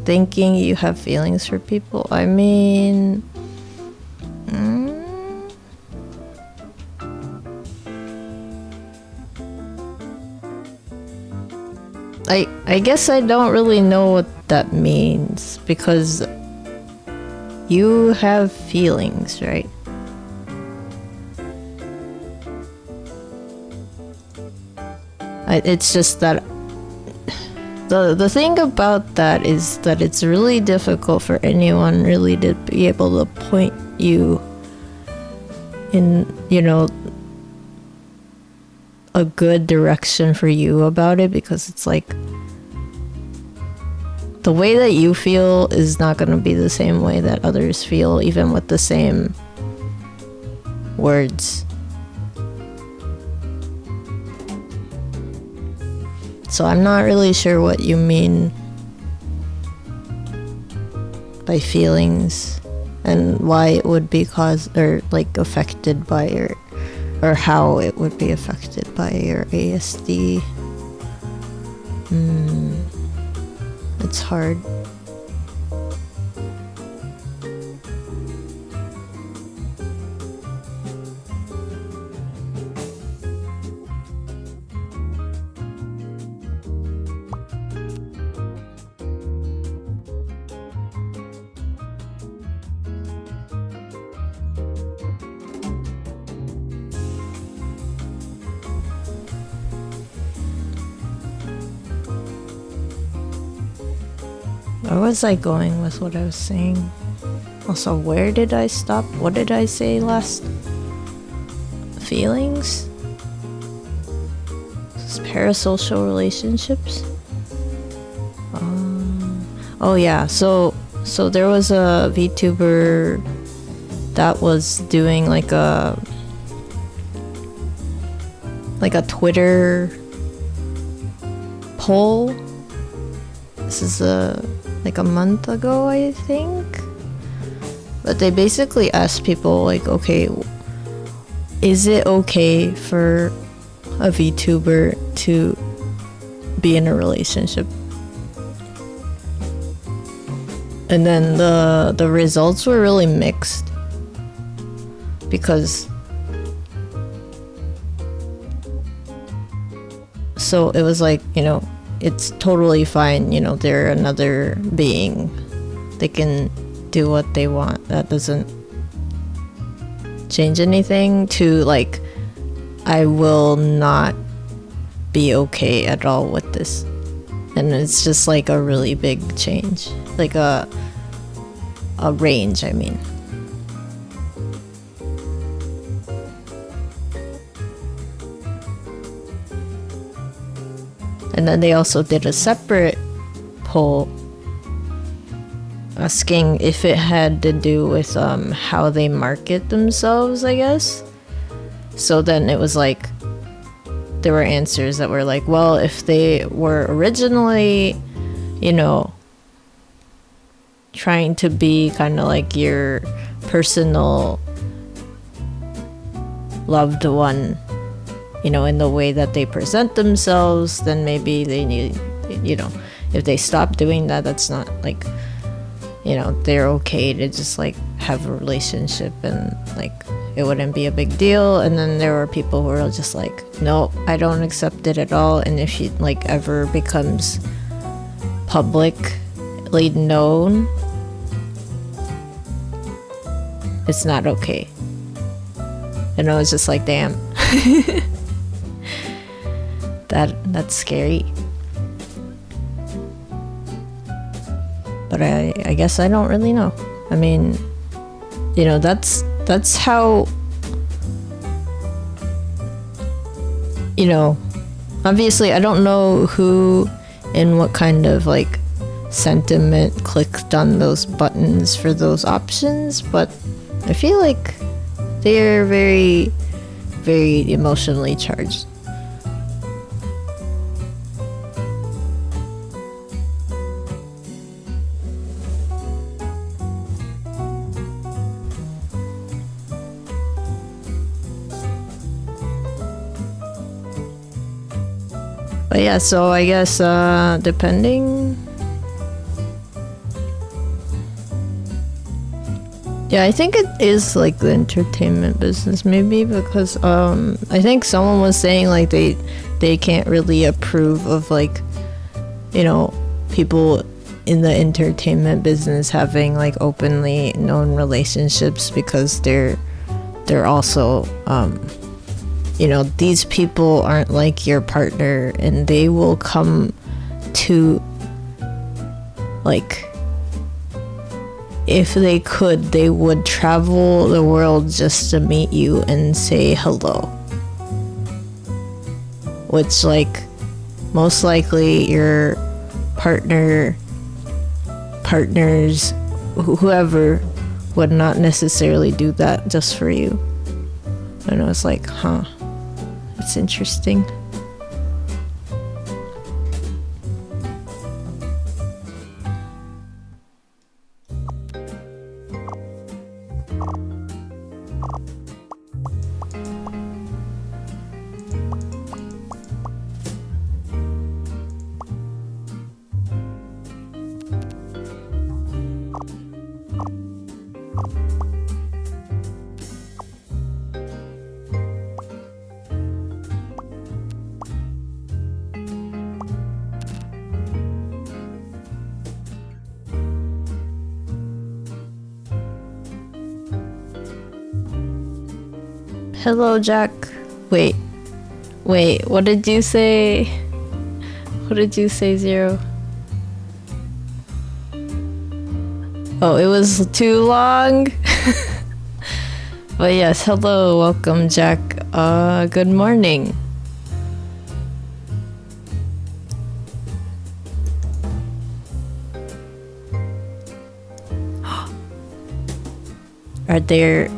thinking you have feelings for people. I mean, I guess I don't really know what that means, because you have feelings, right? It's just that the thing about that is that it's really difficult for anyone really to be able to point you in, you know, a good direction for you about it, because it's like the way that you feel is not going to be the same way that others feel, even with the same words. So I'm not really sure what you mean by feelings and why it would be caused or like affected by your, or how it would be affected by your ASD. It's hard. Where was I going with what I was saying? Also, where did I stop? What did I say last? Feelings? Parasocial relationships? Oh yeah, so there was a Vtuber that was doing like a Twitter poll. This is like a month ago, I think. But they basically asked people like, okay, is it okay for a VTuber to be in a relationship? And then the results were really mixed, because so it was like, you know, it's totally fine, you know, they're another being, they can do what they want, that doesn't change anything, to like, I will not be okay at all with this. And it's just like a really big change, like a range, I mean. And then they also did a separate poll asking if it had to do with how they market themselves, I guess. So then it was like, there were answers that were like, well, if they were originally, you know, trying to be kind of like your personal loved one, you know, in the way that they present themselves, then maybe they need, you know, if they stop doing that, that's not like, you know, they're okay to just like have a relationship and like it wouldn't be a big deal. And then there were people who were just like, no, I don't accept it at all. And if she like ever becomes publicly known, it's not okay. And I was just like, damn. That's scary. But I guess I don't really know. I mean, you know, that's how, you know, obviously I don't know who and what kind of like sentiment clicked on those buttons for those options, but I feel like they're very, very emotionally charged. But yeah, so I guess depending, yeah, I think it is like the entertainment business maybe, because I think someone was saying like they can't really approve of like, you know, people in the entertainment business having like openly known relationships, because they're also you know, these people aren't like your partner, and they will come to, like, if they could, they would travel the world just to meet you and say hello. Which, like, most likely your partners, whoever, would not necessarily do that just for you. And I was like, huh, that's interesting. Hello, Jack. Wait, what did you say? What did you say, Zero? Oh, it was too long? But yes, hello, welcome, Jack. Good morning. Are there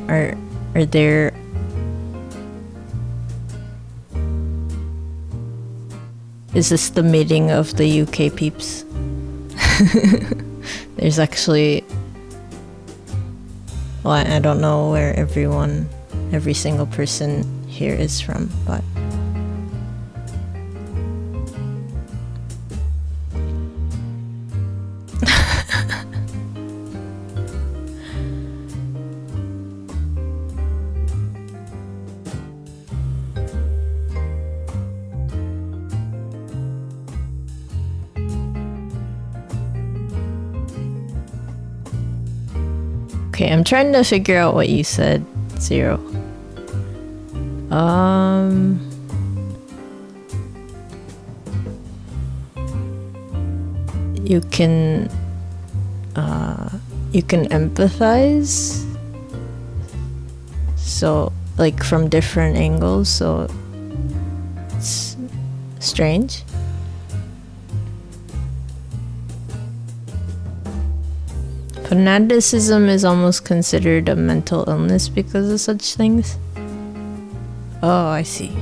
Is this the meeting of the UK peeps? There's actually... Well, I don't know where every single person here is from, but... Okay, I'm trying to figure out what you said, Zero. You can empathize, so like from different angles, so it's strange. Fanaticism is almost considered a mental illness because of such things. Oh, I see.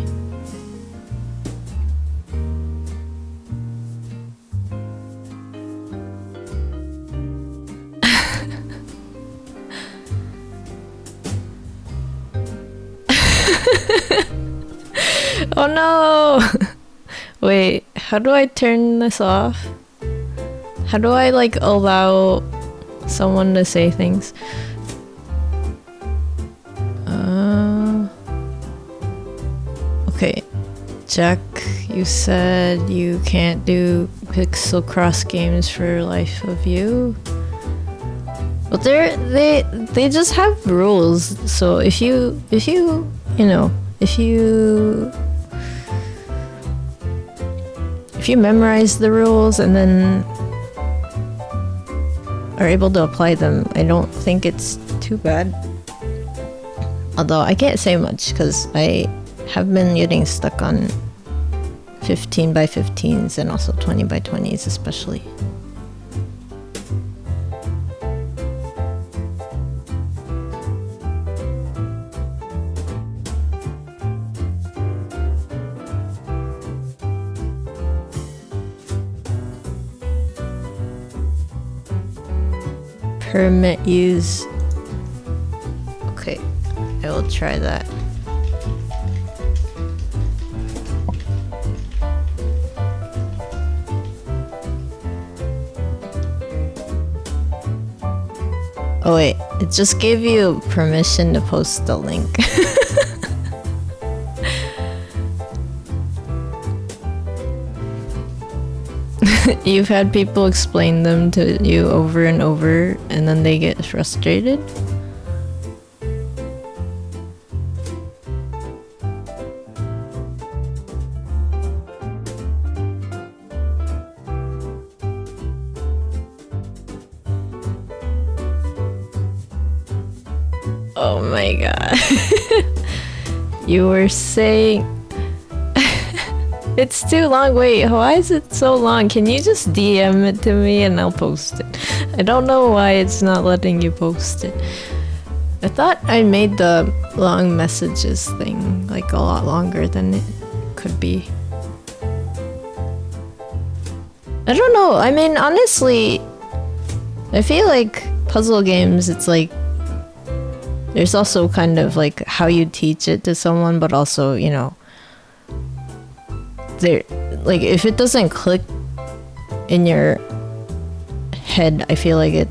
Oh no! Wait, how do I turn this off? How do I like allow someone to say things? Okay, Jack, you said you can't do pixel cross games for life of you. But they just have rules. So if you memorize the rules and then are able to apply them, I don't think it's too bad. Although I can't say much because I have been getting stuck on 15 by 15s and also 20 by 20s especially. Permit use. Okay, I will try that. Oh wait, it just gave you permission to post the link. You've had people explain them to you over and over, and then they get frustrated? Oh my god. You were saying... It's too long. Wait, why is it so long? Can you just DM it to me and I'll post it? I don't know why it's not letting you post it. I thought I made the long messages thing like a lot longer than it could be. I don't know. I mean, honestly, I feel like puzzle games, it's like there's also kind of like how you teach it to someone, but also, you know, there, like if it doesn't click in your head, I feel like it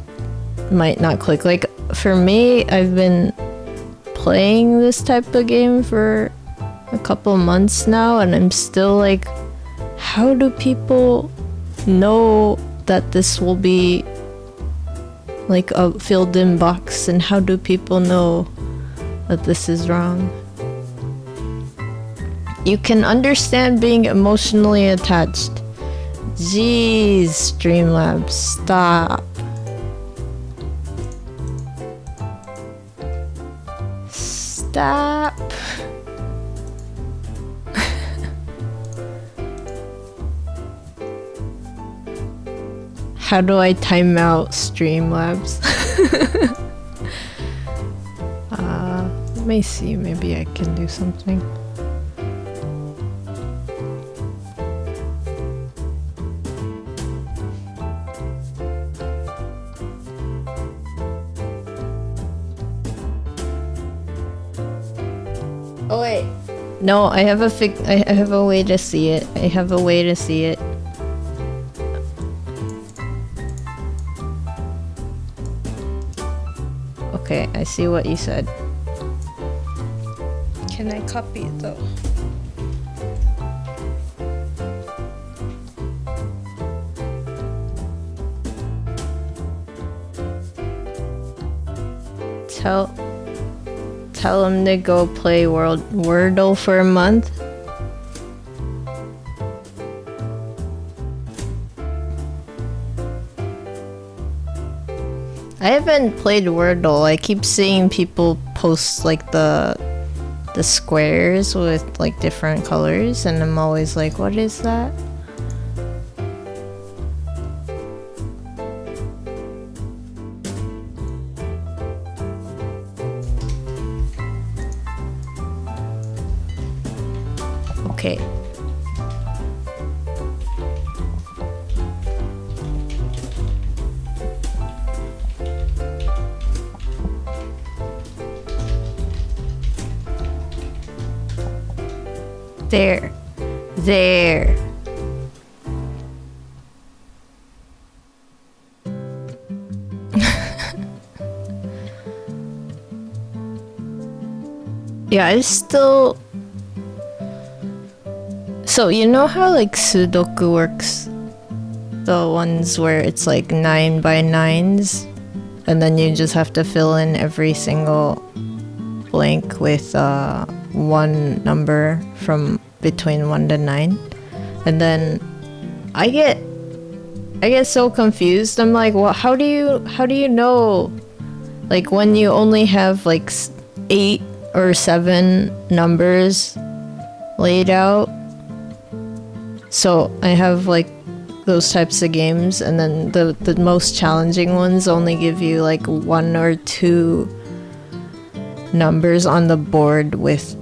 might not click. Like for me, I've been playing this type of game for a couple months now, and I'm still like, how do people know that this will be like a filled in box, and how do people know that this is wrong? You can understand being emotionally attached. Jeez, Streamlabs, stop. Stop. How do I time out Streamlabs? Let me see, maybe I can do something. Oh wait. No, I have a way to see it. I have a way to see it. Okay, I see what you said. Can I copy it though? Tell him to go play Wordle for a month. I haven't played Wordle. I keep seeing people post like the squares with like different colors, and I'm always like, what is that? Okay. There. Yeah, I still... So, you know how like Sudoku works? The ones where it's like 9 by 9s, and then you just have to fill in every single blank with one number from between 1 to 9. And then I get so confused. I'm like, well, how do you know, like when you only have like 8 or 7 numbers laid out? So I have like those types of games, and then the most challenging ones only give you like 1 or 2 numbers on the board with,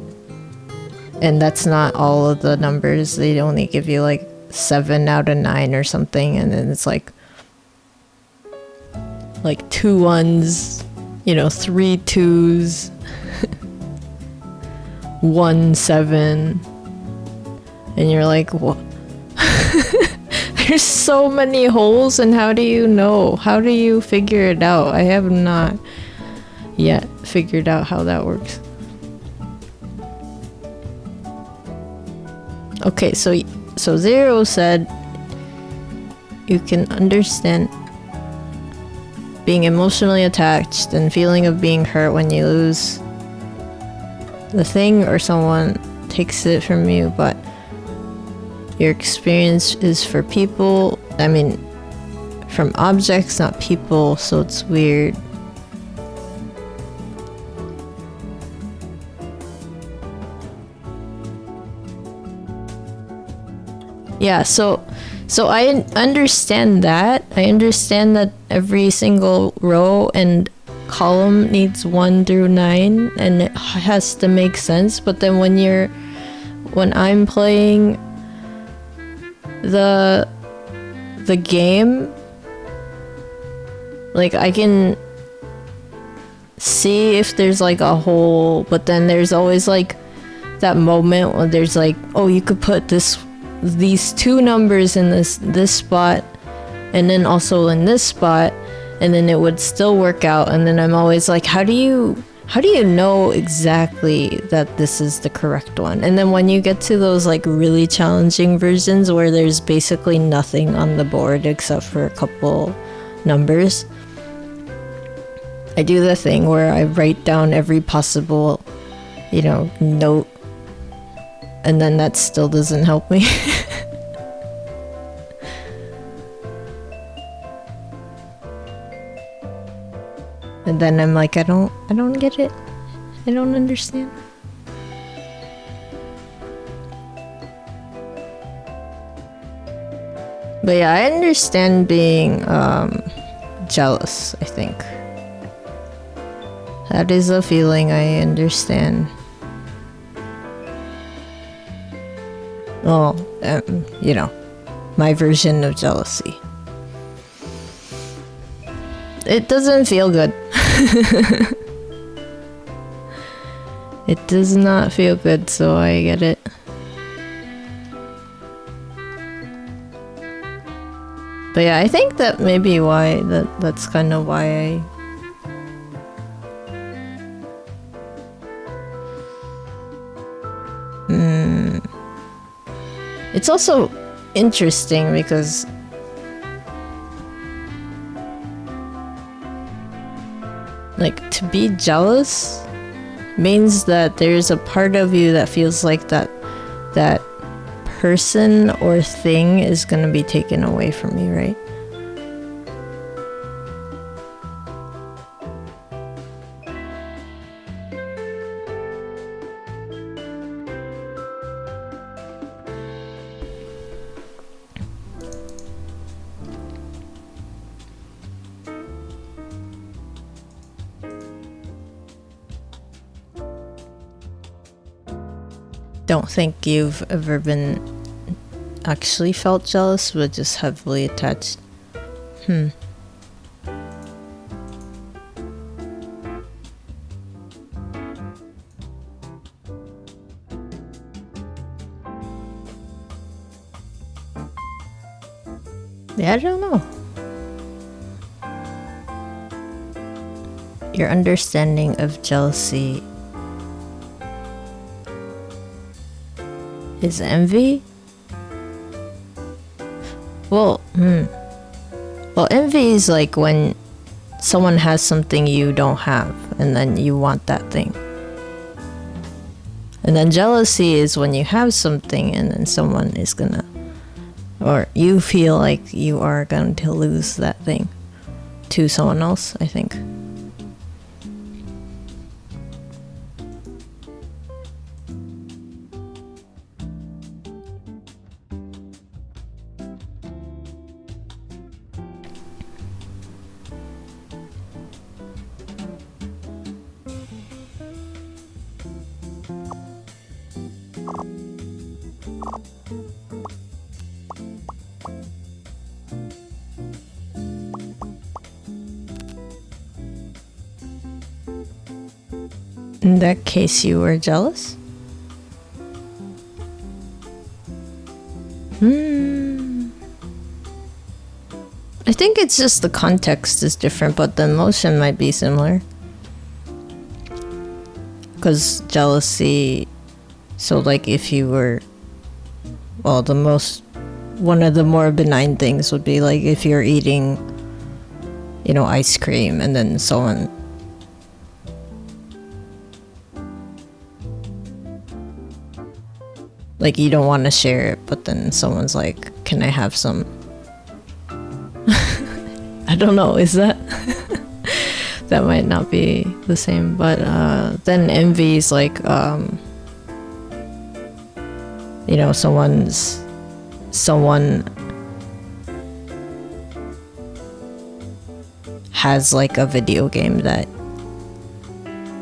and that's not all of the numbers. They only give you like 7 out of 9 or something, and then it's like 2 1s, you know, 3 2s, 1 7, and you're like, what? There's so many holes, and how do you know? How do you figure it out? I have not yet figured out how that works. Okay, so Zero said you can understand being emotionally attached and feeling of being hurt when you lose the thing or someone takes it from you, but your experience is for people, I mean, from objects, not people, so it's weird. Yeah, so I understand that. I understand that every single row and column needs 1 through 9 and it has to make sense, but then when I'm playing the game, like I can see if there's like a hole, but then there's always like that moment when there's like, oh, you could put these 2 numbers in this spot and then also in this spot, and then it would still work out. And then I'm always like, how do you know exactly that this is the correct one? And then when you get to those like really challenging versions where there's basically nothing on the board except for a couple numbers, I do the thing where I write down every possible, note, and then that still doesn't help me. And then I'm like, I don't get it. I don't understand. But yeah, I understand being jealous, I think. That is a feeling I understand. Well, my version of jealousy. It doesn't feel good. It does not feel good, so I get it. But yeah, I think that may be why that's kind of why It's also interesting because like to be jealous means that there's a part of you that feels like that person or thing is gonna be taken away from you, right? Don't think you've ever been actually felt jealous, but just heavily attached. Yeah, I don't know. Your understanding of jealousy is envy? Well, envy is like when someone has something you don't have and then you want that thing. And then jealousy is when you have something and then someone is gonna, or you feel like you are going to lose that thing to someone else, I think. In that case, you were jealous? I think it's just the context is different, but the emotion might be similar. Because jealousy, so like if you were, well, one of the more benign things would be like if you're eating, ice cream and then someone like you don't want to share it, but then someone's like, can I have some? I don't know, is that that might not be the same, but then envy is like someone's someone has like a video game that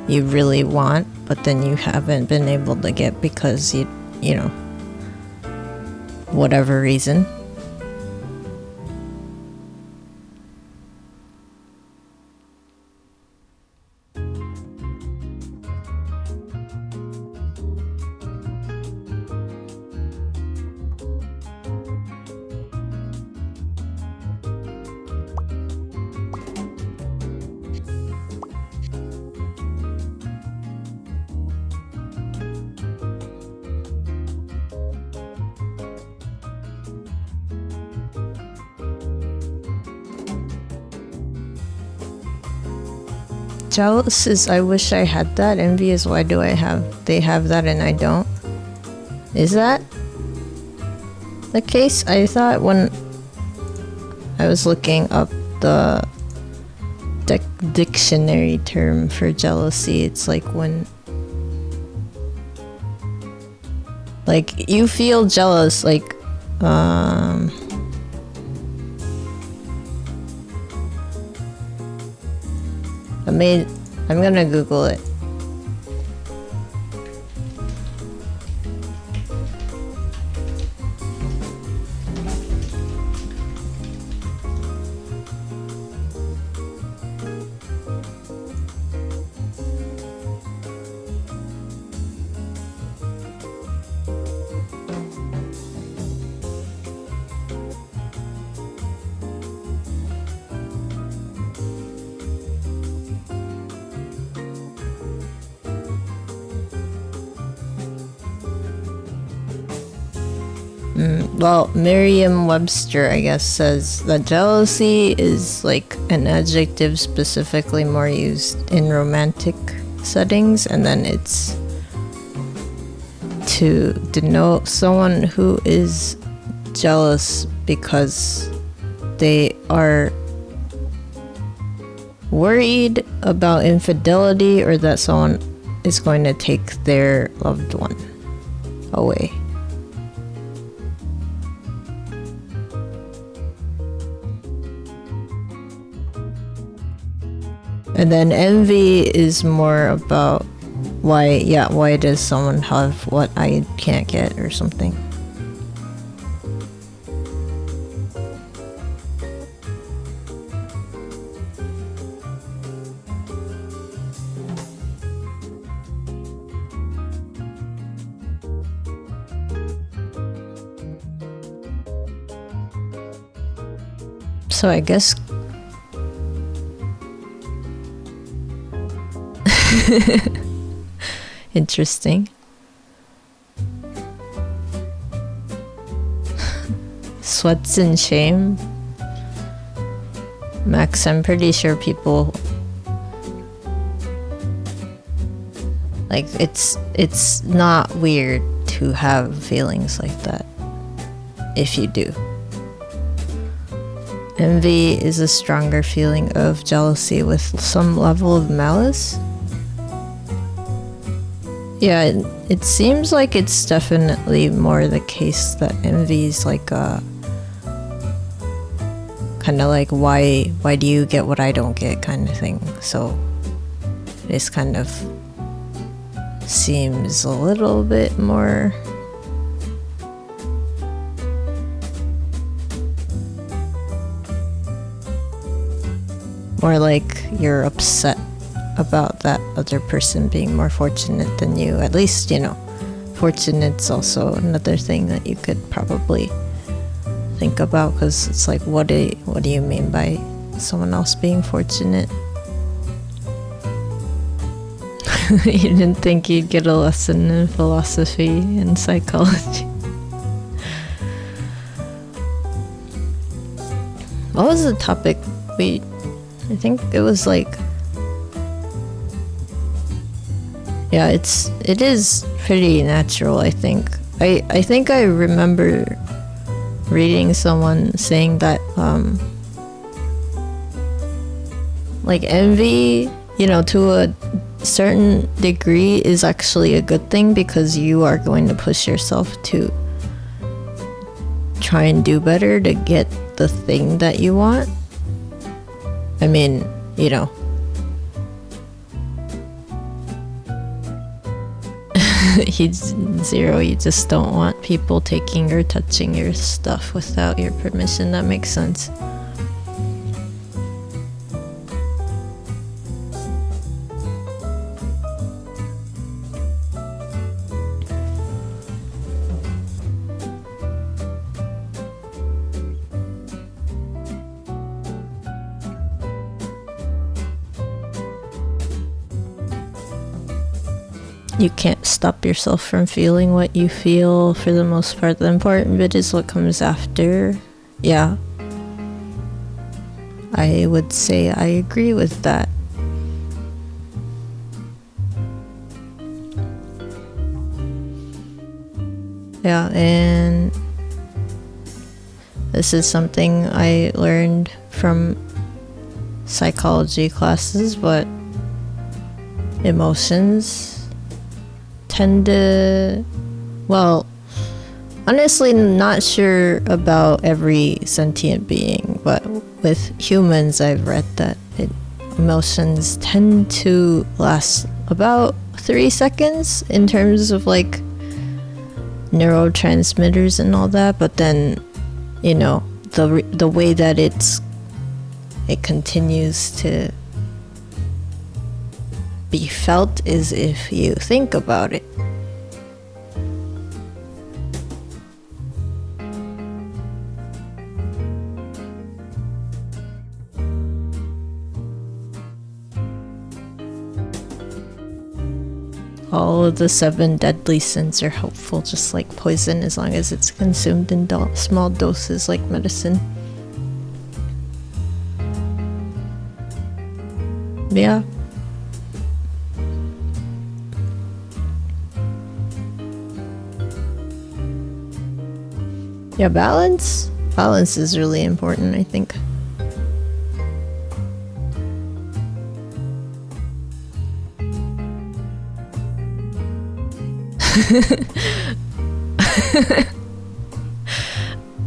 you really want, but then you haven't been able to get because you know, whatever reason. Jealous is I wish I had that. Envy is why do they have that and I don't. Is that the case? I thought when I was looking up the dictionary term for jealousy, it's like when like you feel jealous, like I'm gonna Google it. Well, Merriam-Webster, I guess, says that jealousy is like an adjective specifically more used in romantic settings, and then it's to denote someone who is jealous because they are worried about infidelity or that someone is going to take their loved one away. And then envy is more about why does someone have what I can't get or something. So I guess interesting. Sweats and shame. Max, I'm pretty sure people like it's not weird to have feelings like that if you do. Envy is a stronger feeling of jealousy with some level of malice. Yeah, it seems like it's definitely more the case that envy is like a kind of like why do you get what I don't get kind of thing. So this kind of seems a little bit more like you're upset about that other person being more fortunate than you. At least, you know, fortunate's also another thing that you could probably think about, because it's like what do you mean by someone else being fortunate? You didn't think you'd get a lesson in philosophy and psychology. What was the topic? I think it was like, yeah, it is pretty natural, I think. I think I remember reading someone saying that like envy, you know, to a certain degree is actually a good thing, because you are going to push yourself to try and do better to get the thing that you want. I mean, you know, he's zero. You just don't want people taking or touching your stuff without your permission. That makes sense. You can't stop yourself from feeling what you feel for the most part. The important bit is what comes after. Yeah. I would say I agree with that. Yeah, and this is something I learned from psychology classes, but emotions tend to, well, honestly, not sure about every sentient being, but with humans, I've read that emotions tend to last about 3 seconds in terms of like neurotransmitters and all that, but then, you know, the way that it continues to be felt is if you think about it. All of the 7 deadly sins are helpful, just like poison, as long as it's consumed in small doses like medicine. Yeah. Yeah, balance. Balance is really important, I think.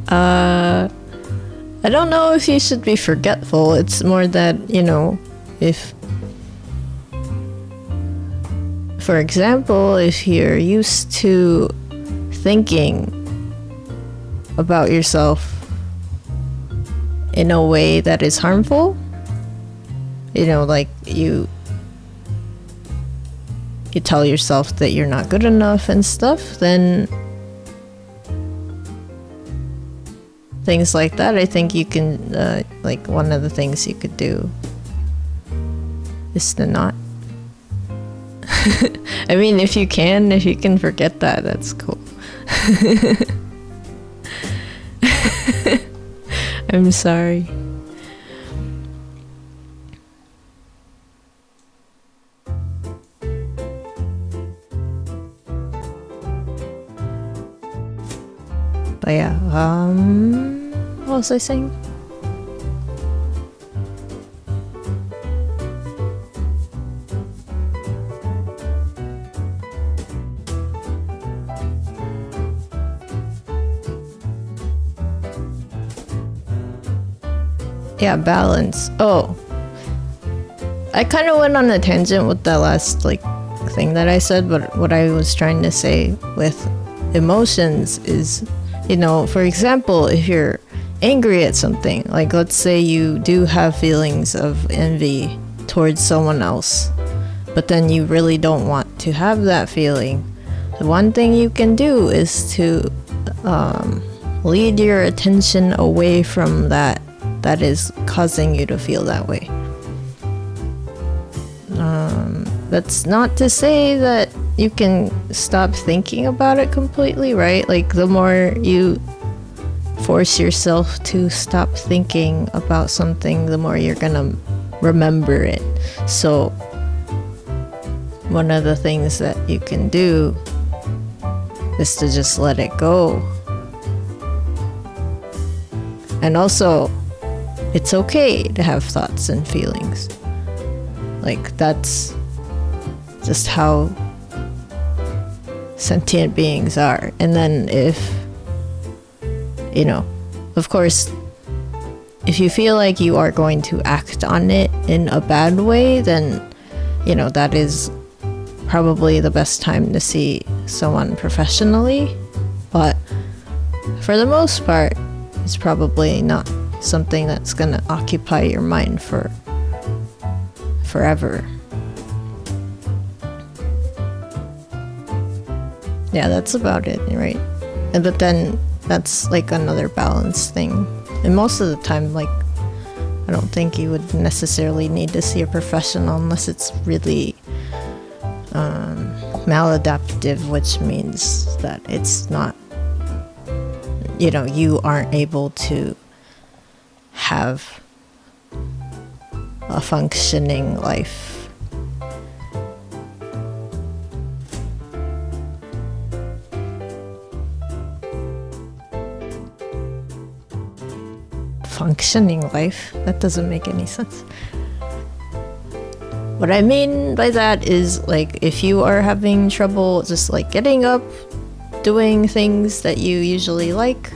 I don't know if you should be forgetful. It's more that, you know, if, for example, if you're used to thinking about yourself in a way that is harmful, you know, like you tell yourself that you're not good enough and stuff, then things like that, I think you can, like one of the things you could do is to not. I mean, if you can forget that, that's cool. I'm sorry. But yeah, what was I saying? Yeah, balance. Oh, I kind of went on a tangent with that last like thing that I said, but what I was trying to say with emotions is, you know, for example, if you're angry at something, like let's say you do have feelings of envy towards someone else, but then you really don't want to have that feeling, the one thing you can do is to lead your attention away from that is causing you to feel that way. That's not to say that you can stop thinking about it completely, right? Like the more you force yourself to stop thinking about something, the more you're gonna remember it. So one of the things that you can do is to just let it go. And also, it's okay to have thoughts and feelings. Like that's just how sentient beings are. And then if, you know, of course, if you feel like you are going to act on it in a bad way, then, you know, that is probably the best time to see someone professionally. But for the most part, it's probably not something that's gonna occupy your mind for forever. Yeah, that's about it, right? But then that's like another balance thing. And most of the time, like, I don't think you would necessarily need to see a professional unless it's really maladaptive, which means that it's not, you know, you aren't able to have a functioning life. Functioning life? That doesn't make any sense. What I mean by that is, like, if you are having trouble just like getting up, doing things that you usually like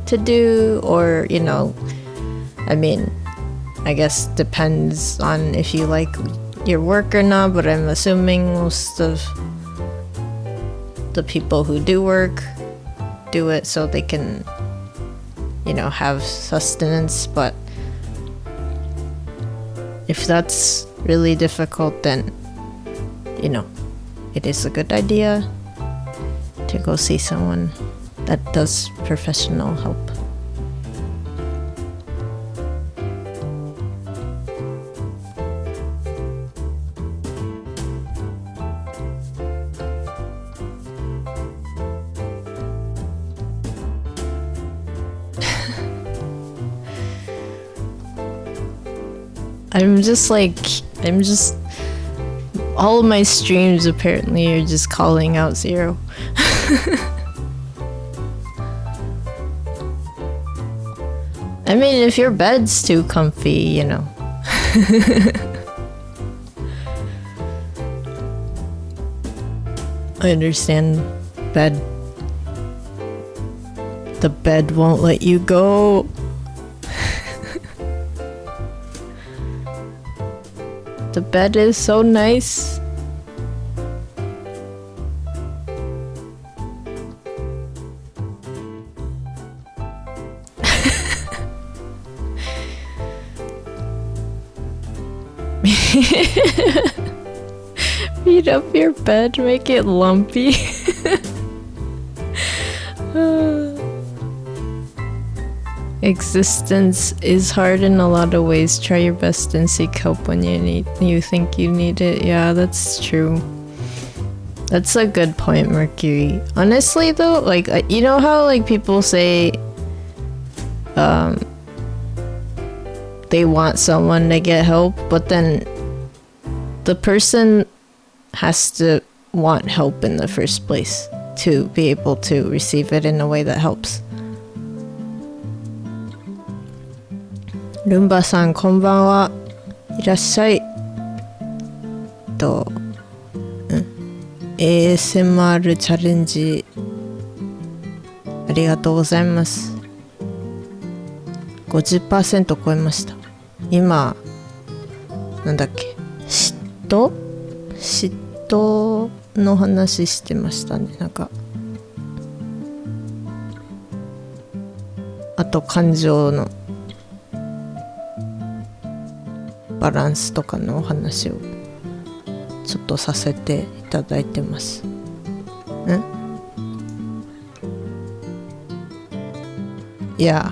to do, or, you know, I mean, I guess depends on if you like your work or not, but I'm assuming most of the people who do work do it so they can, you know, have sustenance. But if that's really difficult, then, you know, it is a good idea to go see someone that does professional help. I'm just all of my streams apparently are just calling out Zero. I mean, if your bed's too comfy, you know. I understand. Bed. The bed won't let you go. The bed is so nice. Beat up your bed, make it lumpy. Existence is hard in a lot of ways. Try your best and seek help when you think you need it. Yeah, that's true. That's a good point, Mercury. Honestly though, like, you know how like people say they want someone to get help, but then the person has to want help in the first place to be able to receive it in a way that helps. ルンバさんこんばんは。いらっしゃい。ASMR チャレンジありがとうございます。50% 超えました。今なんだっけ、嫉妬の話してましたね。なんかあと感情のバランスとかのお話をちょっとさせていただいてます。Yeah.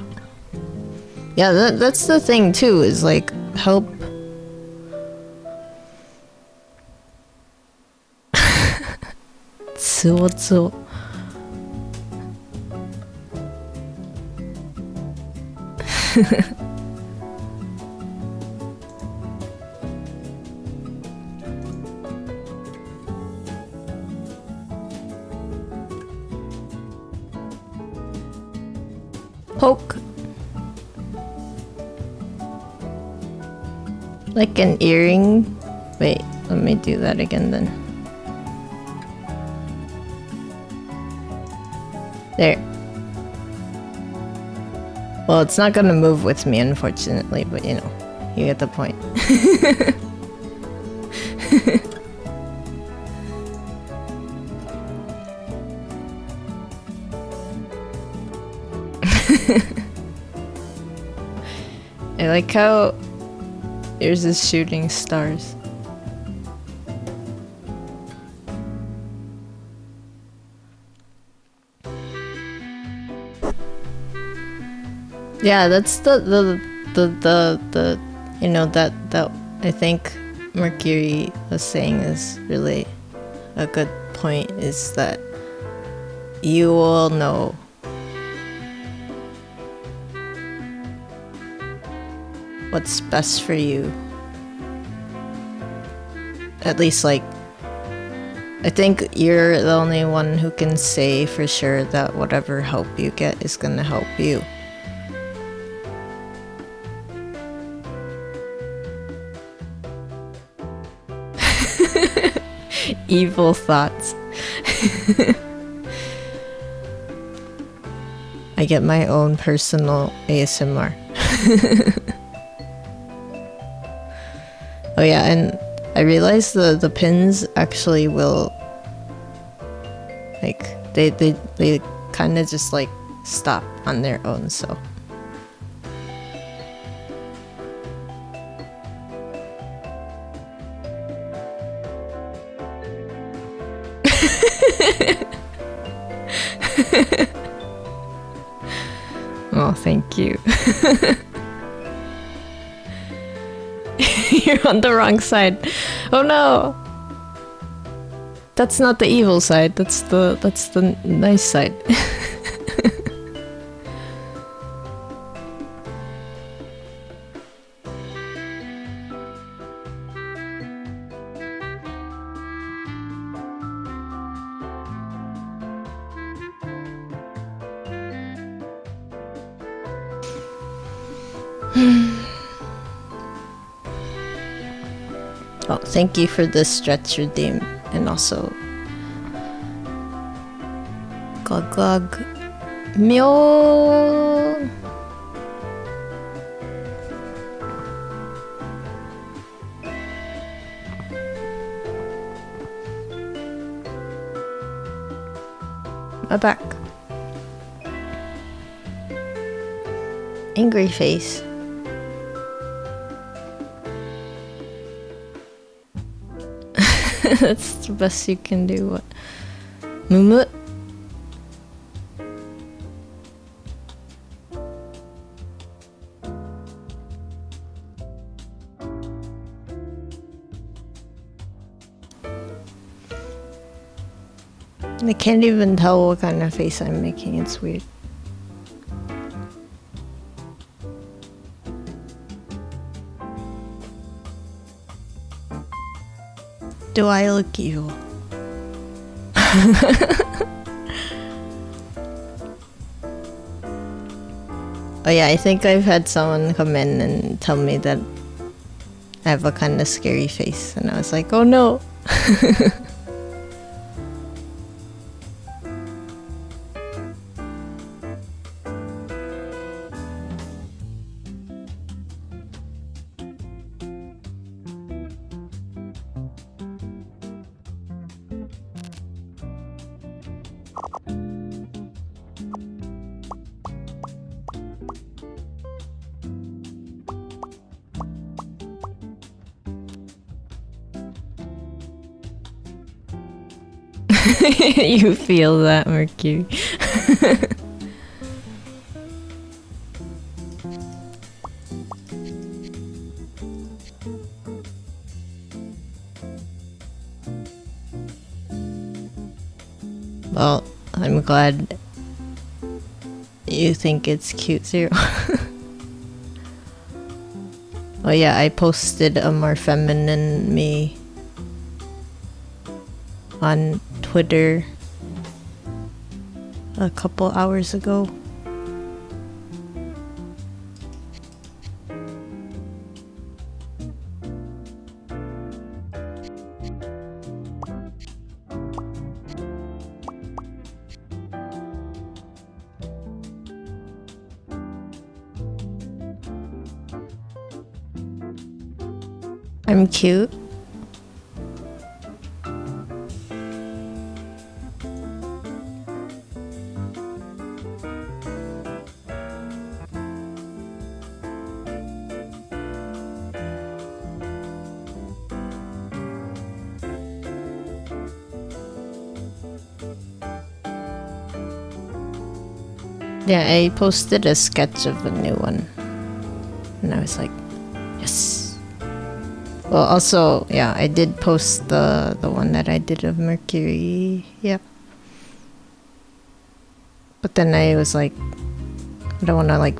Yeah, that's the thing too, is like help. Tsuo. Poke. Like an earring. Wait, let me do that again then. There. Well, it's not gonna move with me, unfortunately, but you know, you get the point. I like how yours is shooting stars. Yeah, that's the you know, that I think Mercury was saying is really a good point, is that you will know what's best for you. At least, like, I think you're the only one who can say for sure that whatever help you get is gonna help you. Evil thoughts. I get my own personal ASMR. Oh yeah, and I realized the pins actually will, like, they kind of just like stop on their own, so. Oh, thank you. You're on the wrong side. Oh no! That's not the evil side, that's the nice side. Oh, thank you for the stretch redeem, and also glug glug myo. My back. Angry face. That's the best you can do. What? Mumu? I can't even tell what kind of face I'm making. It's weird. Do I look evil? Oh yeah, I think I've had someone come in and tell me that I have a kind of scary face, and I was like, oh no. You feel that, Mercury. Well, I'm glad you think it's cute, Zero. Oh yeah, I posted a more feminine me on Twitter a couple hours ago. I'm cute. Yeah, I posted a sketch of a new one. And I was like, yes. Well, also, yeah, I did post the one that I did of Mercury. Yeah. But then I was like, I don't want to like,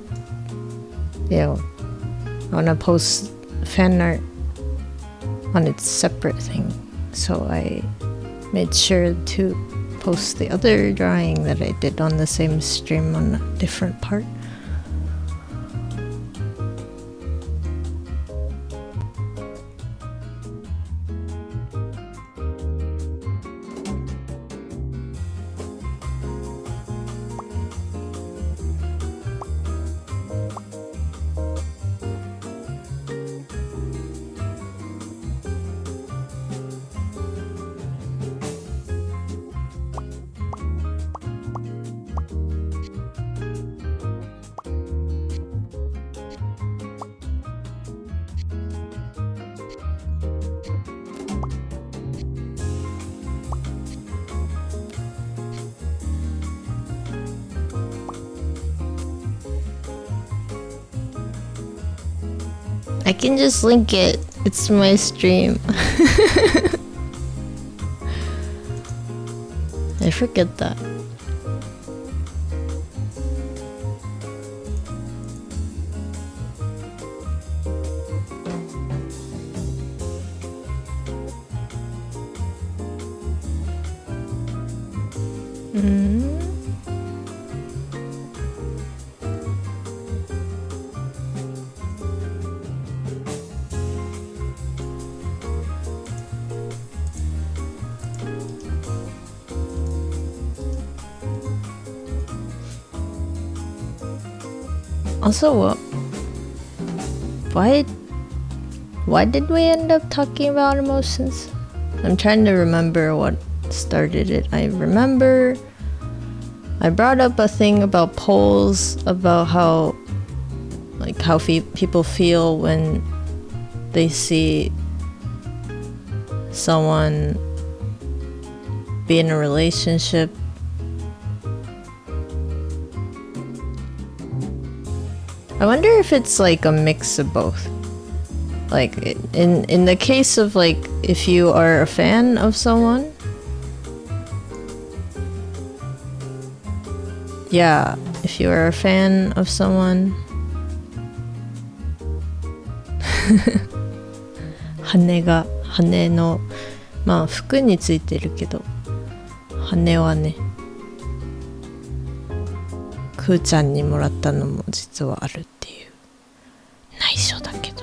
I want to post fan art on its separate thing. So I made sure to post the other drawing that I did on the same stream on a different part. I can just link it. It's my stream. I forget that. Also, why did we end up talking about emotions? I'm trying to remember what started it. I remember I brought up a thing about polls, about how people feel when they see someone be in a relationship. I wonder if it's like a mix of both. Like in the case of like if you are a fan of someone, yeah, if you are a fan of someone, 羽のまあ服についてるけど羽はねくーちゃんにもらったのも実はあるっていう内緒だけど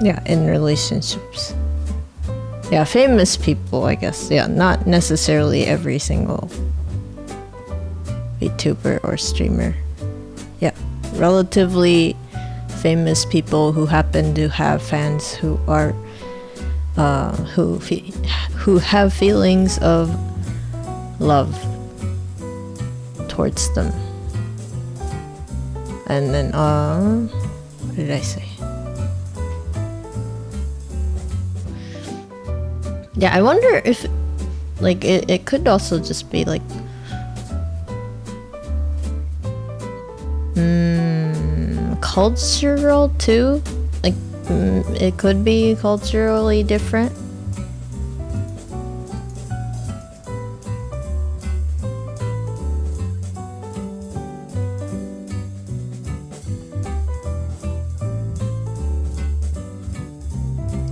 Yeah, in relationships. Yeah, famous people, I guess. Yeah, not necessarily every single Vtuber or streamer. Yeah, relatively famous people who happen to have fans who are who have feelings of love towards them. And then what did I say? Yeah, I wonder if like it could also just be like cultural too. Like it could be culturally different.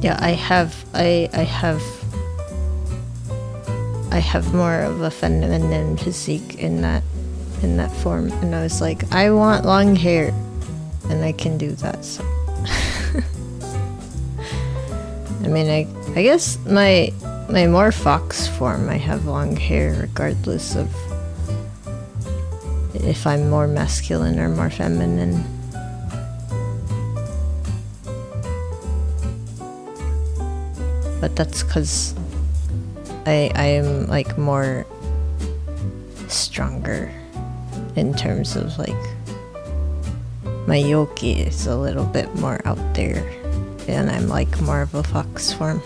Yeah, I have more of a feminine physique in that form, and I was like, I want long hair, and I can do that. So, I mean, I guess my more fox form, I have long hair regardless of if I'm more masculine or more feminine. but that's because I am like more stronger in terms of like my yoki is a little bit more out there, and I'm like more of a fox form.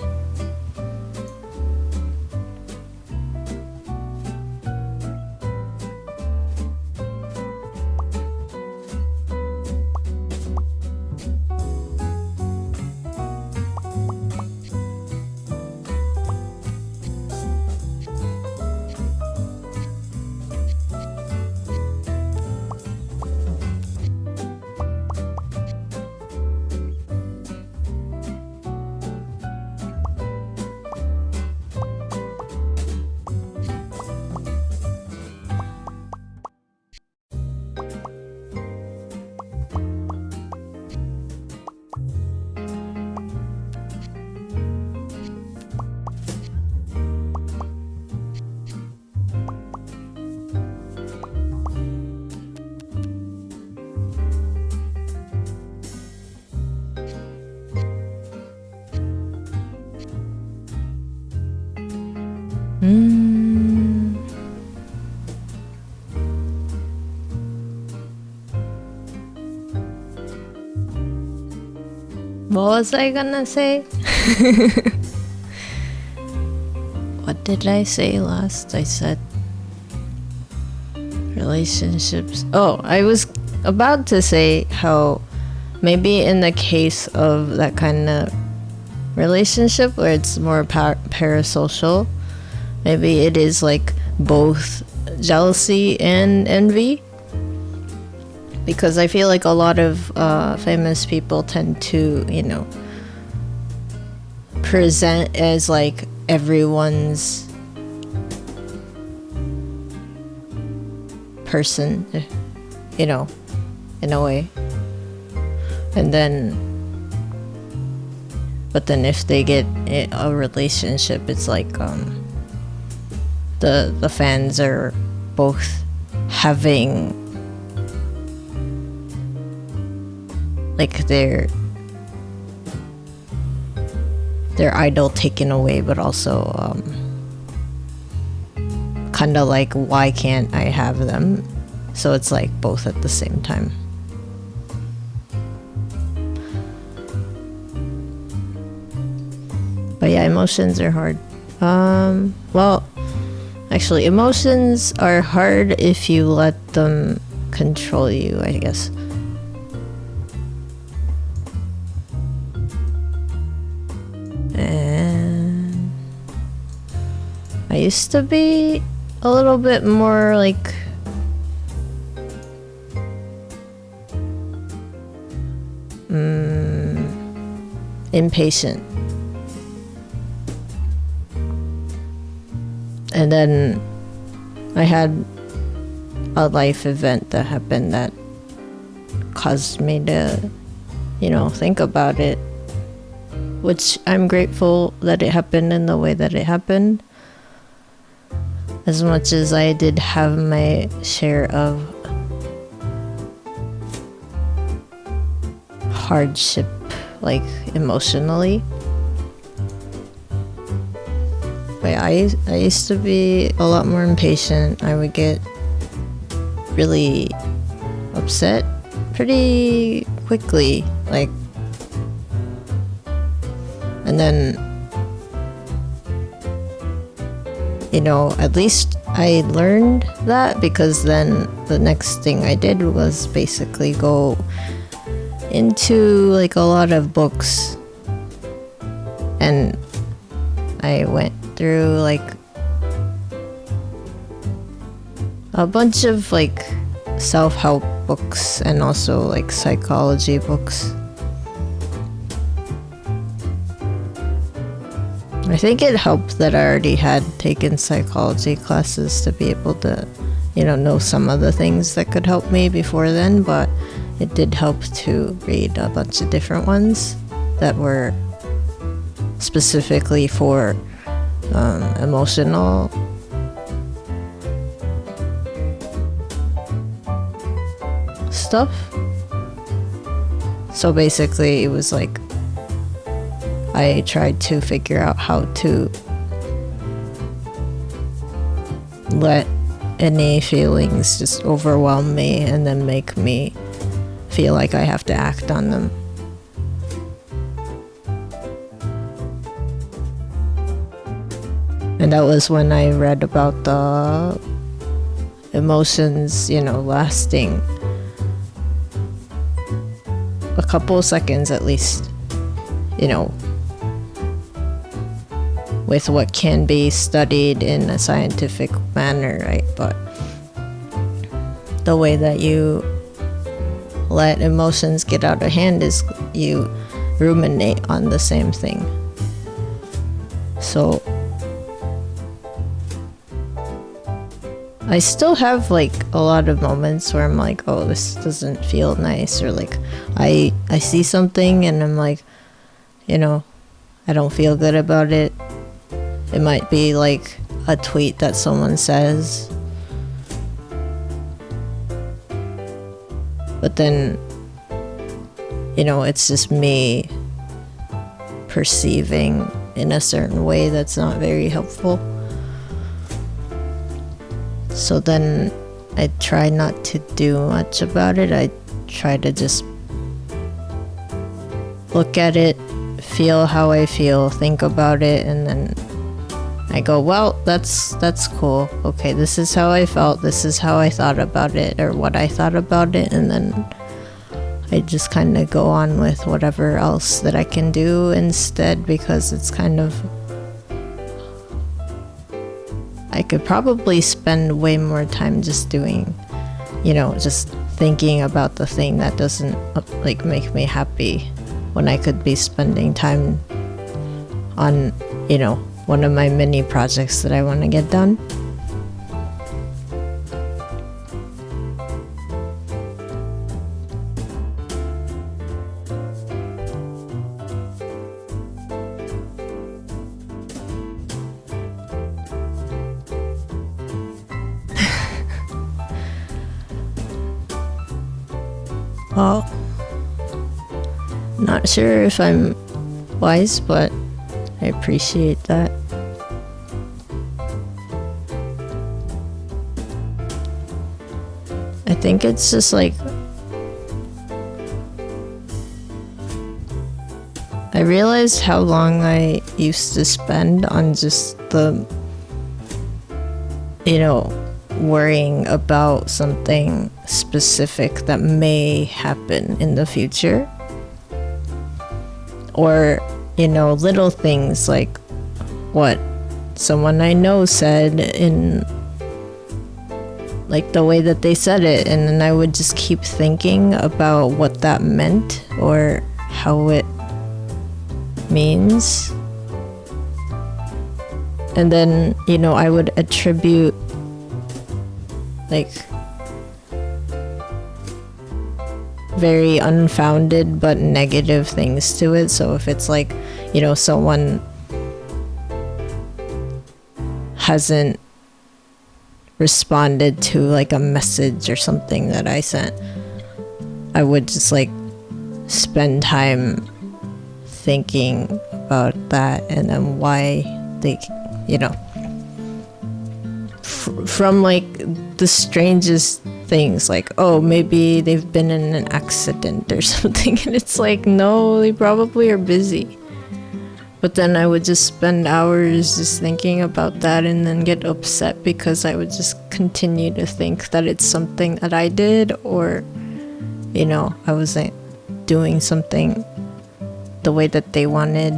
What was I gonna say? What did I say last? I said relationships. Oh, I was about to say how maybe in the case of that kind of relationship where it's more parasocial, maybe it is like both jealousy and envy. Because I feel like a lot of famous people tend to, you know, present as like everyone's person, you know, in a way. And then, but then if they get a relationship, it's like the fans are both having like their idol taken away, but also kind of like, why can't I have them? So it's like both at the same time. But yeah, emotions are hard. Well, actually, emotions are hard if you let them control you, I guess. And I used to be a little bit more like impatient. And then I had a life event that happened that caused me to, you know, think about it, which I'm grateful that it happened in the way that it happened. As much as I did have my share of hardship, like emotionally. But I used to be a lot more impatient. I would get really upset pretty quickly, like, and then, you know, at least I learned that, because then the next thing I did was basically go into like a lot of books, and I went through like a bunch of like self-help books and also like psychology books. I think it helped that I already had taken psychology classes to be able to, you know some of the things that could help me before then, but it did help to read a bunch of different ones that were specifically for emotional stuff. So basically it was like I tried to figure out how to let any feelings just overwhelm me and then make me feel like I have to act on them. And that was when I read about the emotions, lasting a couple seconds at least, with what can be studied in a scientific manner, right? But the way that you let emotions get out of hand is you ruminate on the same thing. So I still have like a lot of moments where I'm like, oh, this doesn't feel nice, or like I see something and I'm like, I don't feel good about it. It might be like a tweet that someone says, but then it's just me perceiving in a certain way that's not very helpful. So then I try not to do much about it. I try to just look at it, feel how I feel, think about it, and then I go, well, that's cool. Okay, this is how I felt, this is how I thought about it, or what I thought about it, and then I just kind of go on with whatever else that I can do instead, because it's kind of, I could probably spend way more time just doing, just thinking about the thing that doesn't like make me happy, when I could be spending time on, one of my mini projects that I want to get done. Well, not sure if I'm wise, but I appreciate that. I think it's just like, I realized how long I used to spend on just the, worrying about something specific that may happen in the future. Or, little things like what someone I know said in like the way that they said it, and then I would just keep thinking about what that meant or how it means. And then, I would attribute like very unfounded but negative things to it. So if it's like, someone hasn't responded to like a message or something that I sent, I would just like spend time thinking about that, and then why they, from like the strangest things, like, oh, maybe they've been in an accident or something, and it's like, no, they probably are busy. But then I would just spend hours just thinking about that, and then get upset because I would just continue to think that it's something that I did, or I wasn't doing something the way that they wanted.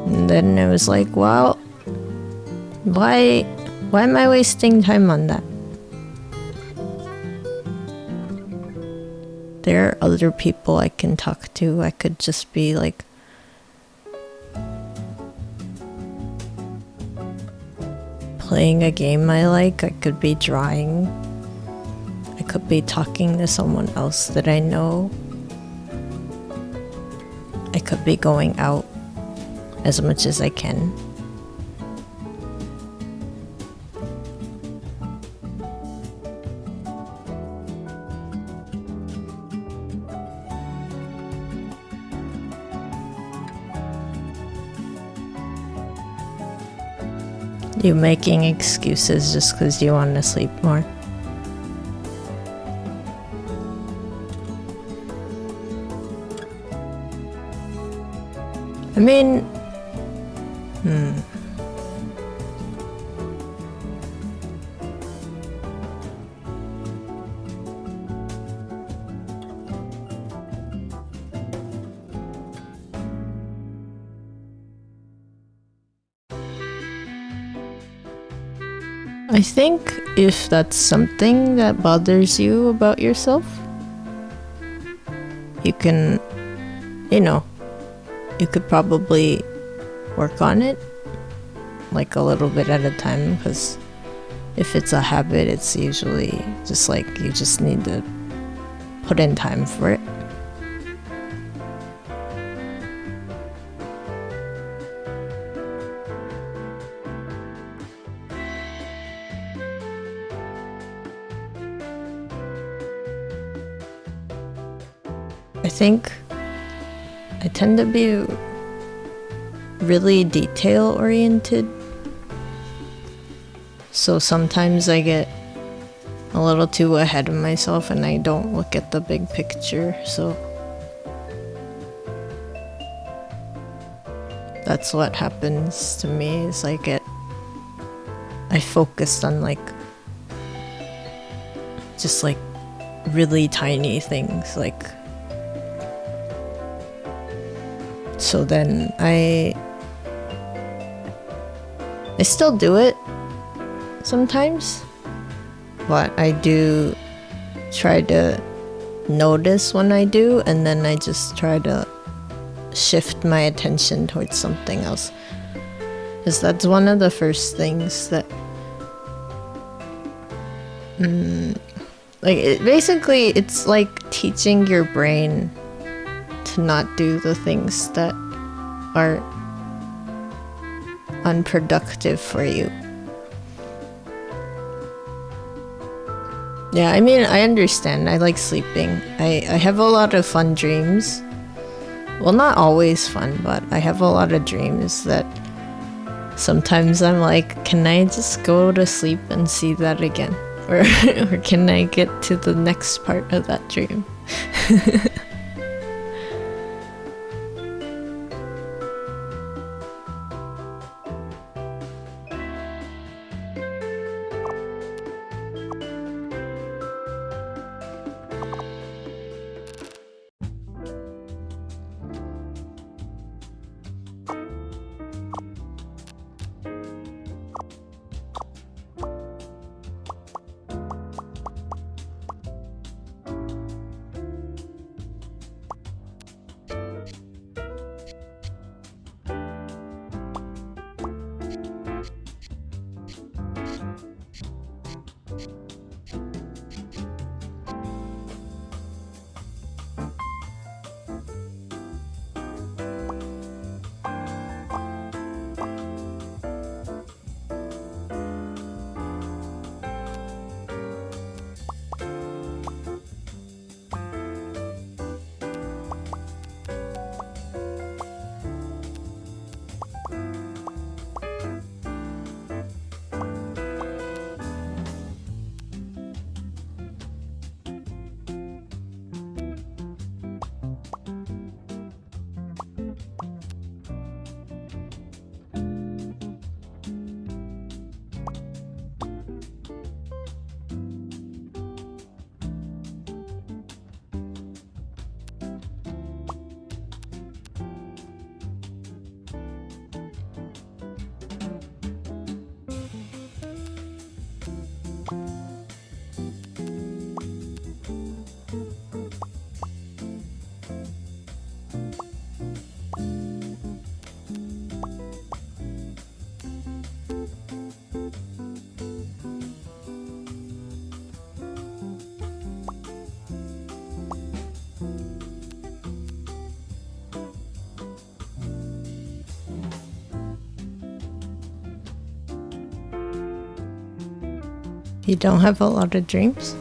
And then it was like, well, why am I wasting time on that? There are other people I can talk to. I could just be like playing a game I like. I could be drawing. I could be talking to someone else that I know. I could be going out as much as I can. You making excuses just because you want to sleep more. I mean, I think if that's something that bothers you about yourself, you can, you could probably work on it like a little bit at a time, because if it's a habit, it's usually just like you just need to put in time for it. I think I tend to be really detail oriented, so sometimes I get a little too ahead of myself and I don't look at the big picture, so that's what happens to me. Is I focused on just really tiny things, so then I still do it sometimes, but I do try to notice when I do, and then I just try to shift my attention towards something else, because that's one of the first things that basically it's like teaching your brain to not do the things that are unproductive for you. Yeah, I mean, I understand. I like sleeping. I have a lot of fun dreams. Well, not always fun, but I have a lot of dreams that sometimes I'm like, can I just go to sleep and see that again? Or can I get to the next part of that dream? You don't have a lot of dreams?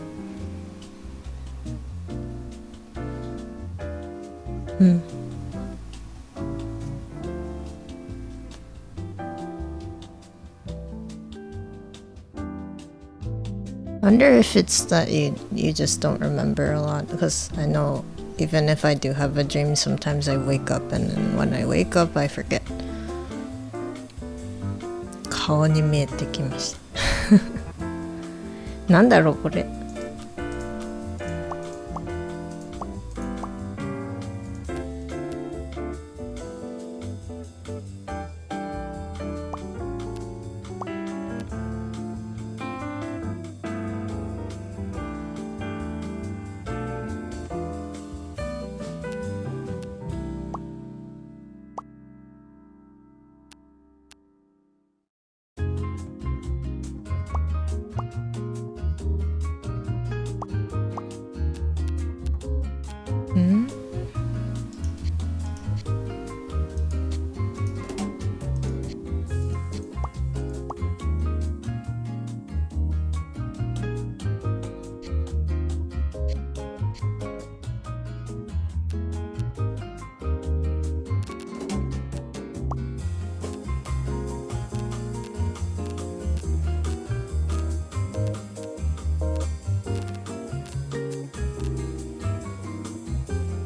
wonder if it's that you just don't remember a lot, because I know even if I do have a dream, sometimes I wake up and then when I wake up I forget. 顔に見えてきましたなんだろうこれ。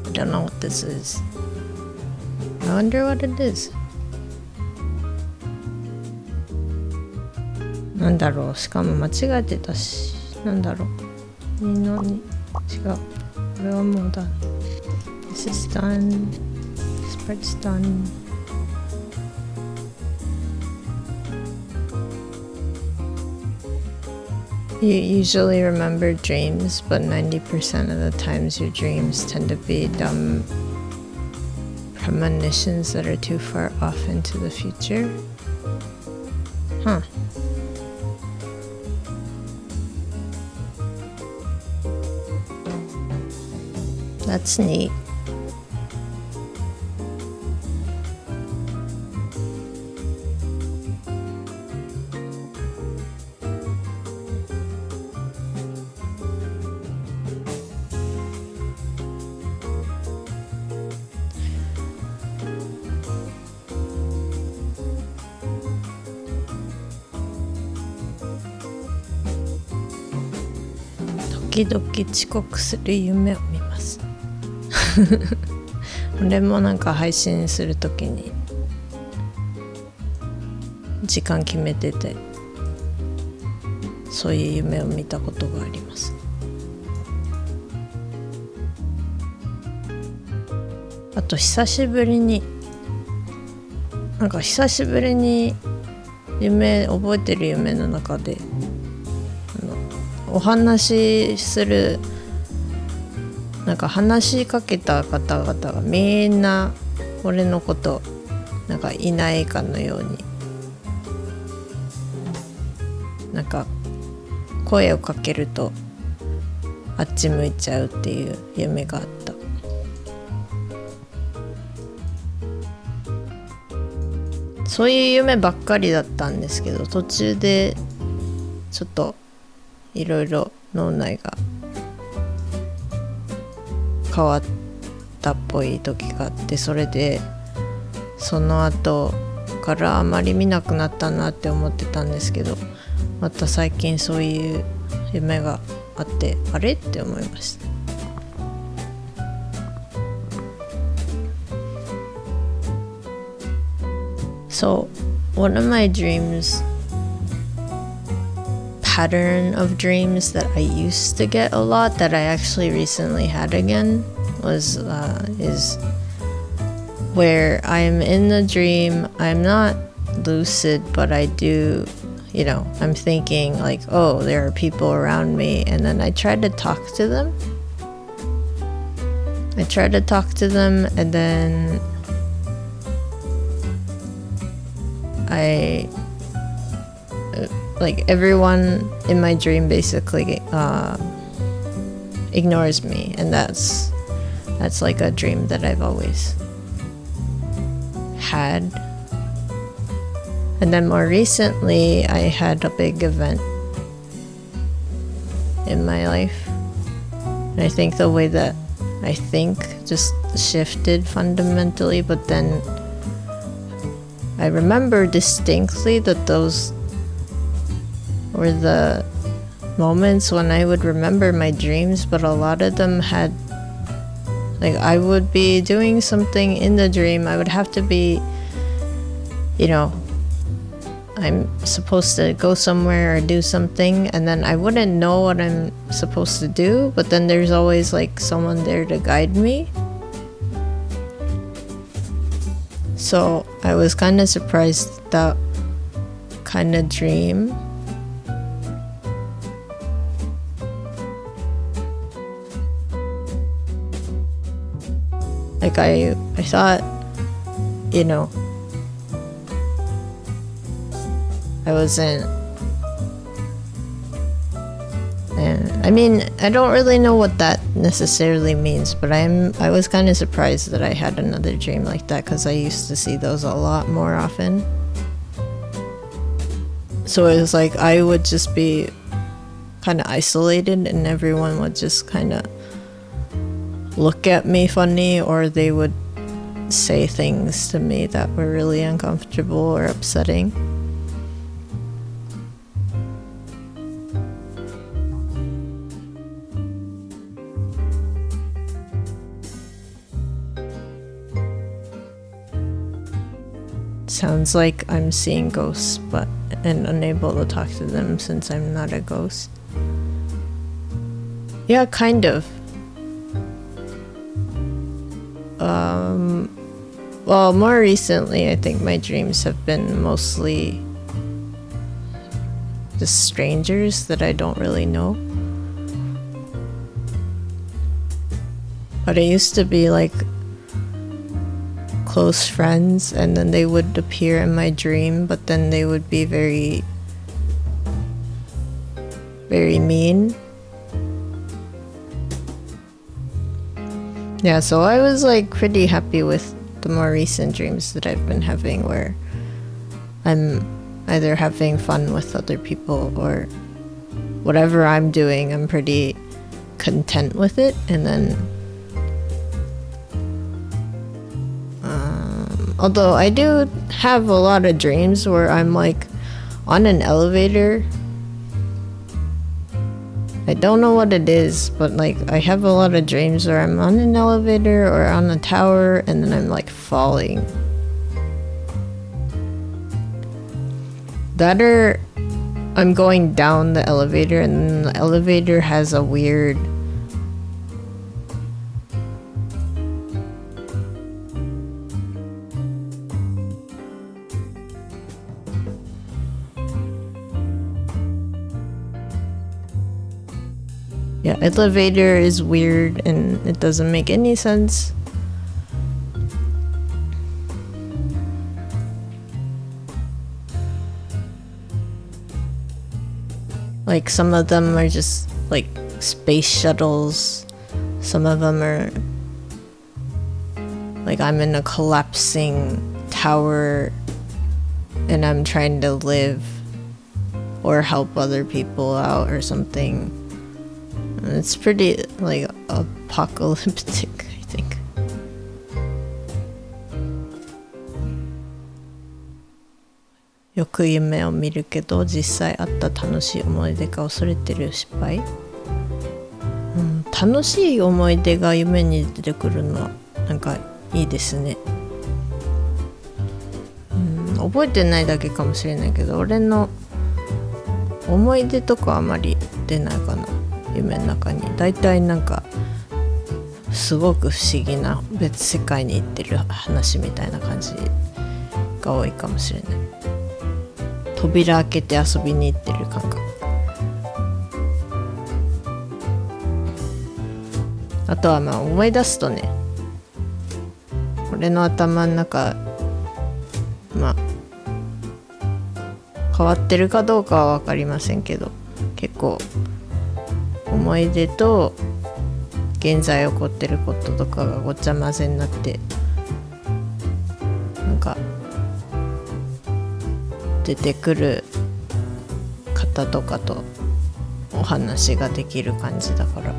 I don't know what this is. I wonder what it is. なんだろう、しかも間違えてたし、なんだろう。違う。これはもうだ。This is done. This part's done. You usually remember dreams, but 90% of the times your dreams tend to be dumb premonitions that are too far off into the future. Huh. That's neat.時々遅刻する夢を見ます俺もなんか配信するときに時間決めててそういう夢を見たことがあります。あと久しぶりに夢覚えてる夢の中でお話しするなんか話しかけた方々がみんな俺のことなんかいないかのようになんか声をかけるとあっち向いちゃうっていう夢があった。そういう夢ばっかりだったんですけど途中でちょっといろいろ脳内が変わったっぽい時があってそれでその後からあまり見なくなったなって思ってたんですけどまた最近そういう夢があってあれって思いました。So one of my pattern of dreams that I used to get a lot that I actually recently had again is where I'm in the dream. I'm not lucid, but I do, I'm thinking like, oh, there are people around me, and then I try to talk to them. And then like everyone in my dream basically ignores me, and that's like a dream that I've always had. And then more recently I had a big event in my life, and I think the way that I think just shifted fundamentally, but then I remember distinctly that those were the moments when I would remember my dreams, but a lot of them had, like, I would be doing something in the dream. I would have to be, you know, I'm supposed to go somewhere or do something, and then I wouldn't know what I'm supposed to do, but then there's always like someone there to guide me. So I was kind of surprised that kind of dream. Like I thought, you know, I wasn't, and I mean, I don't really know what that necessarily means, but I was kind of surprised that I had another dream like that, because I used to see those a lot more often. So it was like I would just be kind of isolated, and everyone would just kind of look at me funny, or they would say things to me that were really uncomfortable or upsetting. Sounds like I'm seeing ghosts, but and unable to talk to them since I'm not a ghost. Yeah, kind of. Well, more recently, I think my dreams have been mostly just strangers that I don't really know. But it used to be like close friends, and then they would appear in my dream, but then they would be very, very mean. Yeah, so I was like pretty happy with the more recent dreams that I've been having, where I'm either having fun with other people or whatever I'm doing, I'm pretty content with it. And then although I do have a lot of dreams where I'm like on an elevator. I don't know what it is, but like I have a lot of dreams where I'm on an elevator or on a tower, and then I'm like falling. That, or I'm going down the elevator, and then the elevator has a weird elevator is weird and it doesn't make any sense. Like some of them are just like space shuttles. Some of them are like I'm in a collapsing tower and I'm trying to live or help other people out or something. It's pretty like apocalyptic, I think. "よく夢を見るけど実際あった楽しい思い出が恐れてる失敗」楽しい思い出が夢に出てくるのはなんかいいですね。覚えてないだけかもしれないけど、俺の思い出とかあまり出ないかな。夢の中にだいたいなんかすごく不思議な別世界に行ってる話みたいな感じが多いかもしれない。扉開けて遊びに行ってる感覚。あとはまあ思い出すとね、俺の頭の中まあ変わってるかどうかは分かりませんけど、結構思い出と現在起こってることとかがごちゃ混ぜになって、なんか出てくる方とかとお話ができる感じだから。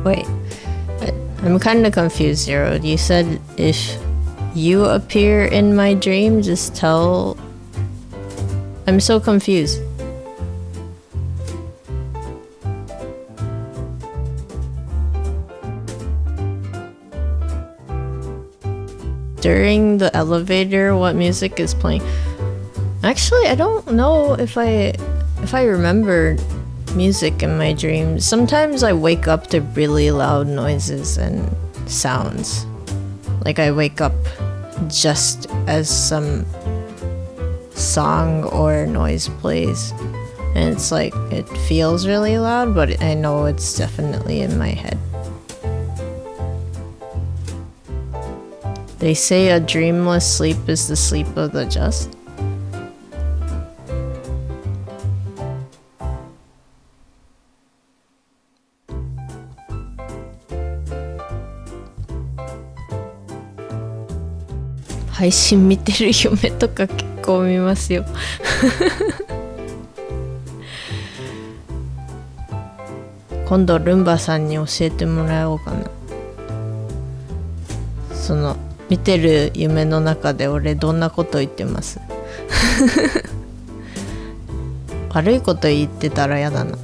Wait, I'm kind of confused, Zero. You said if you appear in my dream, just tell... I'm so confused. During the elevator, what music is playing? Actually, I don't know if I remember music in my dreams. Sometimes I wake up to really loud noises and sounds. Like I wake up just as some song or noise plays, and it's like it feels really loud, but I know it's definitely in my head. They say a dreamless sleep is the sleep of the just.配信見てる夢とか結構見ますよ今度ルンバさんに教えてもらおうかな。その見てる夢の中で俺どんなこと言ってます悪いこと言ってたらやだな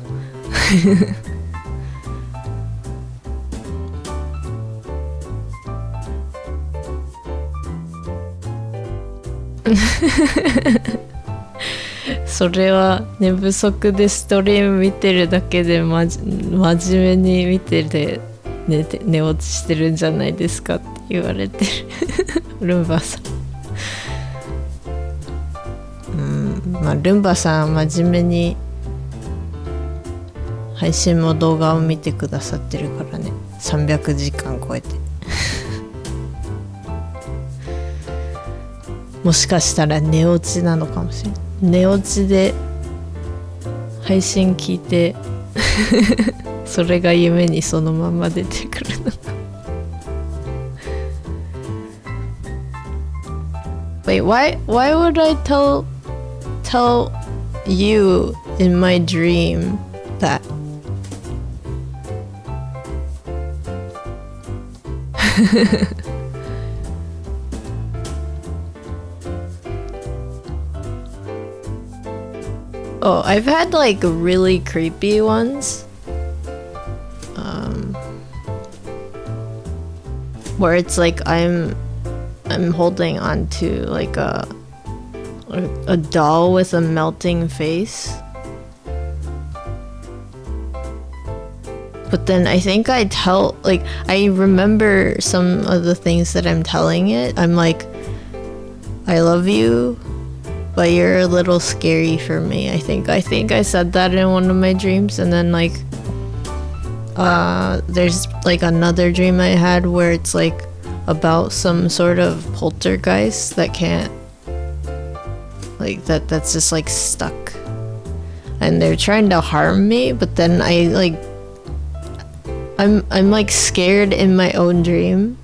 それは寝不足でストリーム見てるだけで真面目に見てて寝落ちしてるんじゃないですかって言われてるルンバさん。まあルンバさん真面目に配信も動画を見てくださってるからね、300時間超えてもしかしたら寝落ちなのかもしれない。寝落ちで配信聞いてそれが夢にそのまま出てくるのか。Wait, why would I tell you in my dream that? Oh, I've had like really creepy ones. Where it's like I'm holding on to like a doll with a melting face. But then I think I remember some of the things that I'm telling it. I'm like, I love you, but you're a little scary for me. I think I said that in one of my dreams, and then like there's like another dream I had where it's like about some sort of poltergeist that can't like that's just like stuck and they're trying to harm me, but then I'm like scared in my own dream,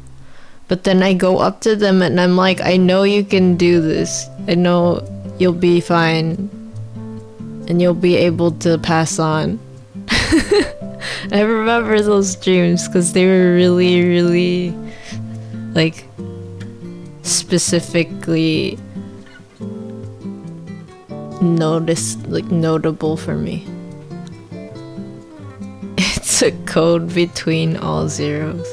but then I go up to them and I'm like, I know you can do this. I know you'll be fine and you'll be able to pass on. I remember those dreams because they were really, really like specifically notable for me. It's a code between all zeros.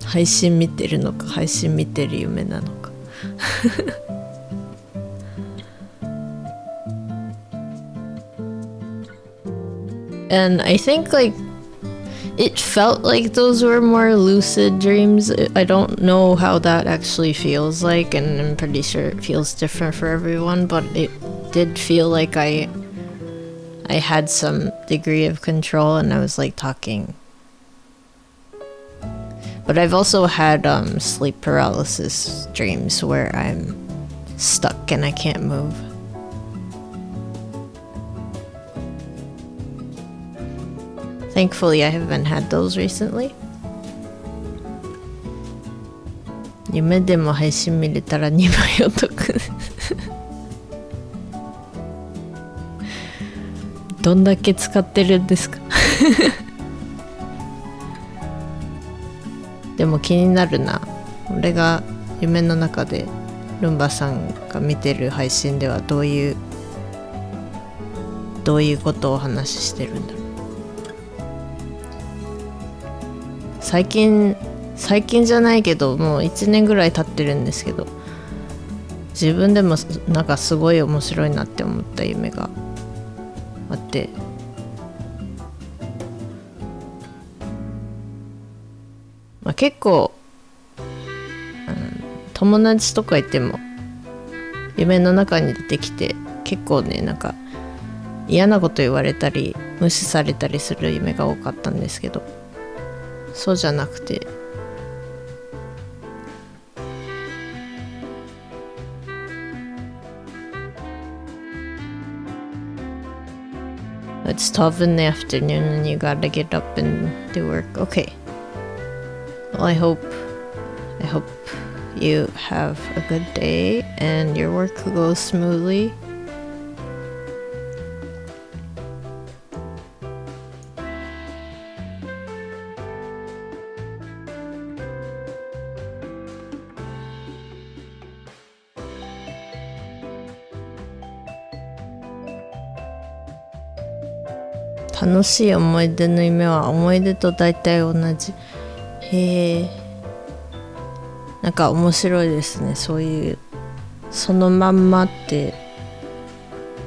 Haishin miteru no ka, haishin miteru yume nano ka. And I think like it felt like those were more lucid dreams. I don't know how that actually feels like, and I'm pretty sure it feels different for everyone, but it did feel like I had some degree of control and I was like talking. But I've also had sleep paralysis dreams where I'm stuck and I can't move. Thankfully, I haven't had those recently. 夢でも配信見れたら2倍お得どんだけ使ってるんですかでも気になるな。俺が夢の中でルンバさんが見てる配信ではどういうことをお話ししてるんだろう。最近じゃないけどもう1年ぐらい経ってるんですけど、自分でもなんかすごい面白いなって思った夢があって、結構、友達とかいても夢の中に出てきて結構ね、なんか嫌なこと言われたり無視されたりする夢が多かったんですけど、そうじゃなくてIt's 12 in the afternoon and you gotta get up and do work. Okay. Well, I hope you have a good day and your work goes smoothly. .楽しい思い出の夢は思い出と大体同じ。へえ、なんか面白いですね。そういうそのまんまって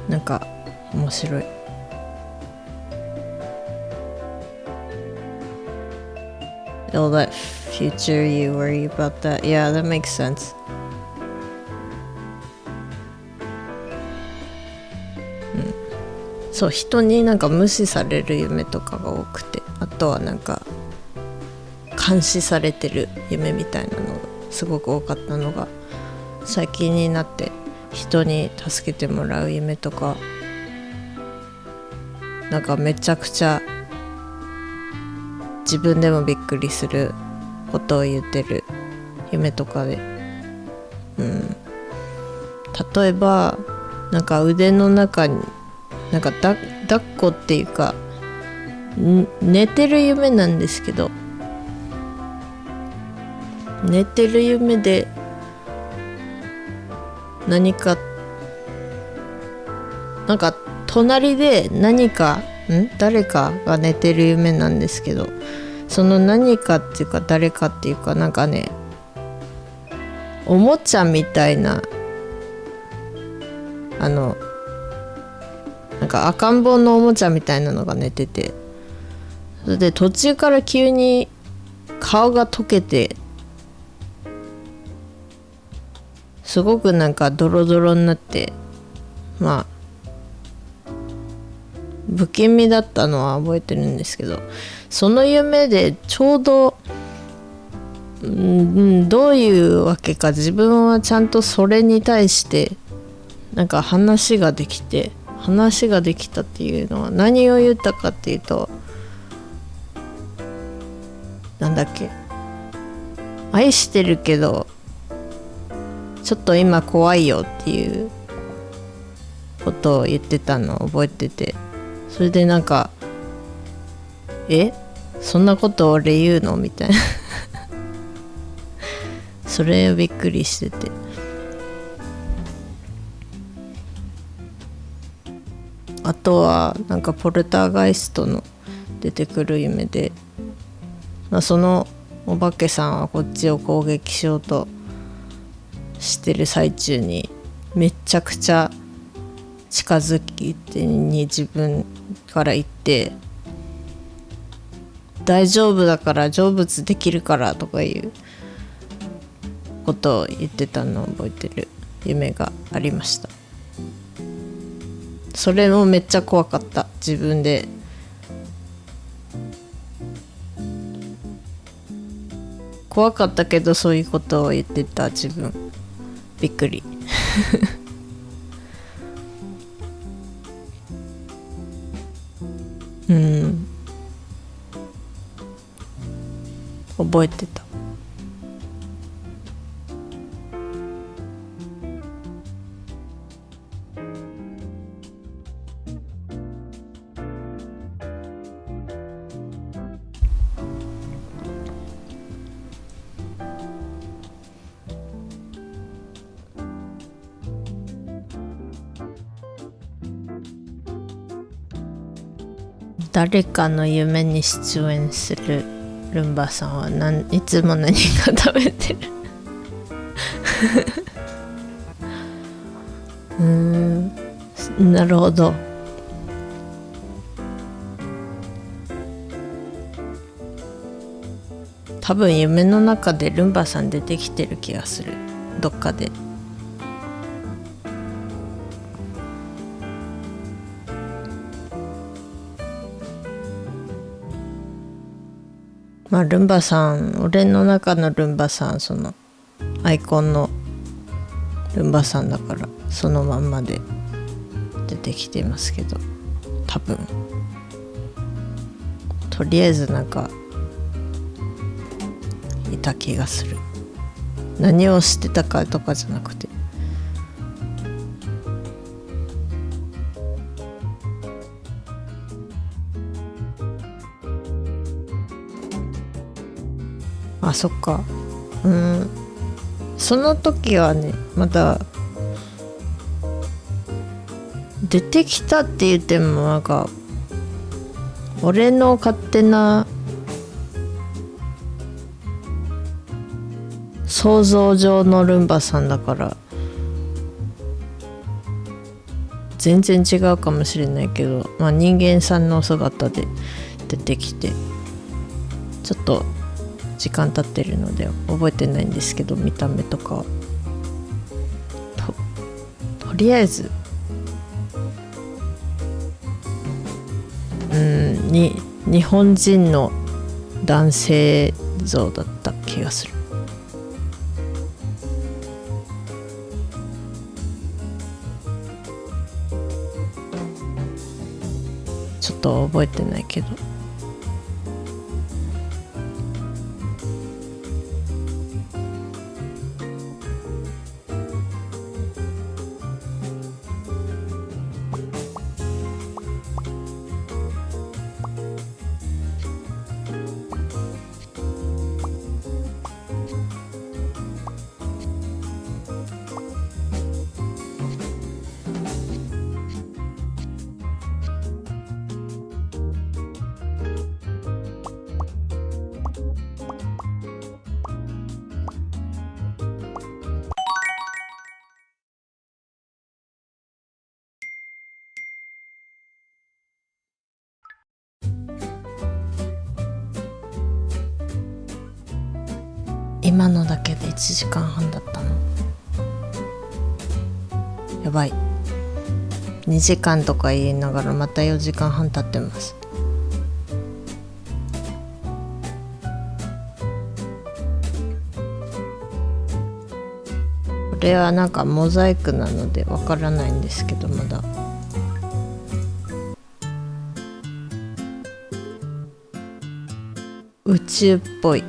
なんか面白い。All that future you worry about that. Yeah, that makes sense.そう、人になんか無視される夢とかが多くて、あとはなんか監視されてる夢みたいなのがすごく多かったのが、最近になって人に助けてもらう夢とか、なんかめちゃくちゃ自分でもびっくりすることを言ってる夢とかで、例えばなんか腕の中になんか抱っこっていうか寝てる夢なんですけど、寝てる夢で何かなんか隣で誰かが寝てる夢なんですけど、その何かっていうか誰かっていうかなんかね、おもちゃみたいななんか赤ん坊のおもちゃみたいなのが寝てて、それで途中から急に顔が溶けて、すごくなんかドロドロになって、まあ不気味だったのは覚えてるんですけど、その夢でちょうどどういうわけか自分はちゃんとそれに対してなんか話ができたっていうのは何を言ったかっていうと、なんだっけ、愛してるけどちょっと今怖いよっていうことを言ってたのを覚えてて、それでなんかそんなこと俺言うのみたいなそれをびっくりしてて、あとはなんかポルターガイストの出てくる夢で、そのお化けさんはこっちを攻撃しようとしてる最中にめちゃくちゃ近づきに自分から言って、大丈夫だから成仏できるからとかいうことを言ってたのを覚えてる夢がありました。それもめっちゃ怖かった。自分で怖かったけどそういうことを言ってた自分びっくり覚えてた。誰かの夢に出演するルンバさんはいつも何か食べてるなるほど。多分夢の中でルンバさん出てきてる気がする、どっかで。まあルンバさん、俺の中のルンバさん、そのアイコンのルンバさんだからそのまんまで出てきてますけど、多分とりあえずなんかいた気がする。何をしてたかとかじゃなくて。あ、そっか。その時はね、まだ出てきたって言ってもなんか俺の勝手な想像上のルンバさんだから全然違うかもしれないけど、まあ、人間さんの姿で出てきてちょっと時間経ってるので覚えてないんですけど、見た目とか とりあえず日本人の男性像だった気がする。ちょっと覚えてないけど。今のだけで1時間半だったの。やばい。2時間とか言いながらまた4時間半経ってます。これはなんかモザイクなのでわからないんですけど、まだ宇宙っぽい。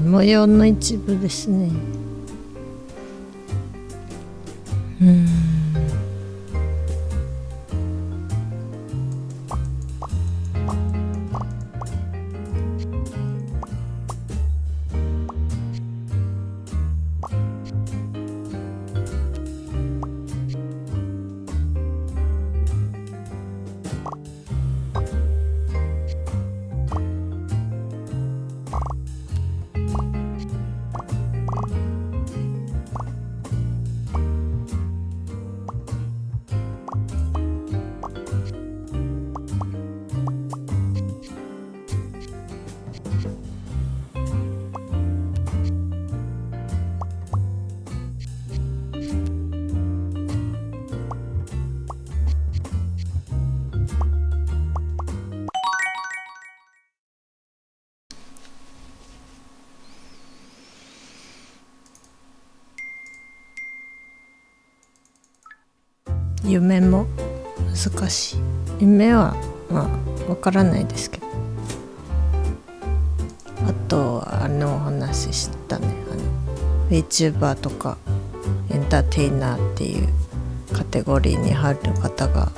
模様の一部ですね。夢も難しい。夢はわからないですけど、あとはお話ししたね、Vtuber とかエンターテイナーっていうカテゴリーに入る方が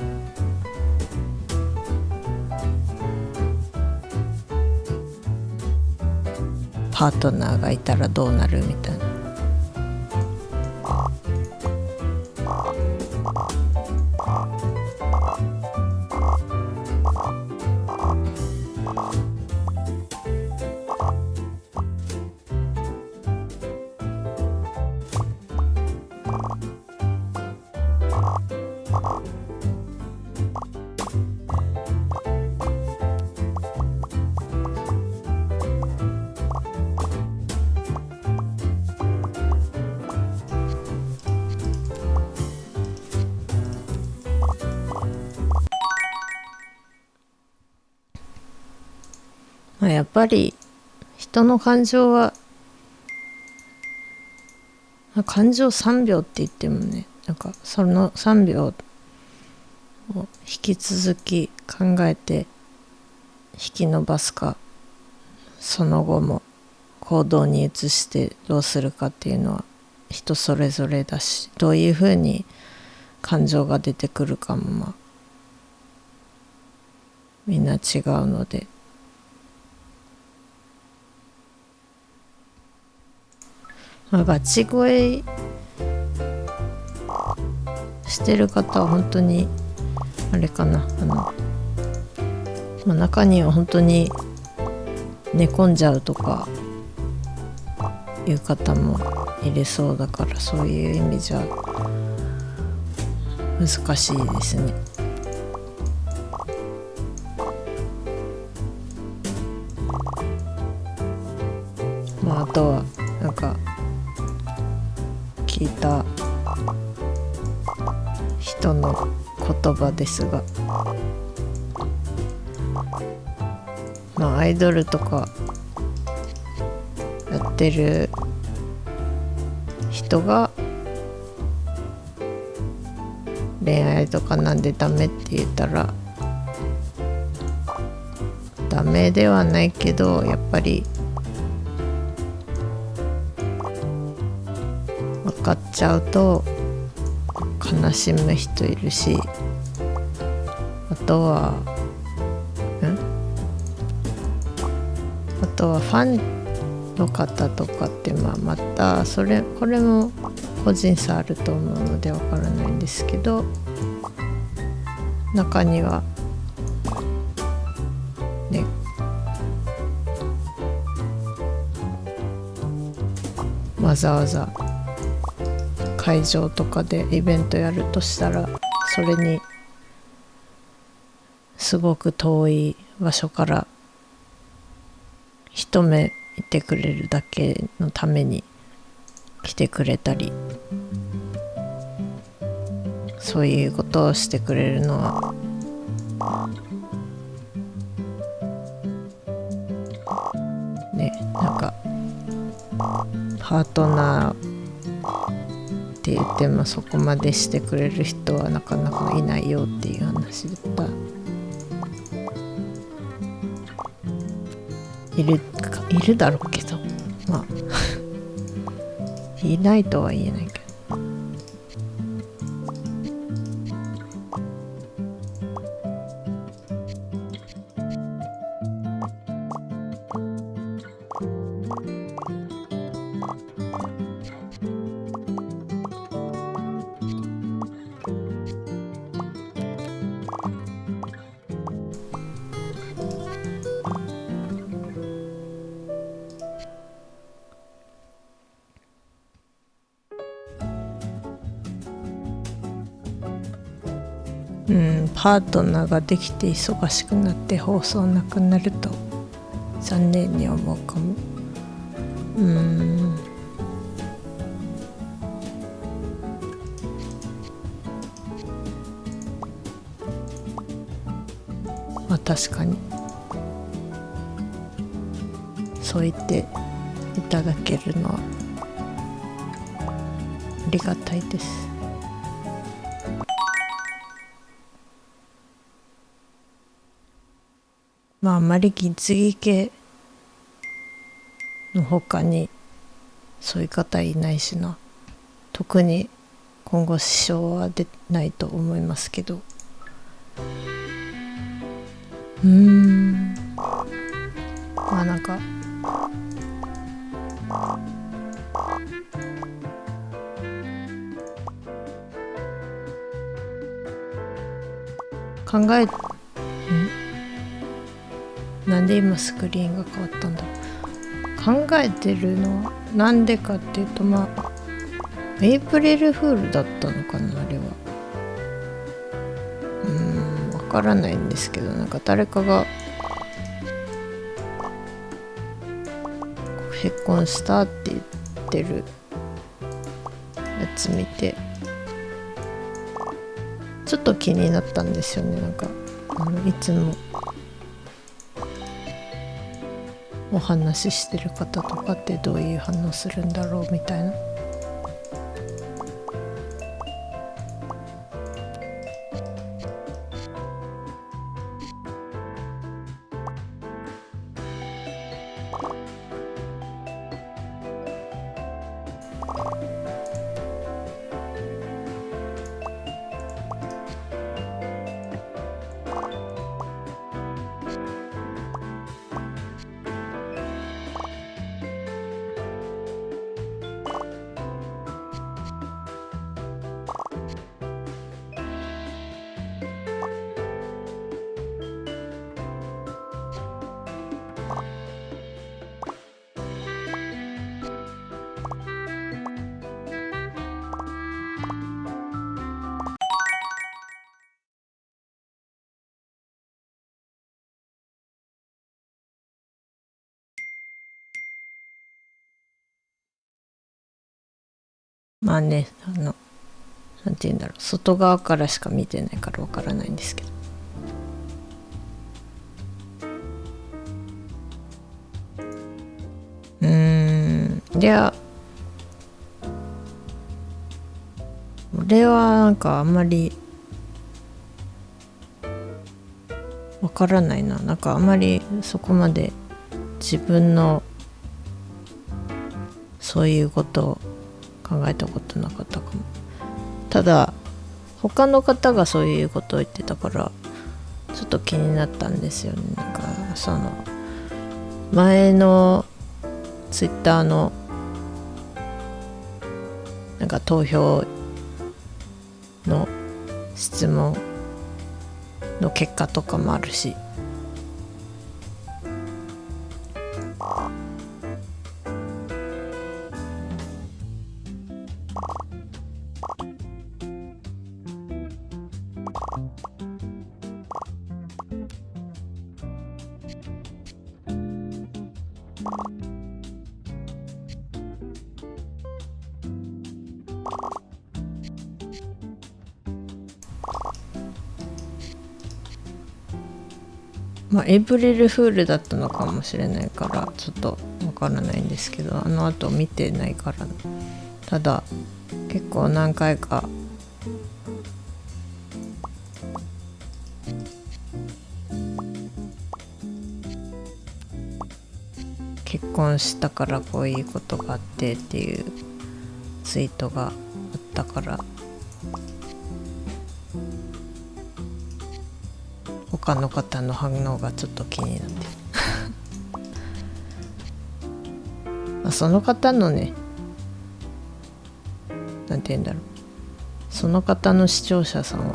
パートナーがいたらどうなるみたいな。やっぱり人の感情は感情3秒って言ってもね、なんかその3秒を引き続き考えて引き伸ばすか、その後も行動に移してどうするかっていうのは人それぞれだし、どういうふうに感情が出てくるかもみんな違うので、ガチ恋してる方は本当にあれかな、中には本当に寝込んじゃうとかいう方もいれそうだから、そういう意味じゃ難しいですね。あとはなんか聞いた人の言葉ですが、アイドルとかやってる人が恋愛とかなんでダメって言ったら、ダメではないけど、やっぱり分かっちゃうと悲しむ人いるし、あとはファンの方とかってまたこれも個人差あると思うのでわからないんですけど、中にはね、わざわざ会場とかでイベントやるとしたら、それにすごく遠い場所から一目見てくれるだけのために来てくれたり、そういうことをしてくれるのはね、なんかパートナーって言ってもそこまでしてくれる人はなかなかいないよっていう話だった。いるだろうけど、いないとは言えないけど。パートナーができて忙しくなって放送なくなると残念に思うかも。確かにそう言っていただけるのはありがたいです。あんまりギツギ系の他にそういう方いないしな。特に今後支障は出ないと思いますけど、なんかなんで今スクリーンが変わったんだろう。考えてるのはなんでかっていうと、エイプリルフールだったのかな、あれは。わからないんですけど、なんか誰かが結婚したって言ってるやつ見てちょっと気になったんですよね。なんかいつもお話ししてる方とかってどういう反応するんだろうみたいな。なんて言うんだろう、外側からしか見てないからわからないんですけど、いや、俺はなんかあんまりわからないな。なんかあんまりそこまで自分のそういうことを考えたことなかったかも。ただ他の方がそういうことを言ってたからちょっと気になったんですよね。なんかその前のツイッターのなんか投票の質問の結果とかもあるし、エイプリルフールだったのかもしれないからちょっとわからないんですけど、あの後見てないから。ただ結構何回か結婚したからこういうことがあってっていうツイートがあったから、他の方の反応がちょっと気になってるその方のね、なんて言うんだろう、その方の視聴者さんは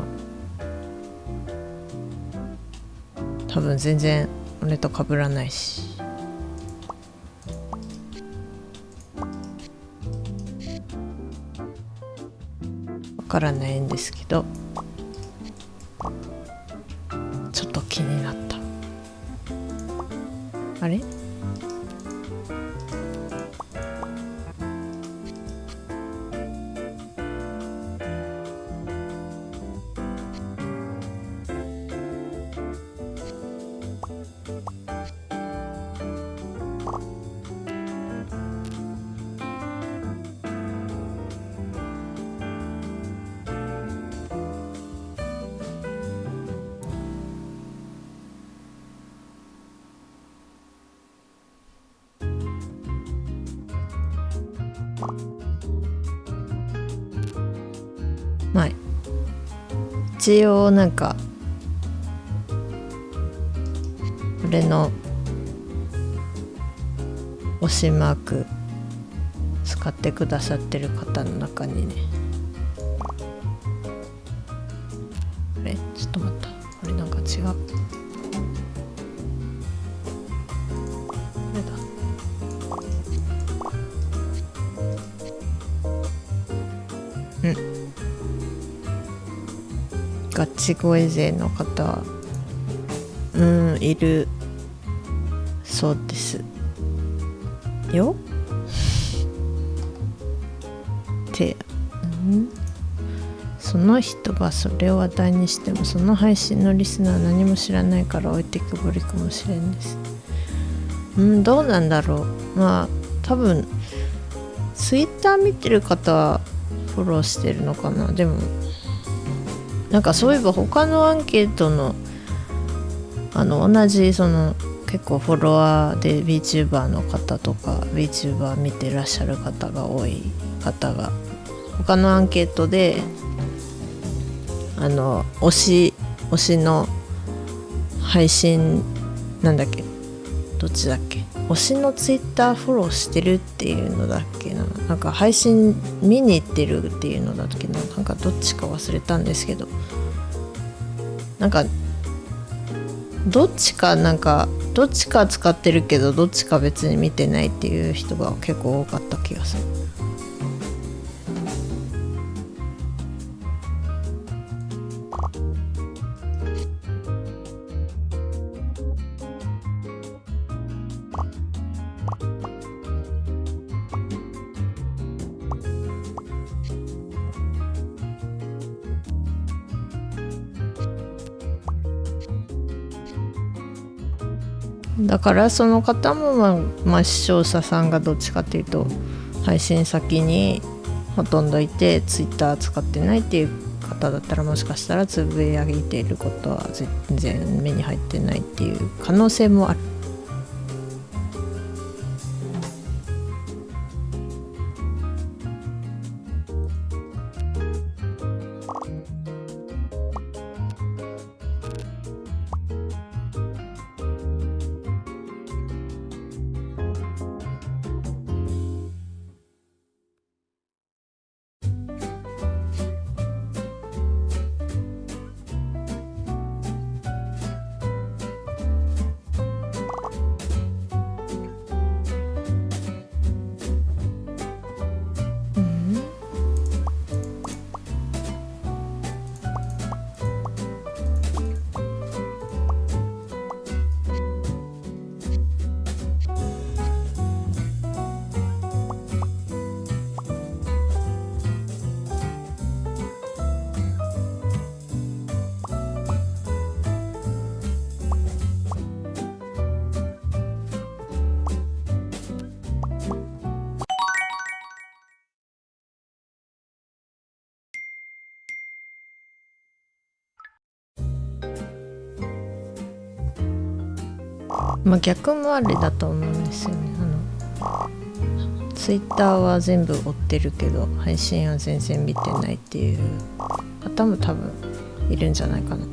多分全然俺と被らないし、わからないんですけど、ちょっと気になった。あれ？まあ一応なんか俺の推しマーク使ってくださってる方の中にね、あれちょっと待った、これなんか違う、これだ、ガチ声勢の方いるそうですよってその人がそれを話題にしてもその配信のリスナーは何も知らないから置いてくぼりかもしれんです。どうなんだろう。まあ多分ツイッター見てる方はフォローしてるのかな。でもなんかそういえば他のアンケートの同じその結構フォロワーで Vtuber の方とか Vtuber 見てらっしゃる方が多い方が他のアンケートで推しの配信なんだっけ、どっちだっけ、推しのツイッターフォローしてるっていうのだっけな、なんか配信見に行ってるっていうのだっけな、なんかどっちか忘れたんですけど、なんかどっちか使ってるけどどっちか別に見てないっていう人が結構多かった気がする。だからその方も視聴者さんがどっちかっていうと配信先にほとんどいてツイッター使ってないっていう方だったらもしかしたらつぶやいていることは全然目に入ってないっていう可能性もある。まあ逆もあれだと思うんですよね。ツイッターは全部追ってるけど配信は全然見てないっていう方も多分いるんじゃないかな。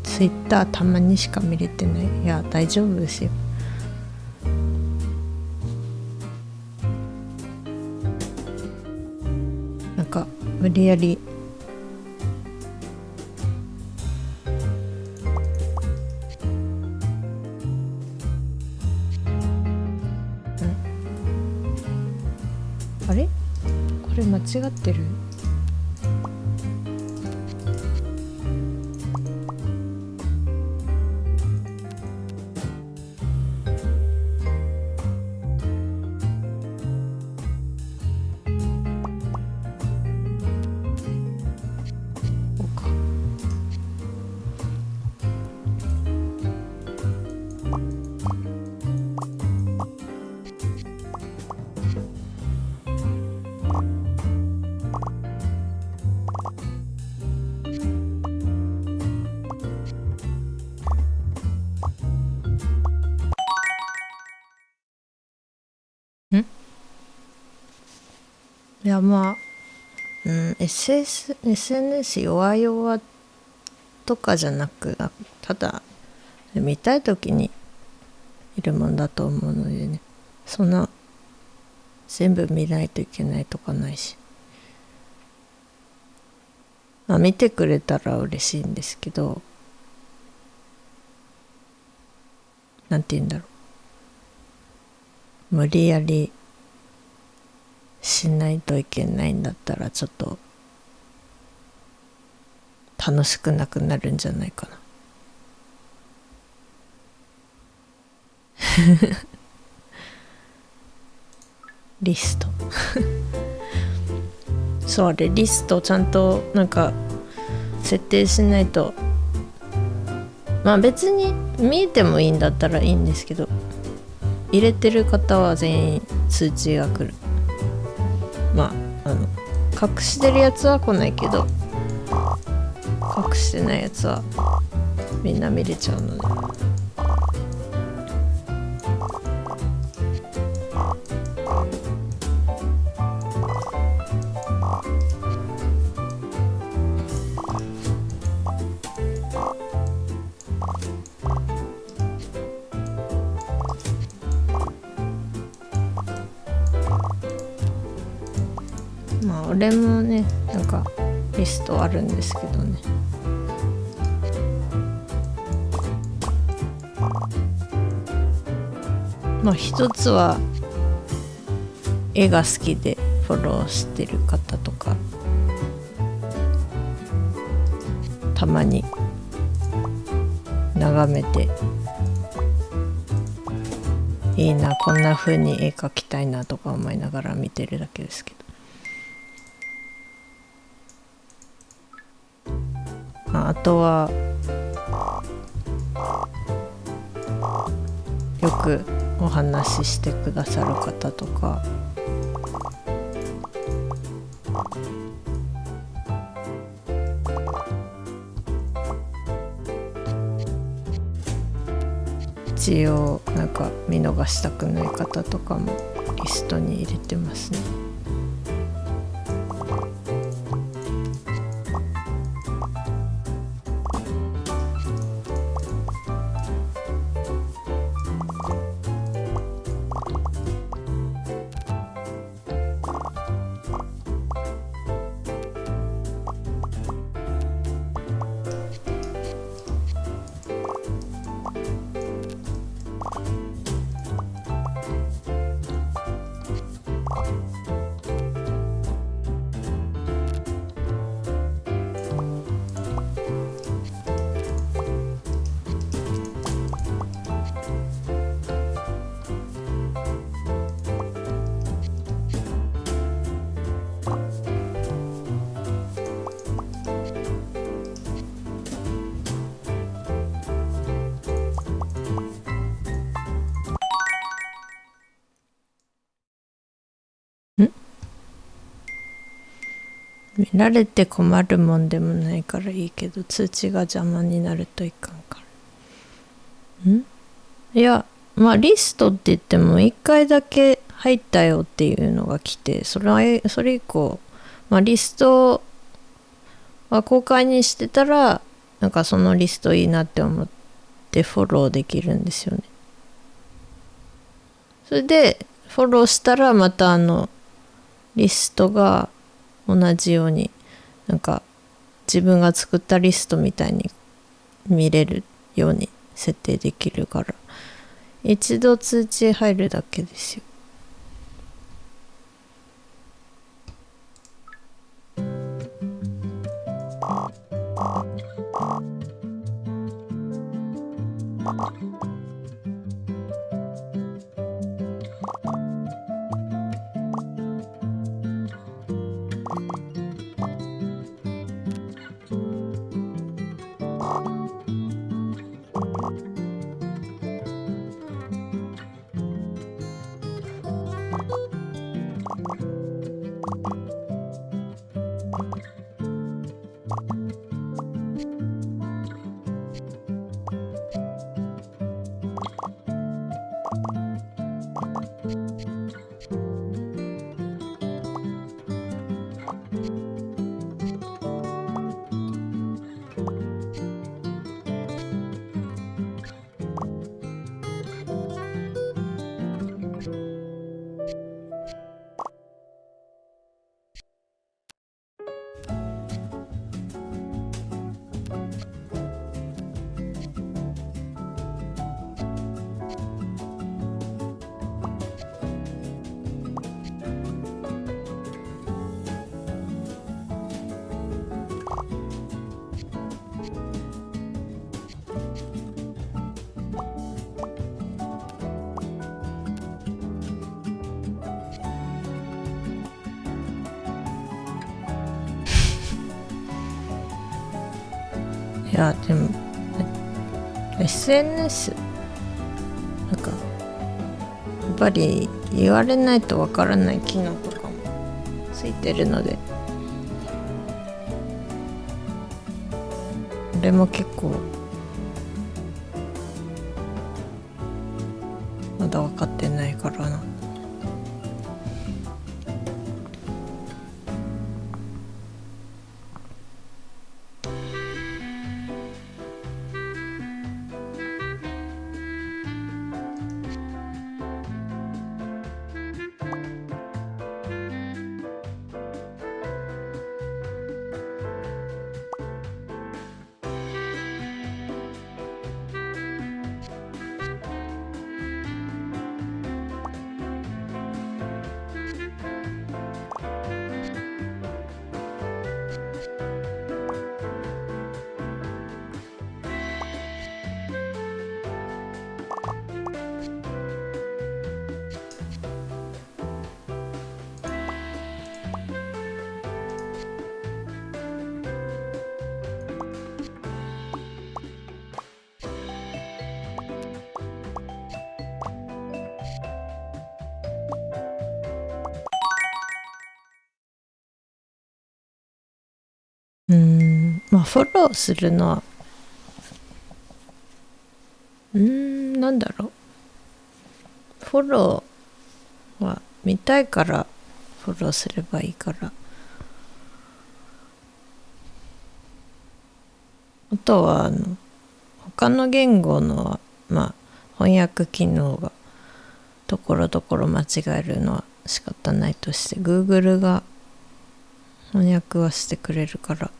ツイッターたまにしか見れてない。いや大丈夫ですよ。なんか無理やりあれここれ間違ってる？いやまあ、SNS 弱々とかじゃなく、ただ見たい時にいるもんだと思うのでね、そんな全部見ないといけないとかないし、まあ見てくれたら嬉しいんですけど、なんて言うんだろう、無理やりしないといけないんだったらちょっと楽しくなくなるんじゃないかな。リストそう、あれリストちゃんとなんか設定しないと、まあ別に見えてもいいんだったらいいんですけど、入れてる方は全員通知が来る。まあ隠してるやつは来ないけど、隠してないやつはみんな見れちゃうので。まあ俺もね、なんかリストあるんですけどね、まあ一つは絵が好きでフォローしてる方とか、たまに眺めていいな、こんな風に絵描きたいなとか思いながら見てるだけですけど、あとはよくお話ししてくださる方とか、一応なんか見逃したくない方とかもリストに入れてますね。見られて困るもんでもないからいいけど、通知が邪魔になるといかんから。いや、まあリストって言っても1回だけ入ったよっていうのが来て、それ以降、まあリストは公開にしてたら、なんかそのリストいいなって思ってフォローできるんですよね。それでフォローしたらまたリストが同じようになんか自分が作ったリストみたいに見れるように設定できるから、一度通知入るだけですよ。いやでも SNS なんかやっぱり言われないとわからない機能とかもついてるので、これも結構まだ分かってないからな。まあフォローするのはなんだろう、フォローは見たいからフォローすればいいから、あとは他の言語のまあ翻訳機能がところどころ間違えるのは仕方ないとして、 Google が翻訳はしてくれるから。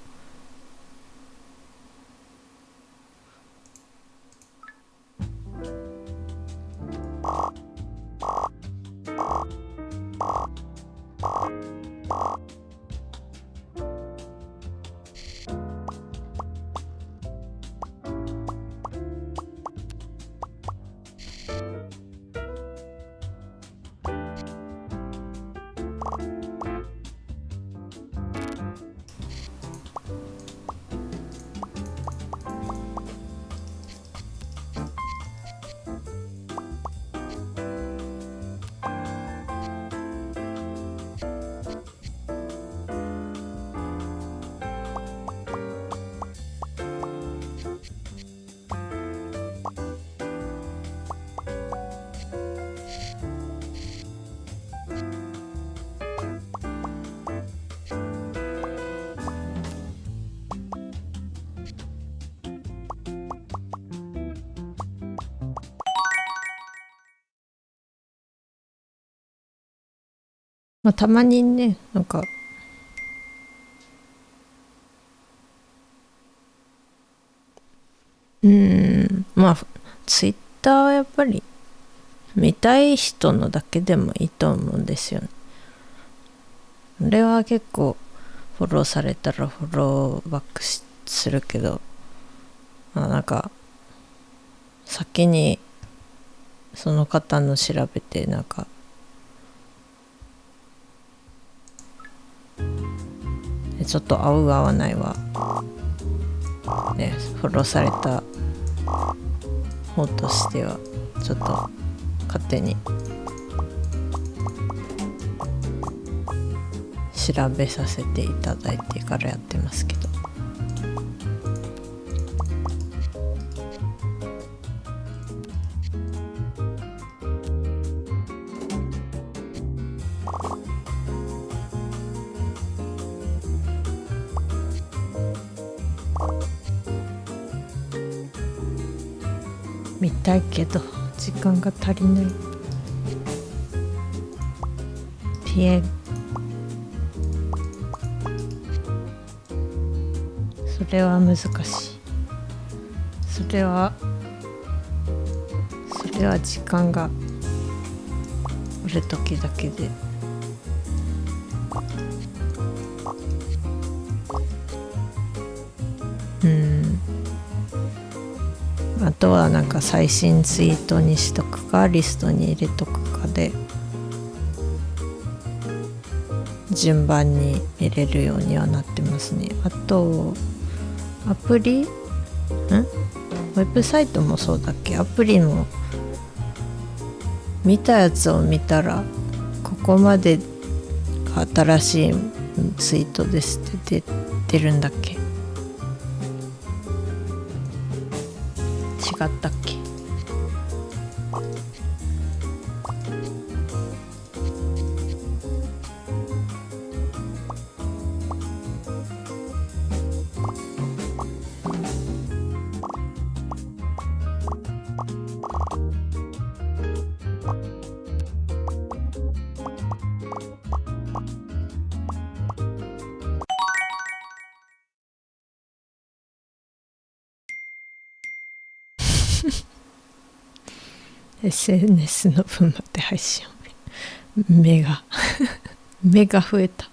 まあたまにね、なんかまあツイッターはやっぱり見たい人のだけでもいいと思うんですよね。あれは結構フォローされたらフォローバックするけど、まあなんか先にその方の調べて、なんかちょっと合う合わないはね、フォローされた方としてはちょっと勝手に調べさせていただいてからやってますけど、見たいけど時間が足りない。ピエン、それは難しい。それは時間がある時だけで、あとはなんか最新ツイートにしとくかリストに入れとくかで順番に見れるようにはなってますね。あとアプリウェブサイトもそうだっけ？アプリも見たやつを見たらここまで新しいツイートですって出るんだっけ？違ったっけ？SNS の分まで配信を目が増えた。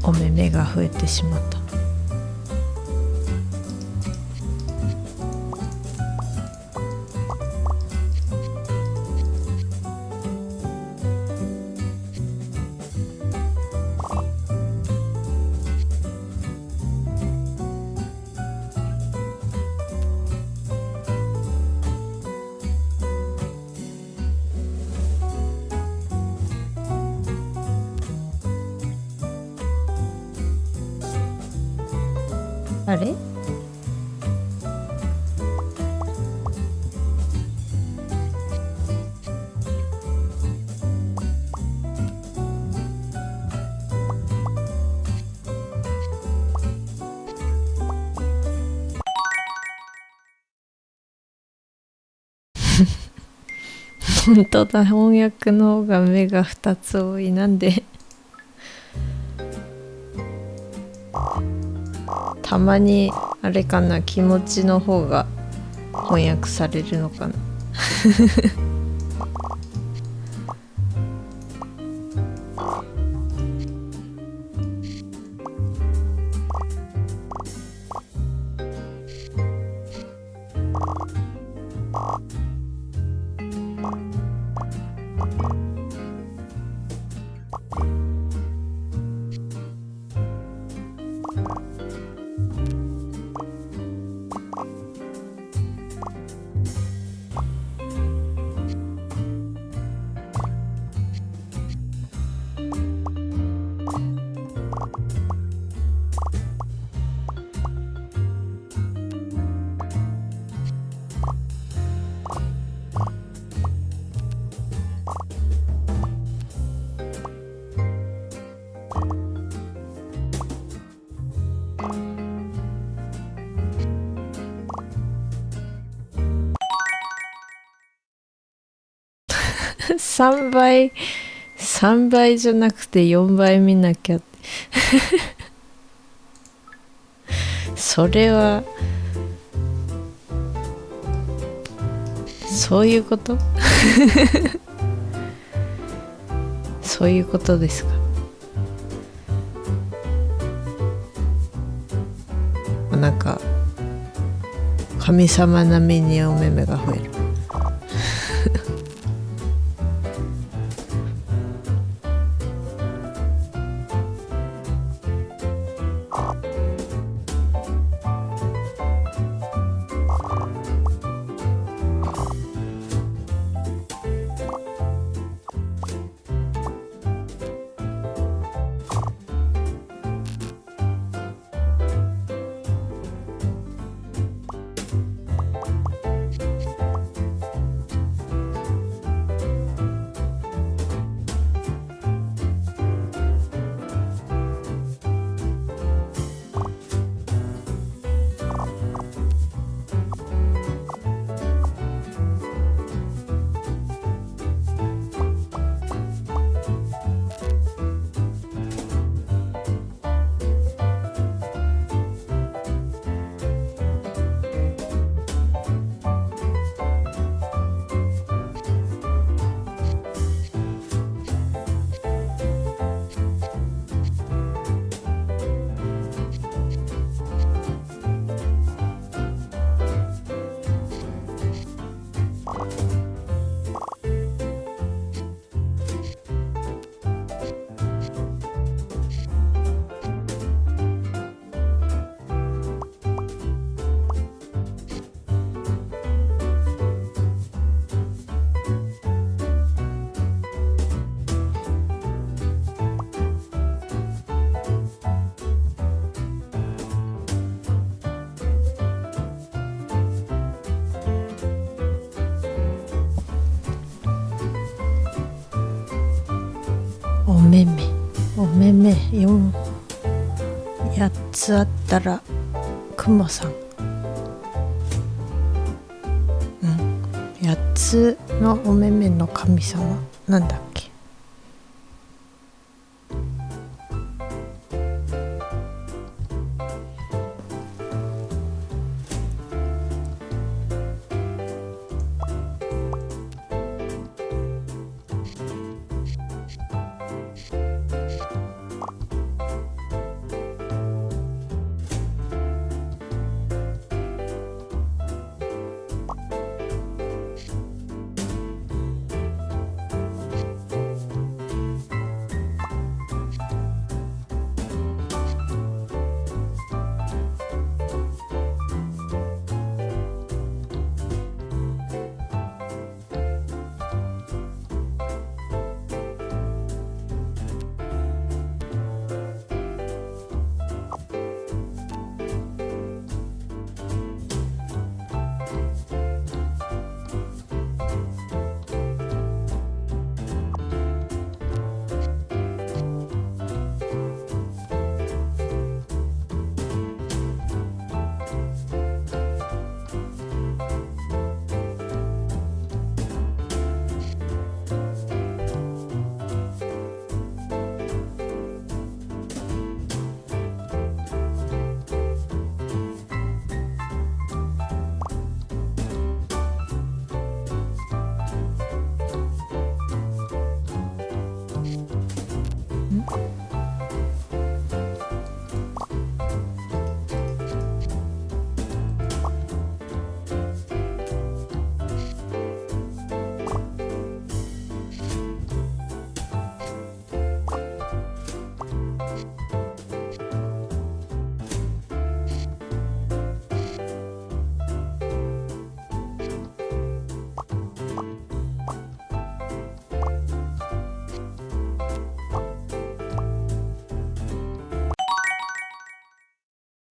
お目目が増えてしまった。あれ？本当だ、翻訳の方が目が2つ多い。なんで？たまにあれかな、気持ちの方が翻訳されるのかな。3倍じゃなくて4倍見なきゃってそれはそういうことそういうことですか。なんか神様並みにお目目が増える目目8つあったらクマさん。8つのお目目の神様なんだっけ。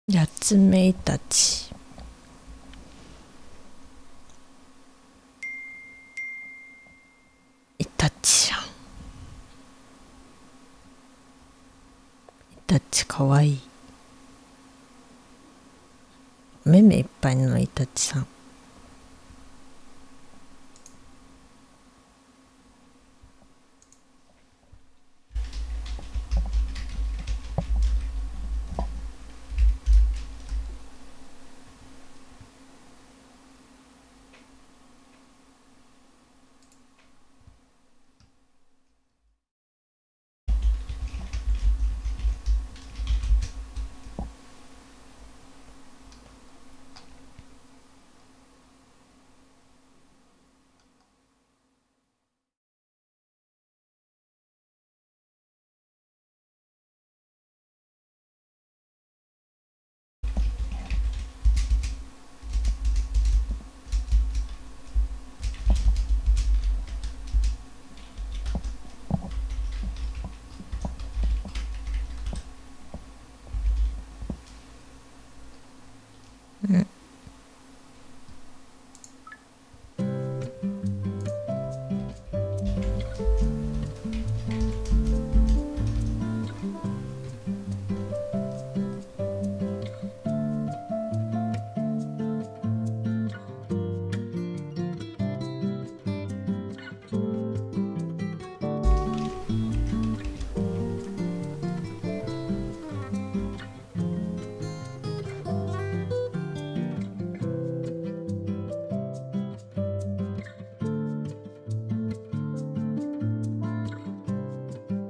8つ目イタチ。イタチやん。イタチかわいい。目目いっぱいのイタチさん。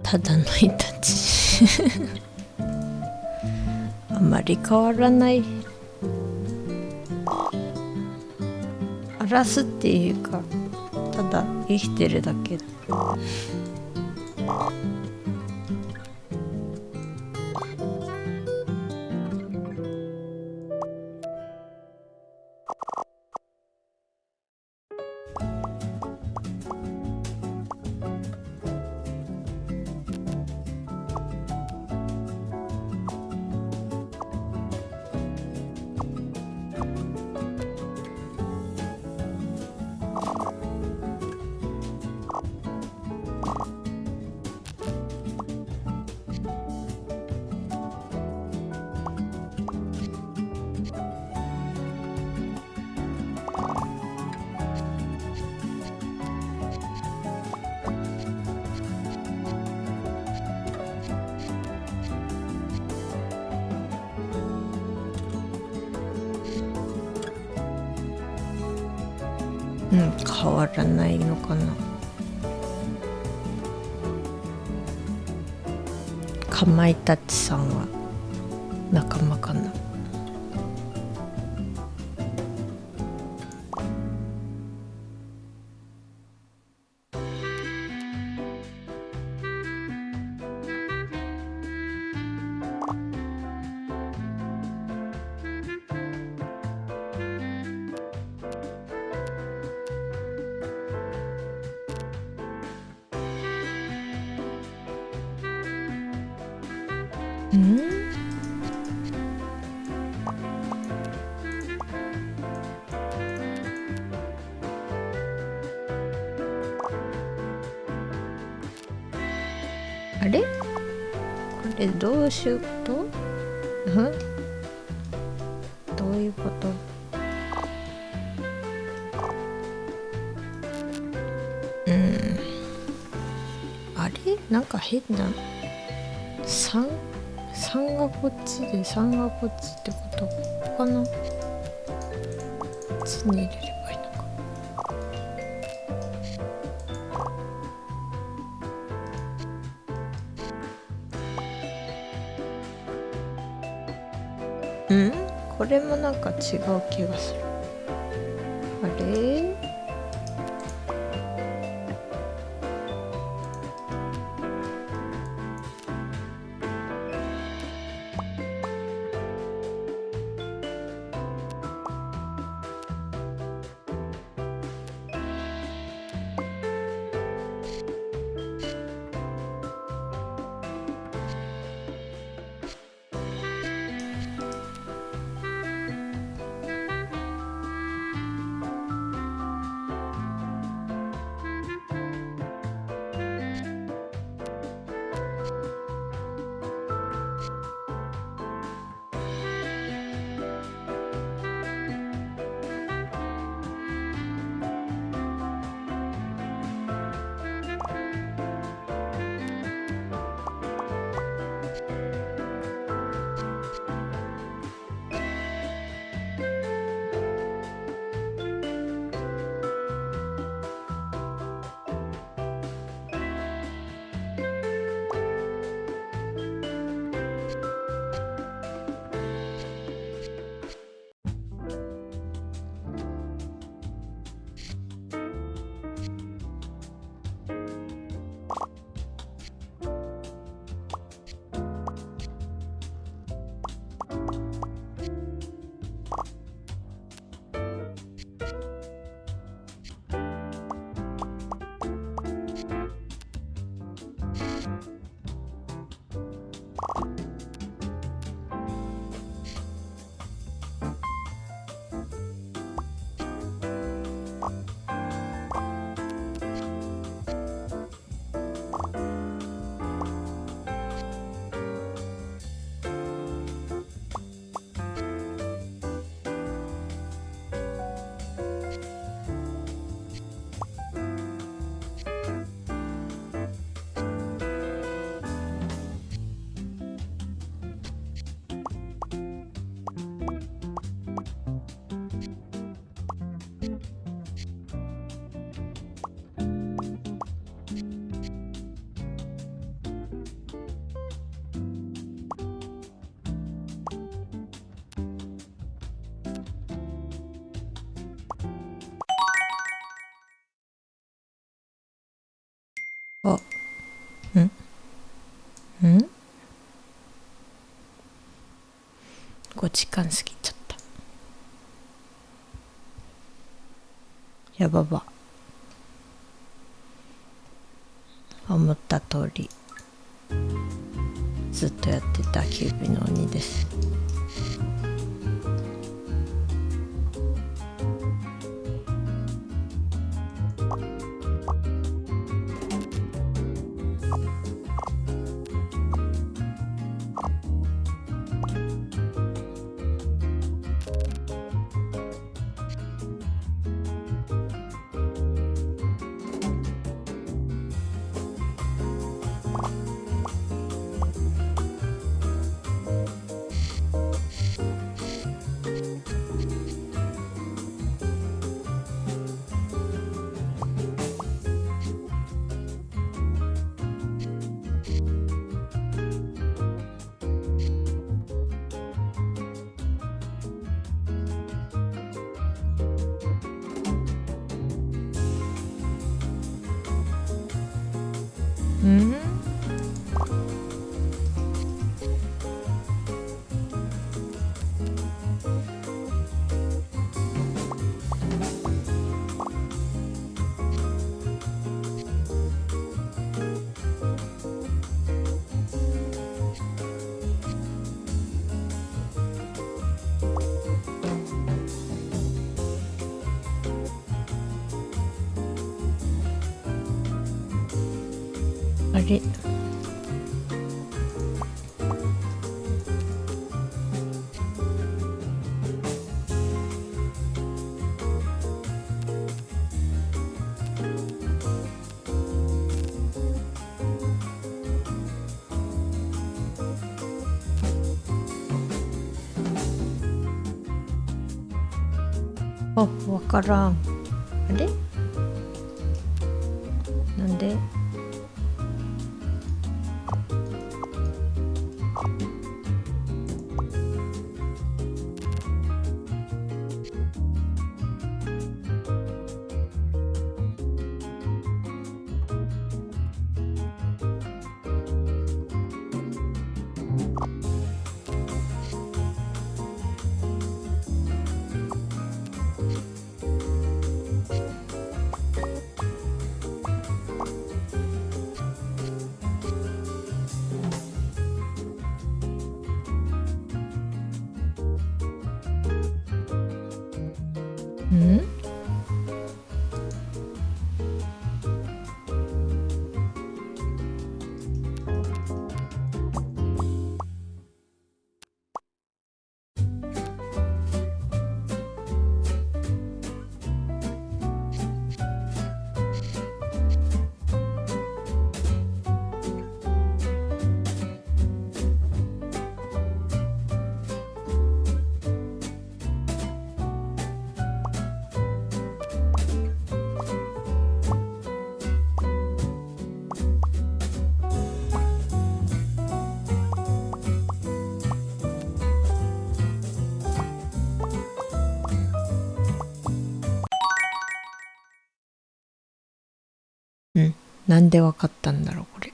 ただのイタチあまり変わらない。荒らすっていうか、ただ生きてるだけ。変わらないのかな。かまいたちさんは仲間かな。あれこれどうしようとどういうこと？あれなんか変な3がこっちで3がこっちってことかな。こっちに入れればいいのか。これもなんか違う気がする。あれ？あ、5時間過ぎちゃった。やばば。思った通りずっとやってた九尾の鬼です。うん。あれ、あ、わからん。あれ、なんで？うん？うん。なんでわかったんだろう、これ。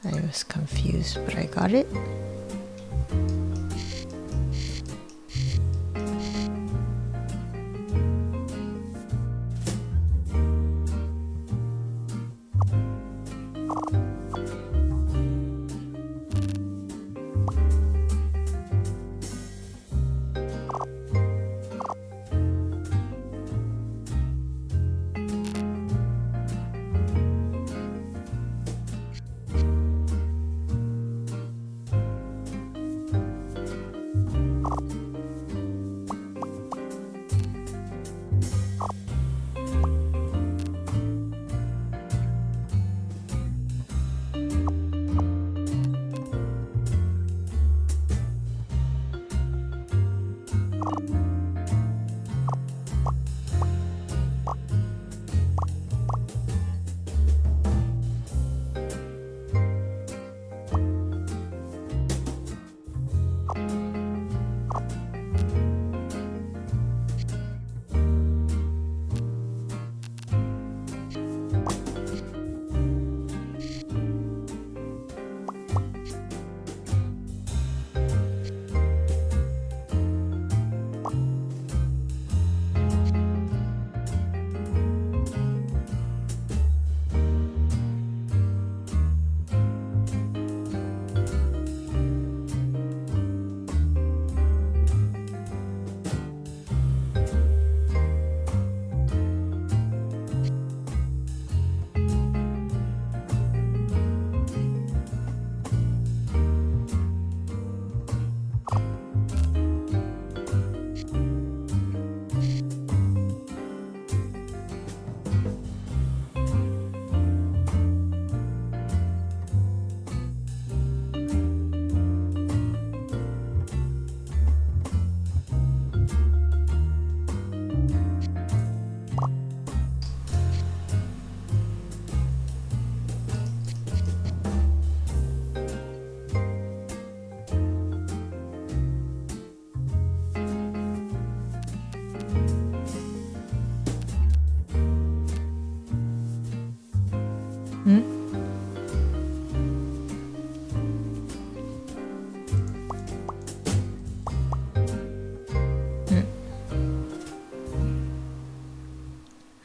I was confused, but I got it. う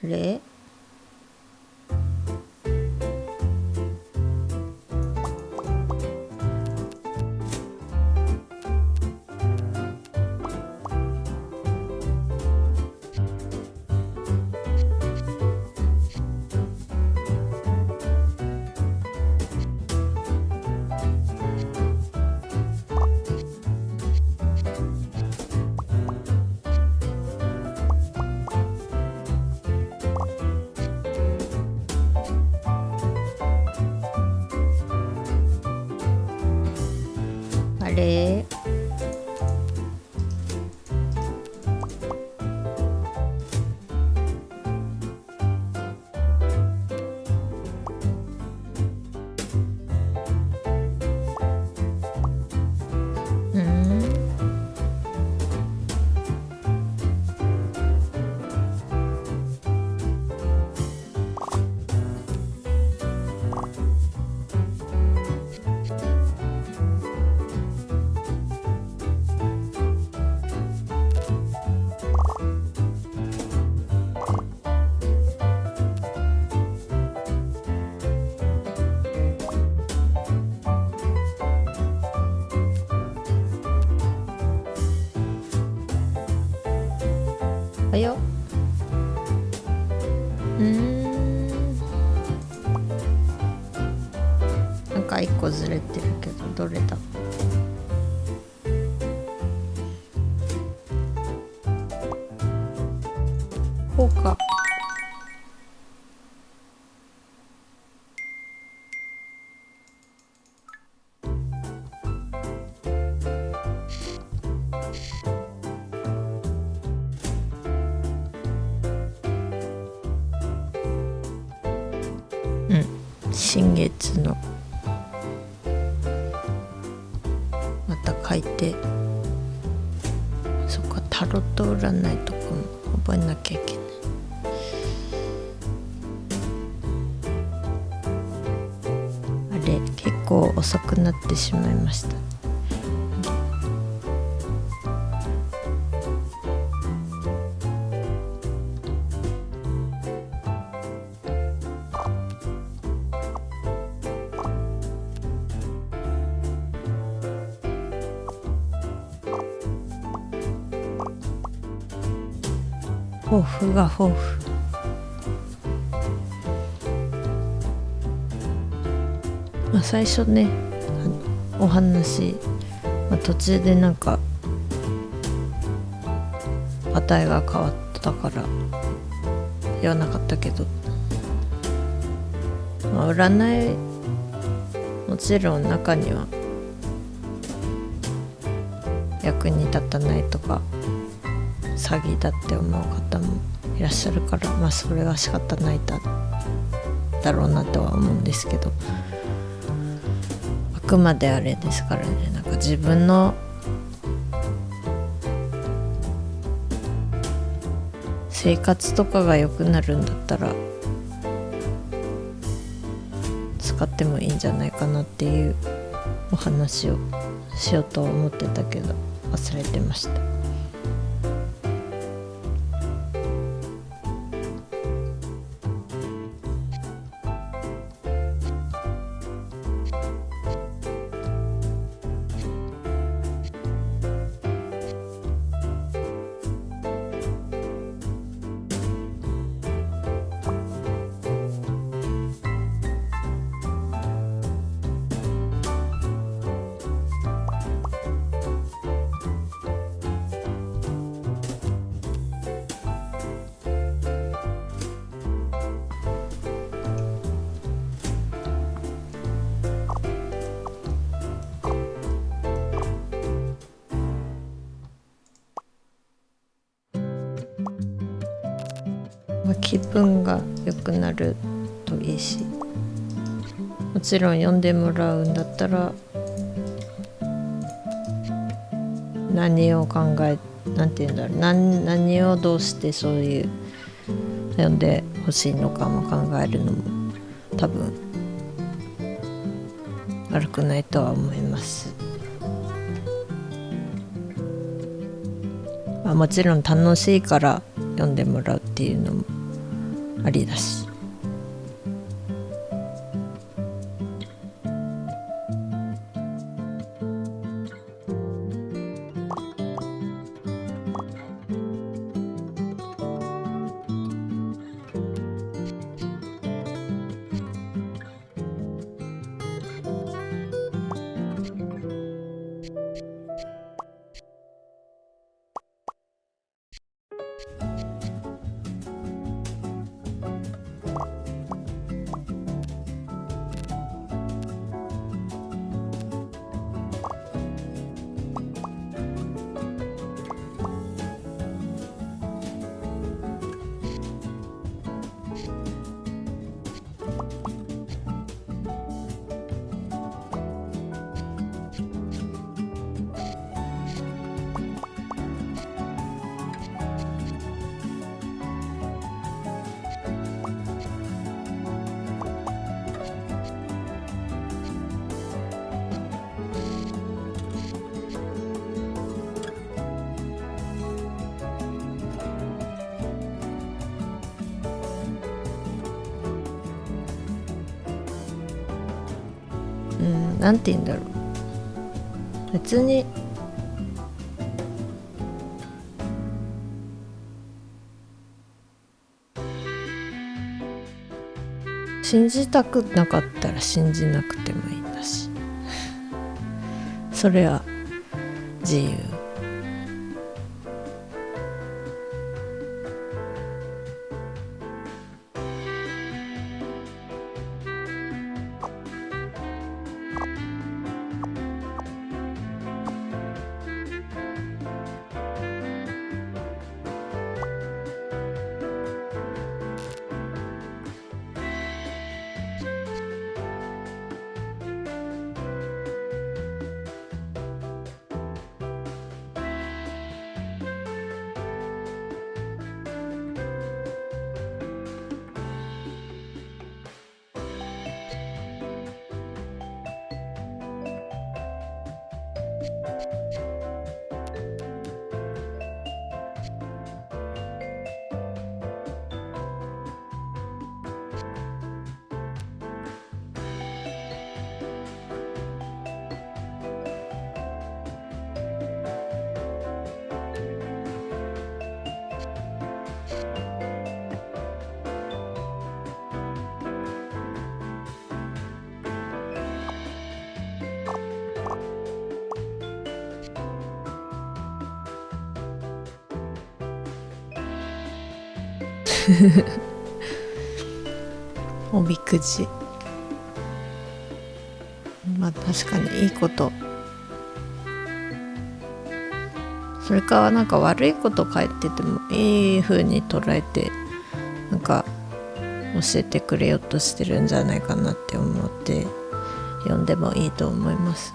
あれあれあよなんか一個ずれてるけどどれだこうか新月のまた書いてそっかタロット占いとかも覚えなきゃいけないあれ結構遅くなってしまいました抱負が抱負最初ねお話、途中でなんか値が変わったから言わなかったけど、占いもちろん中には役に立たないとか詐欺だって思う方もいらっしゃるから、それは仕方ないだろうなとは思うんですけど、あくまであれですからね、なんか自分の生活とかが良くなるんだったら使ってもいいんじゃないかなっていうお話をしようと思ってたけど忘れてました。気分が良くなるといいし、もちろん読んでもらうんだったら何をなんて言うんだろう、何をどうしてそういう読んでほしいのかも考えるのも多分悪くないとは思います。もちろん楽しいから読んでもらうっていうのもありだし。なんて言うんだろう、別に信じたくなかったら信じなくてもいいんだし、それは自由。おみくじ、まあ確かにいいこと。それかなんか悪いこと書いててもいい風に捉えて、なんか教えてくれようとしてるんじゃないかなって思って読んでもいいと思います。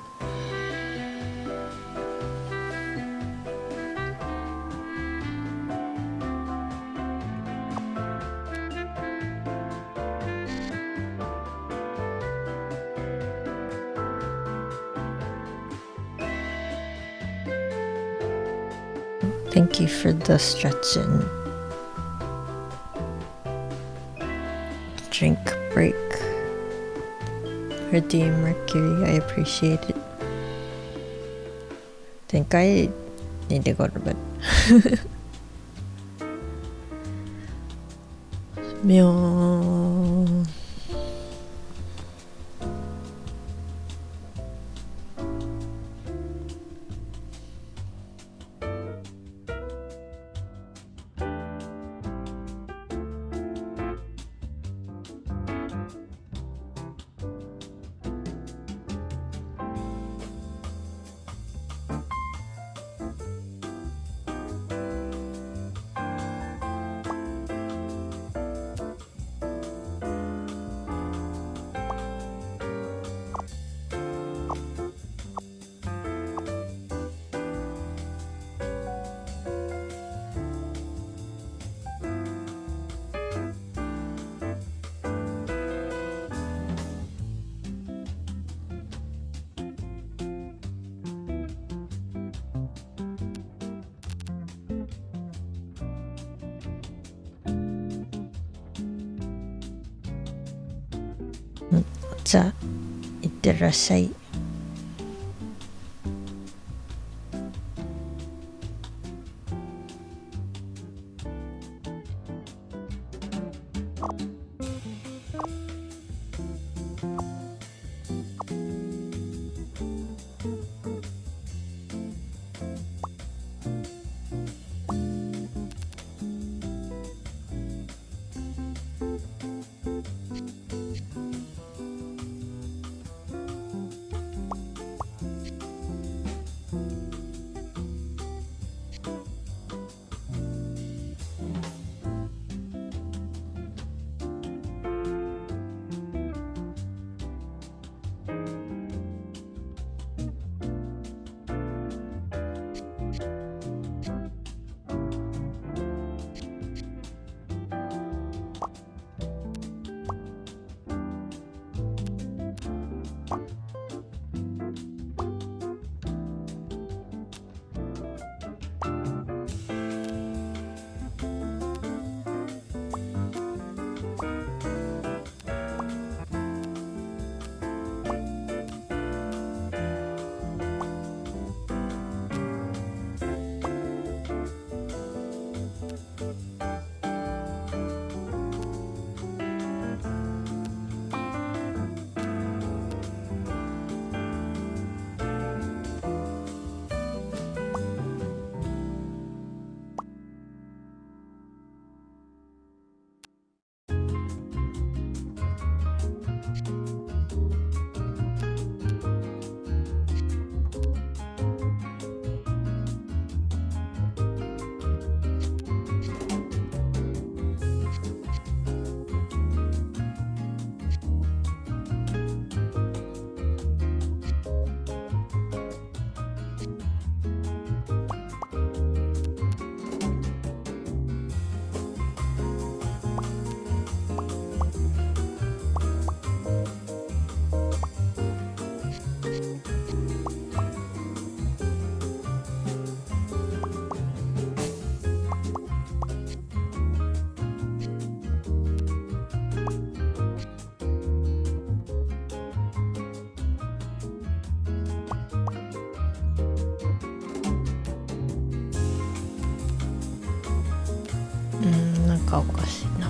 Thank you for the stretching. Drink break. Freddie Mercury, I appreciate it. Think I need to go to bed. みょーん。じゃあいってらっしゃい。なんかおかしいな。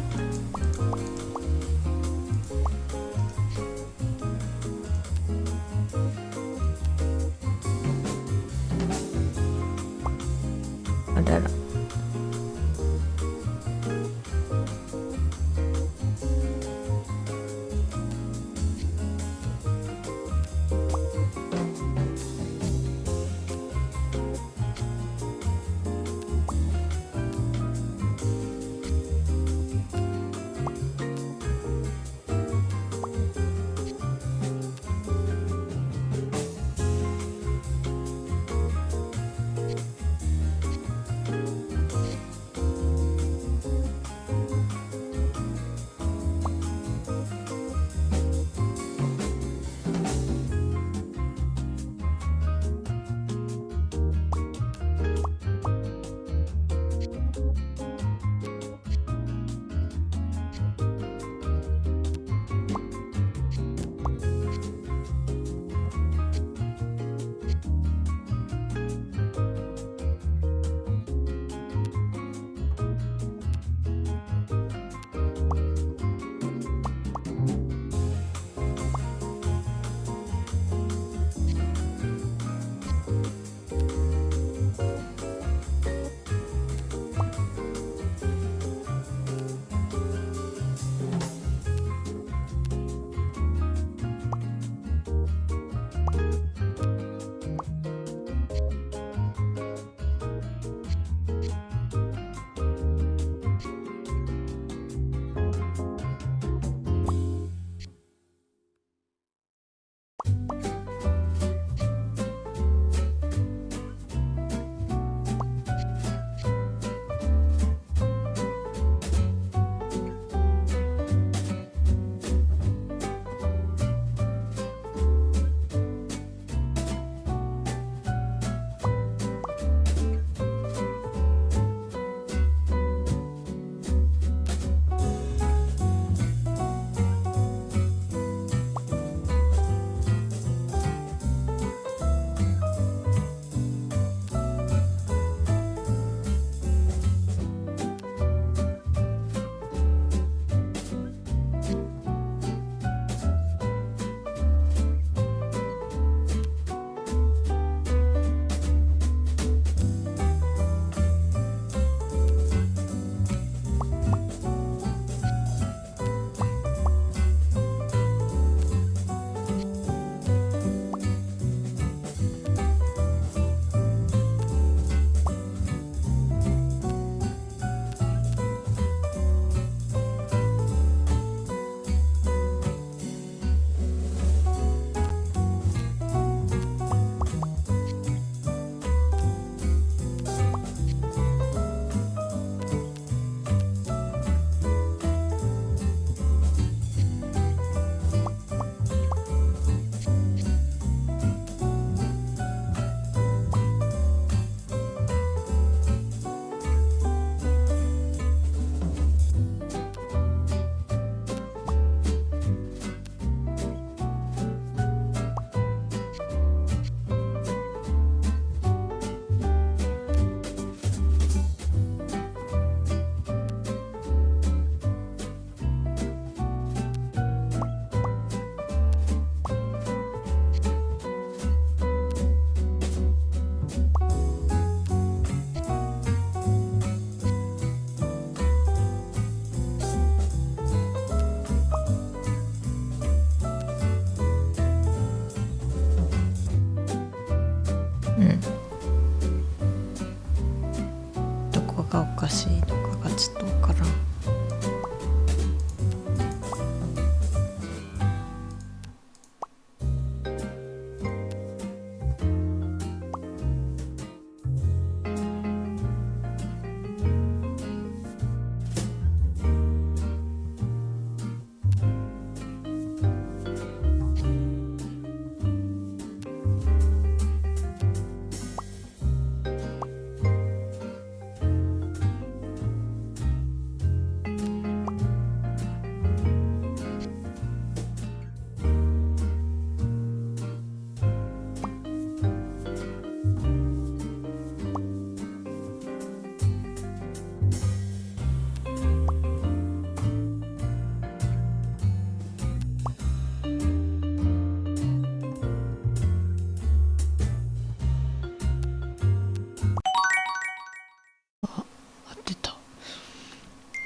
あらら。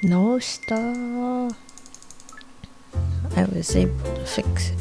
No star. I was able to fix it.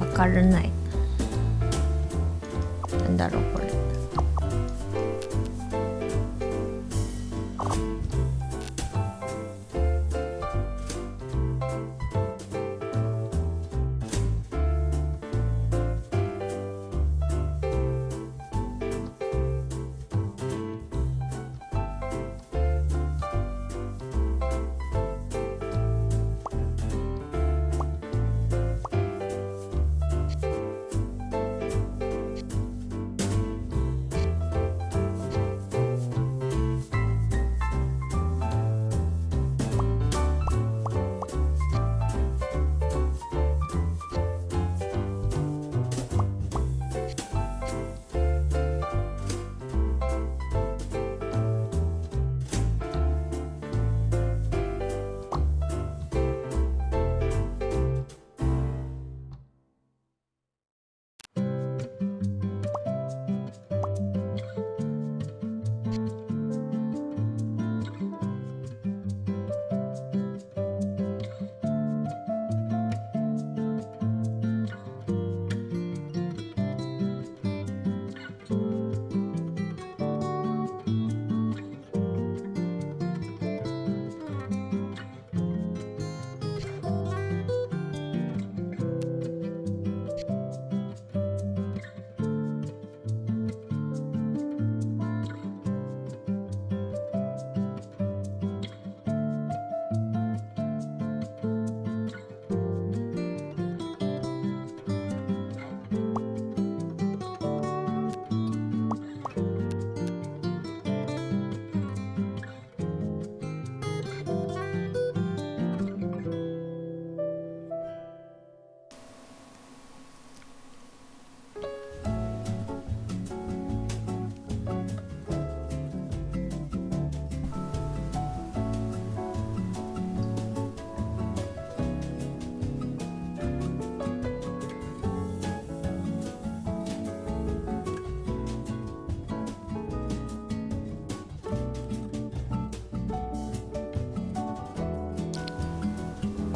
わからない。なんだろうこれ。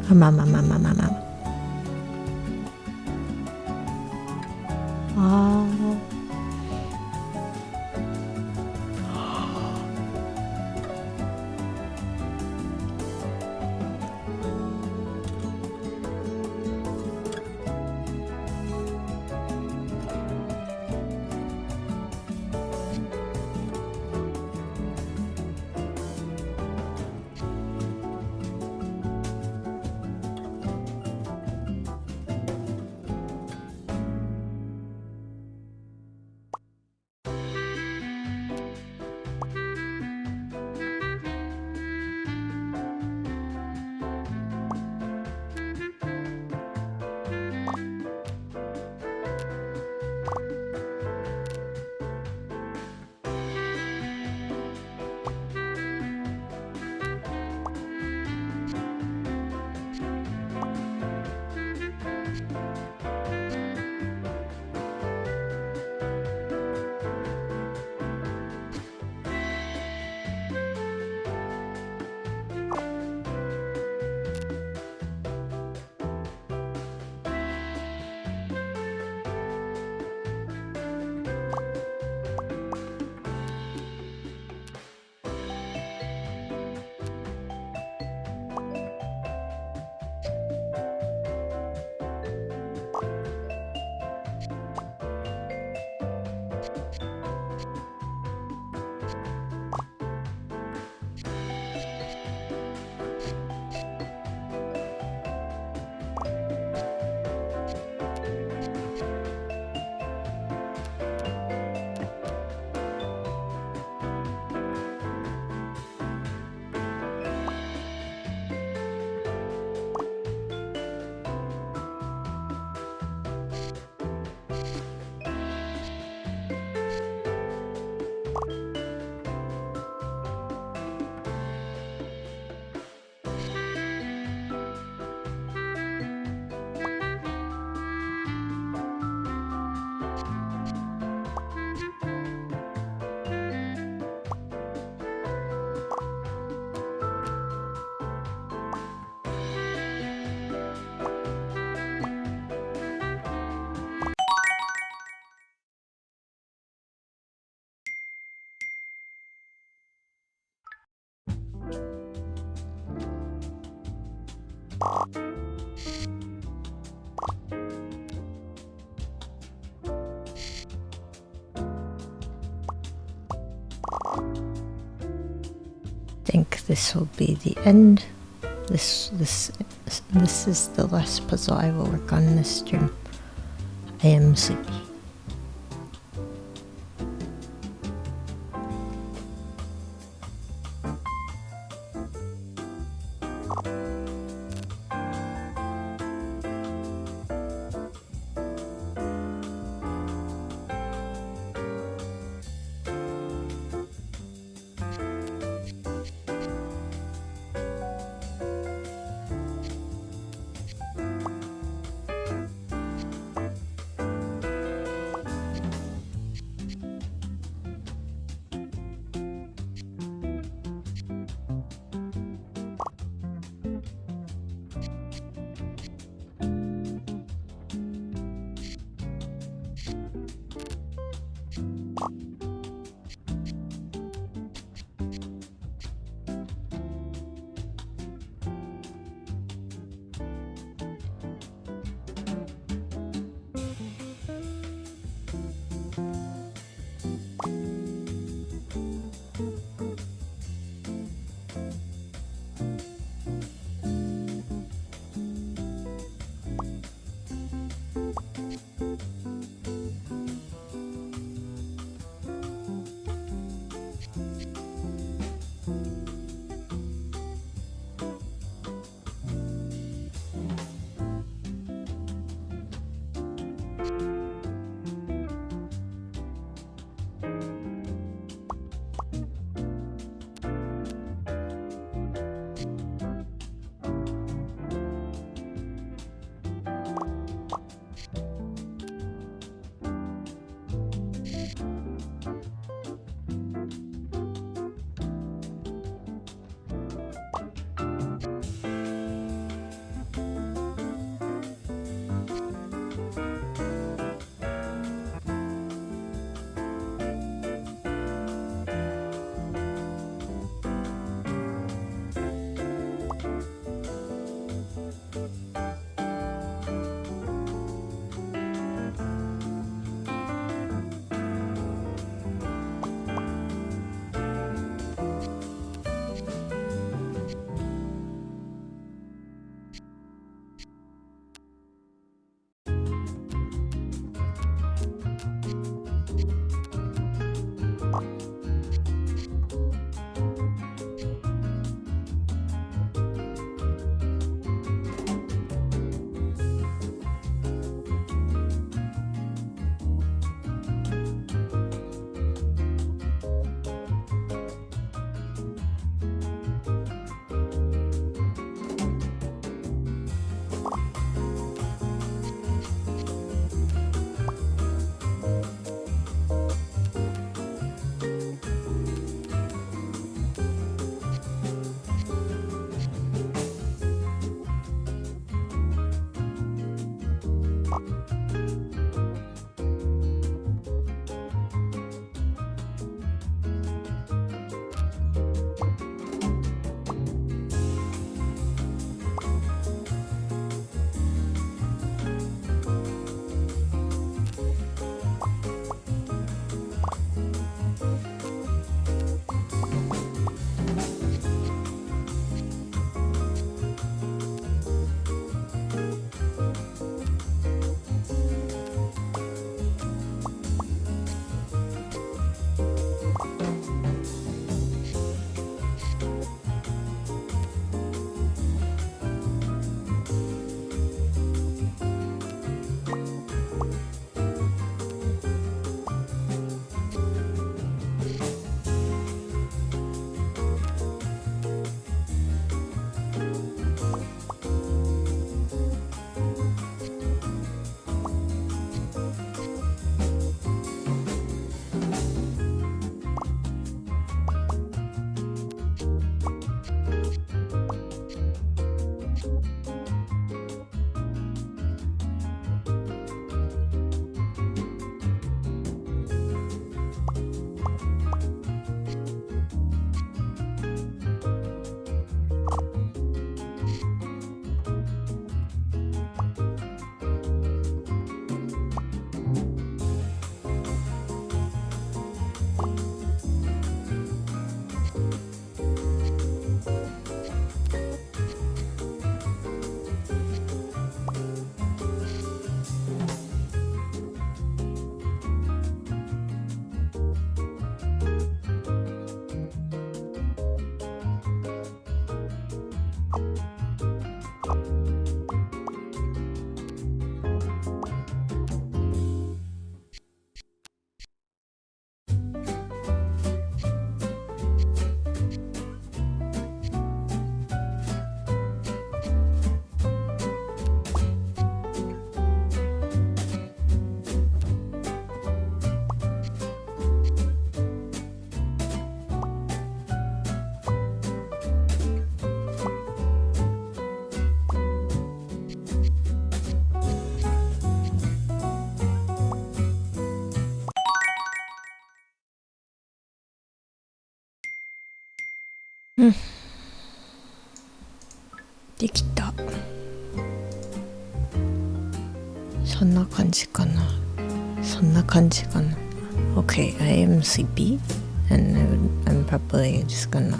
まあまあまあまあまあまあ。ああ。Think this will be the end. This is the last puzzle I will work on this stream. I am sleepy. うん。できた。そんな感じかな。Okay, I am sleepy and I'm probably just gonna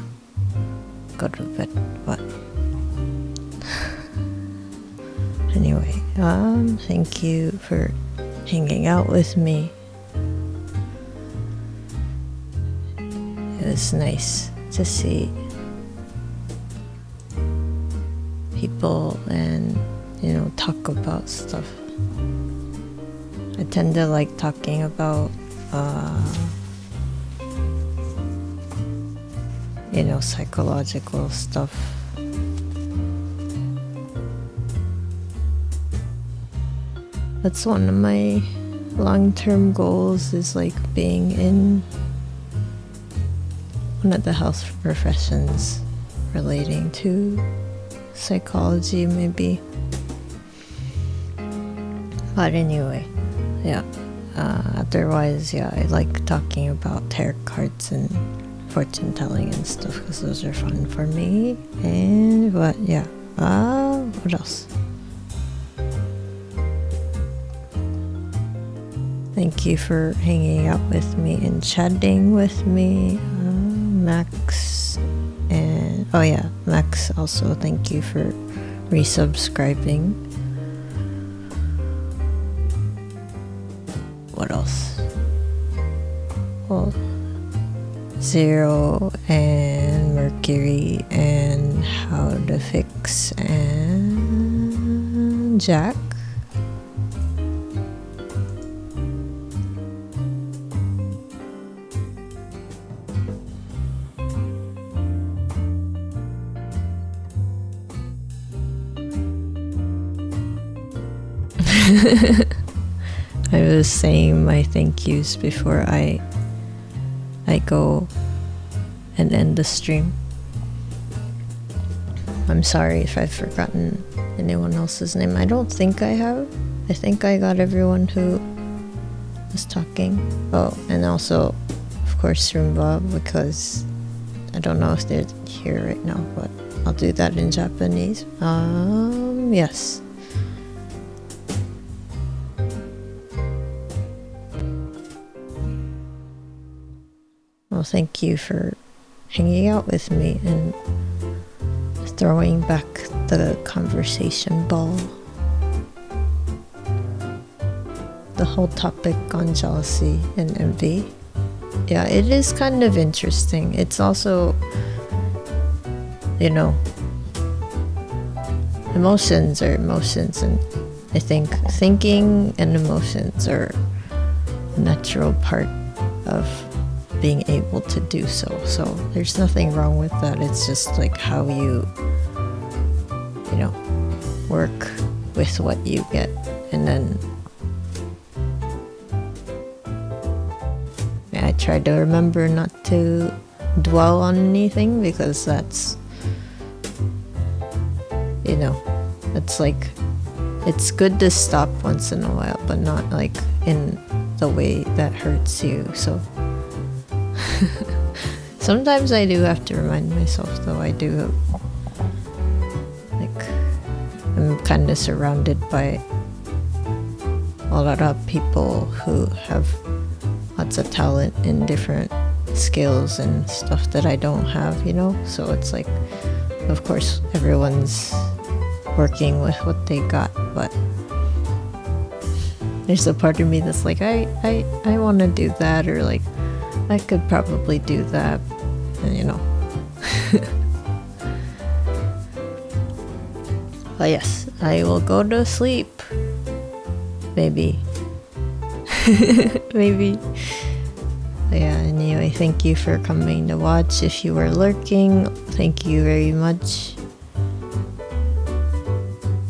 go to bed. But anyway, thank you for hanging out with me. It was nice to see people and, talk about stuff. I tend to like talking about, psychological stuff. That's one of my long-term goals, is like being in one of the health professions relating to psychology, maybe. But anyway, yeah. Otherwise, yeah, I like talking about tarot cards and fortune telling and stuff because those are fun for me. And what? Yeah. What else? Thank you for hanging out with me and chatting with me, Max. And Max, also thank you for resubscribing. What else? Well, Zero and Mercury and How to Fix and Jack. I was saying my thank yous before I go and end the stream. I'm sorry if I've forgotten anyone else's name. I don't think I have. I think I got everyone who was talking. Oh, and also, of course, Roomba, because I don't know if they're here right now, but I'll do that in Japanese. Yes. Well, thank you for hanging out with me and throwing back the conversation ball. The whole topic on jealousy and envy. Yeah, it is kind of interesting. It's also, emotions are emotions, and I think thinking and emotions are a natural part of being able to do so. So there's nothing wrong with that. It's just like how you work with what you get, and then I try to remember not to dwell on anything, because that's it's like, it's good to stop once in a while, but not like in the way that hurts you. So sometimes I do have to remind myself, though. I do, like, I'm kind of surrounded by a lot of people who have lots of talent in different skills and stuff that I don't have, so it's like, of course, everyone's working with what they got, but there's a part of me that's like, I want to do that, or like, I could probably do that, and but yes, I will go to sleep, maybe. Maybe. Yeah, anyway, thank you for coming to watch. If you were lurking, thank you very much.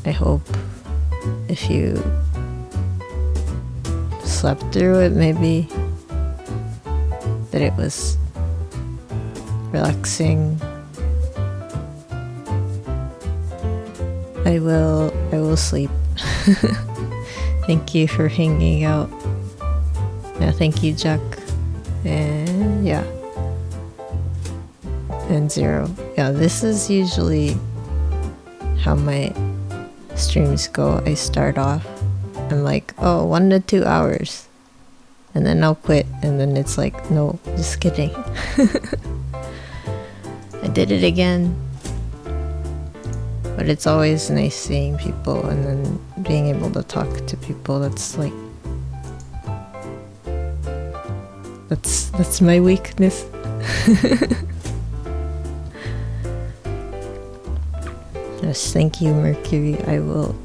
I hope if you slept through it, maybe, that it was relaxing. I will sleep. Thank you for hanging out. Yeah, thank you, Jack. And yeah. and 0. Yeah, this is usually how my streams go. I start off, I'm like, oh, 1 to 2 hours. And then I'll quit, and then it's like, no, just kidding. I did it again. But it's always nice seeing people and then being able to talk to people. That's like, that's my weakness. Yes, thank you, Mercury. I will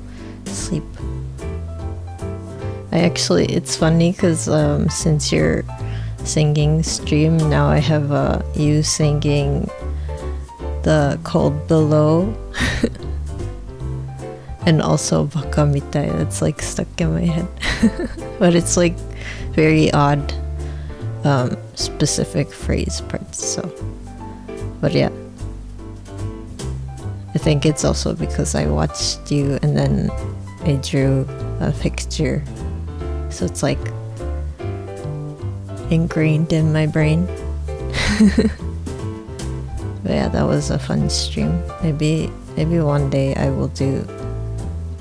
sleep. It's funny because since you're singing stream, now I have you singing the Cold Below and also Baka mitai. It's like stuck in my head. But it's like very odd specific phrase parts. So, but yeah, I think it's also because I watched you and then I drew a picture, so it's like ingrained in my brain. But yeah, that was a fun stream. Maybe one day I will do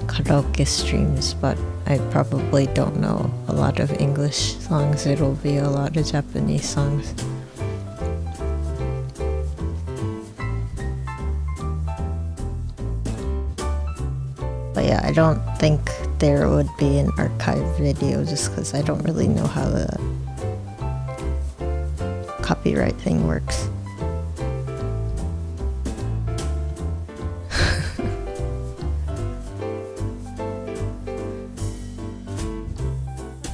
karaoke streams, but I probably don't know a lot of English songs. It'll be a lot of Japanese songs. But yeah, I don't think there would be an archive video just because I don't really know how the copyright thing works.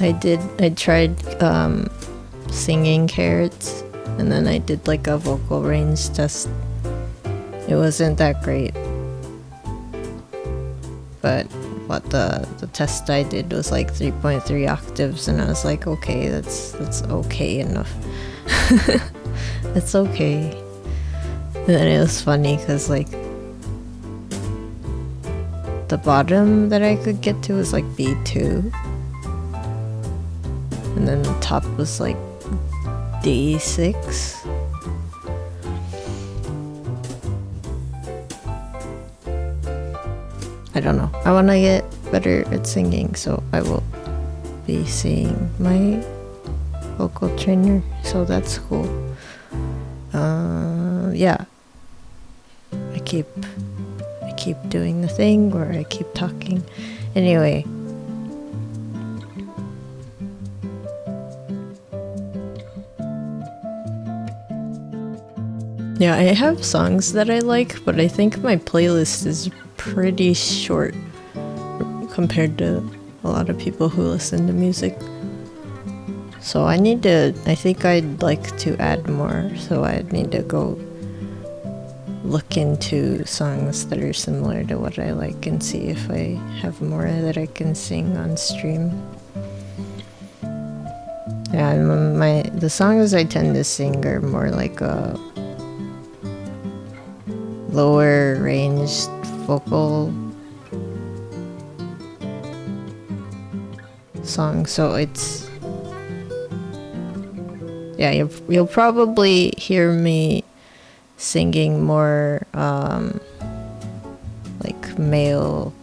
I tried singing Carrots, and then I did like a vocal range test. It wasn't that great, but what the test I did was like 3.3 octaves, and I was like, okay, that's okay enough. That's okay. And then it was funny because like the bottom that I could get to was like B2. And then the top was like D6. I don't know. I want to get better at singing, so I will be seeing my vocal trainer, so that's cool. Yeah. I keep doing the thing where I keep talking. Anyway. Yeah, I have songs that I like, but I think my playlist is pretty short compared to a lot of people who listen to music. So I think I'd like to add more, so I'd need to go look into songs that are similar to what I like and see if I have more that I can sing on stream. Yeah, the songs I tend to sing are more like a lower ranged vocal song, so it's, yeah, you'll probably hear me singing more like male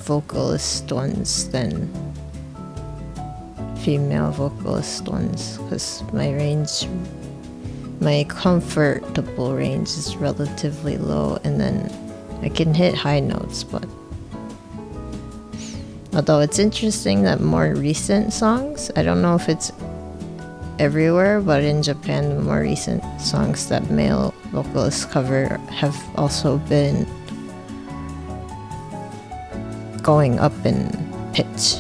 vocalist ones than female vocalist ones, because my comfortable range is relatively low, and then I can hit high notes. But although it's interesting that more recent songs, I don't know if it's everywhere, but in Japan, the more recent songs that male vocalists cover have also been going up in pitch.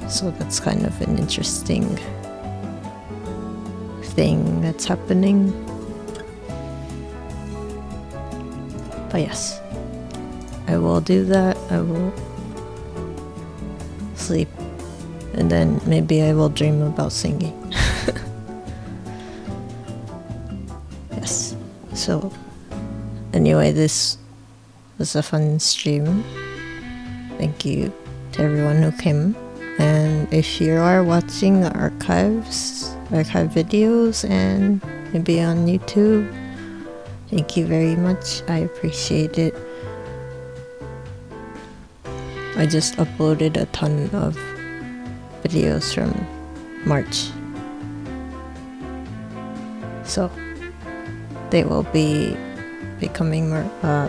So that's kind of an interesting thing that's happening. But yes, I will do that. I will sleep, and then maybe I will dream about singing. Yes. So anyway, this was a fun stream. Thank you to everyone who came. And if you are watching the archive videos and maybe on YouTube, Thank you very much. I appreciate it. I just uploaded a ton of videos from March. So they will be becoming more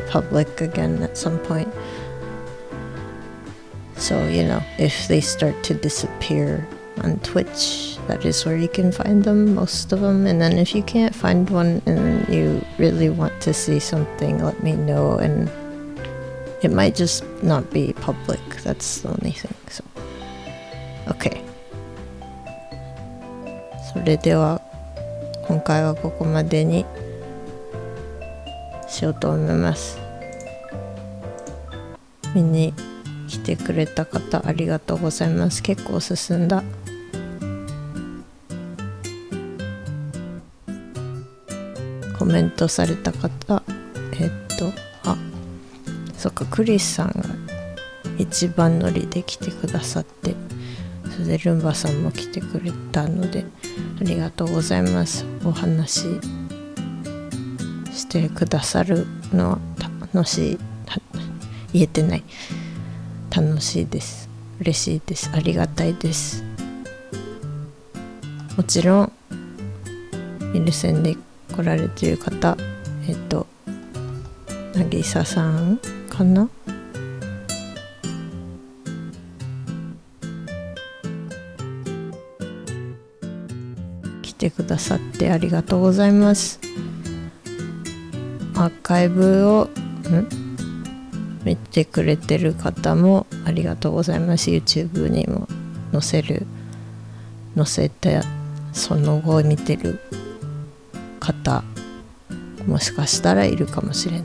public again at some point. So, if they start to disappear on Twitch, that is where you can find them, most of them. And then if you can't find one and you really want to see something, let me know. And it might just not be public. That's the only thing. So, okay. それでは今回はここまでにしようと思います。見に来てくれた方ありがとうございます。結構進んだ。コメントされた方、そっか、クリスさんが一番乗りで来てくださって、それでルンバさんも来てくれたのでありがとうございます。お話ししてくださるのは楽しい、言えてない、楽しいです、嬉しいです、ありがたいです。もちろんミルセンで来られている方、なぎささんかな、来てくださってありがとうございます。アーカイブを見てくれてる方もありがとうございます。 YouTube にも載せて、その後見てる方もしかしたらいるかもしれない。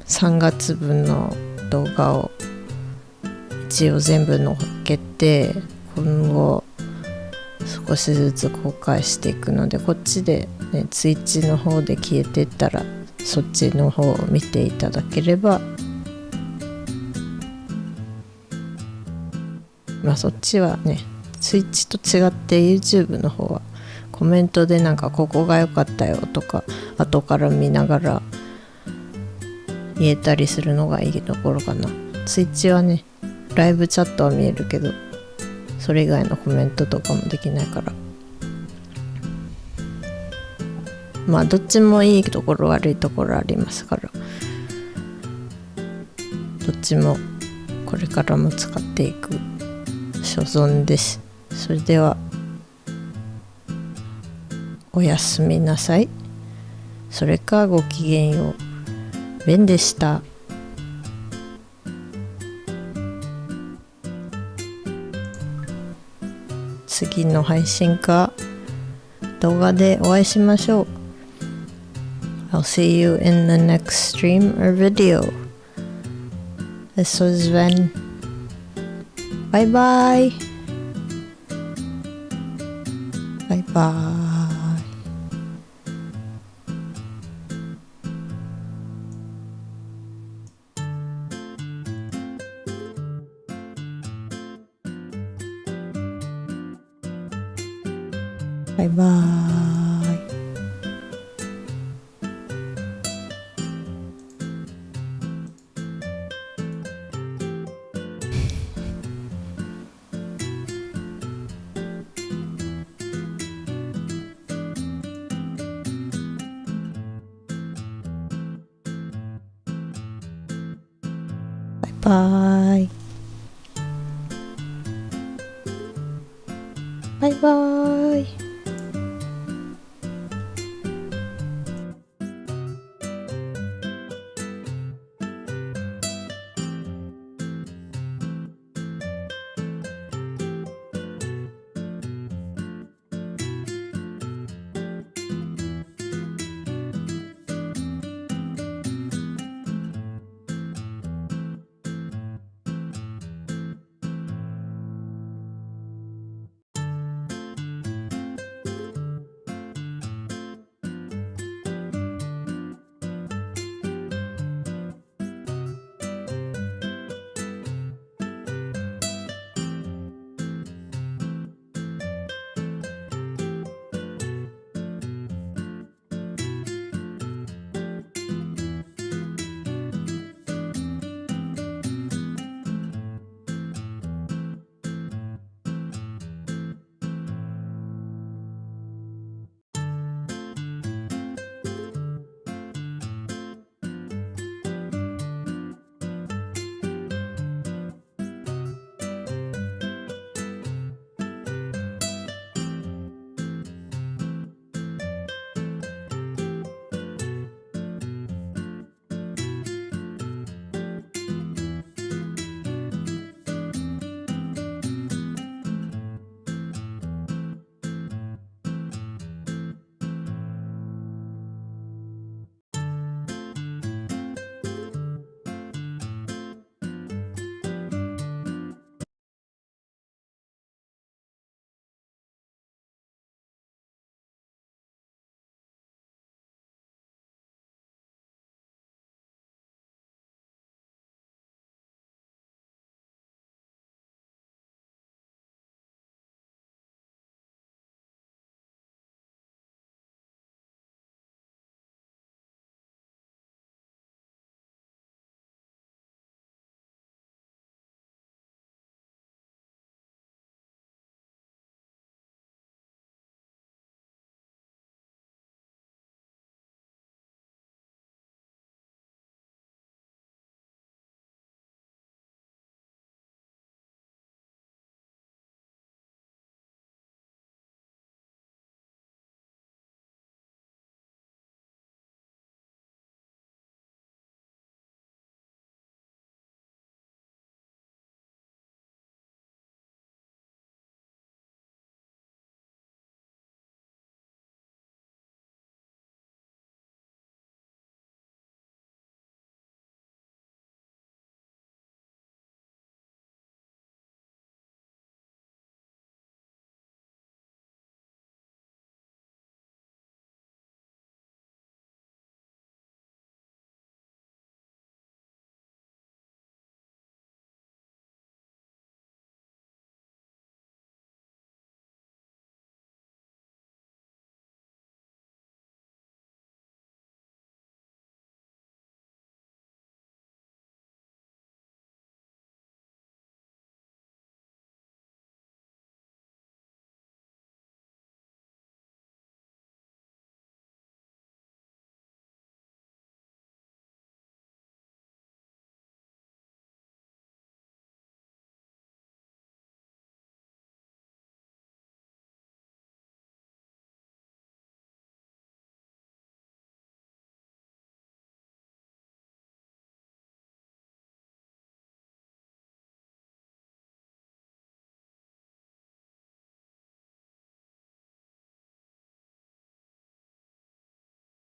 3月分の動画を一応全部載っけて、今後少しずつ公開していくので、こっちでね、ツイッチの方で消えてったらそっちの方を見ていただければ、そっちはね、ツイッチと違って YouTube の方はコメントでなんかここが良かったよとか後から見ながら言えたりするのがいいところかな。ツイッチはね、ライブチャットは見えるけどそれ以外のコメントとかもできないから、どっちもいいところ悪いところありますから、どっちもこれからも使っていく所存です。それではおやすみなさい。それかごきげんよう。ベンでした。次の配信か動画でお会いしましょう。I'll see you in the next stream or video. This was Ven. Bye bye. Bye bye. Bye bye. Bye. Bye bye.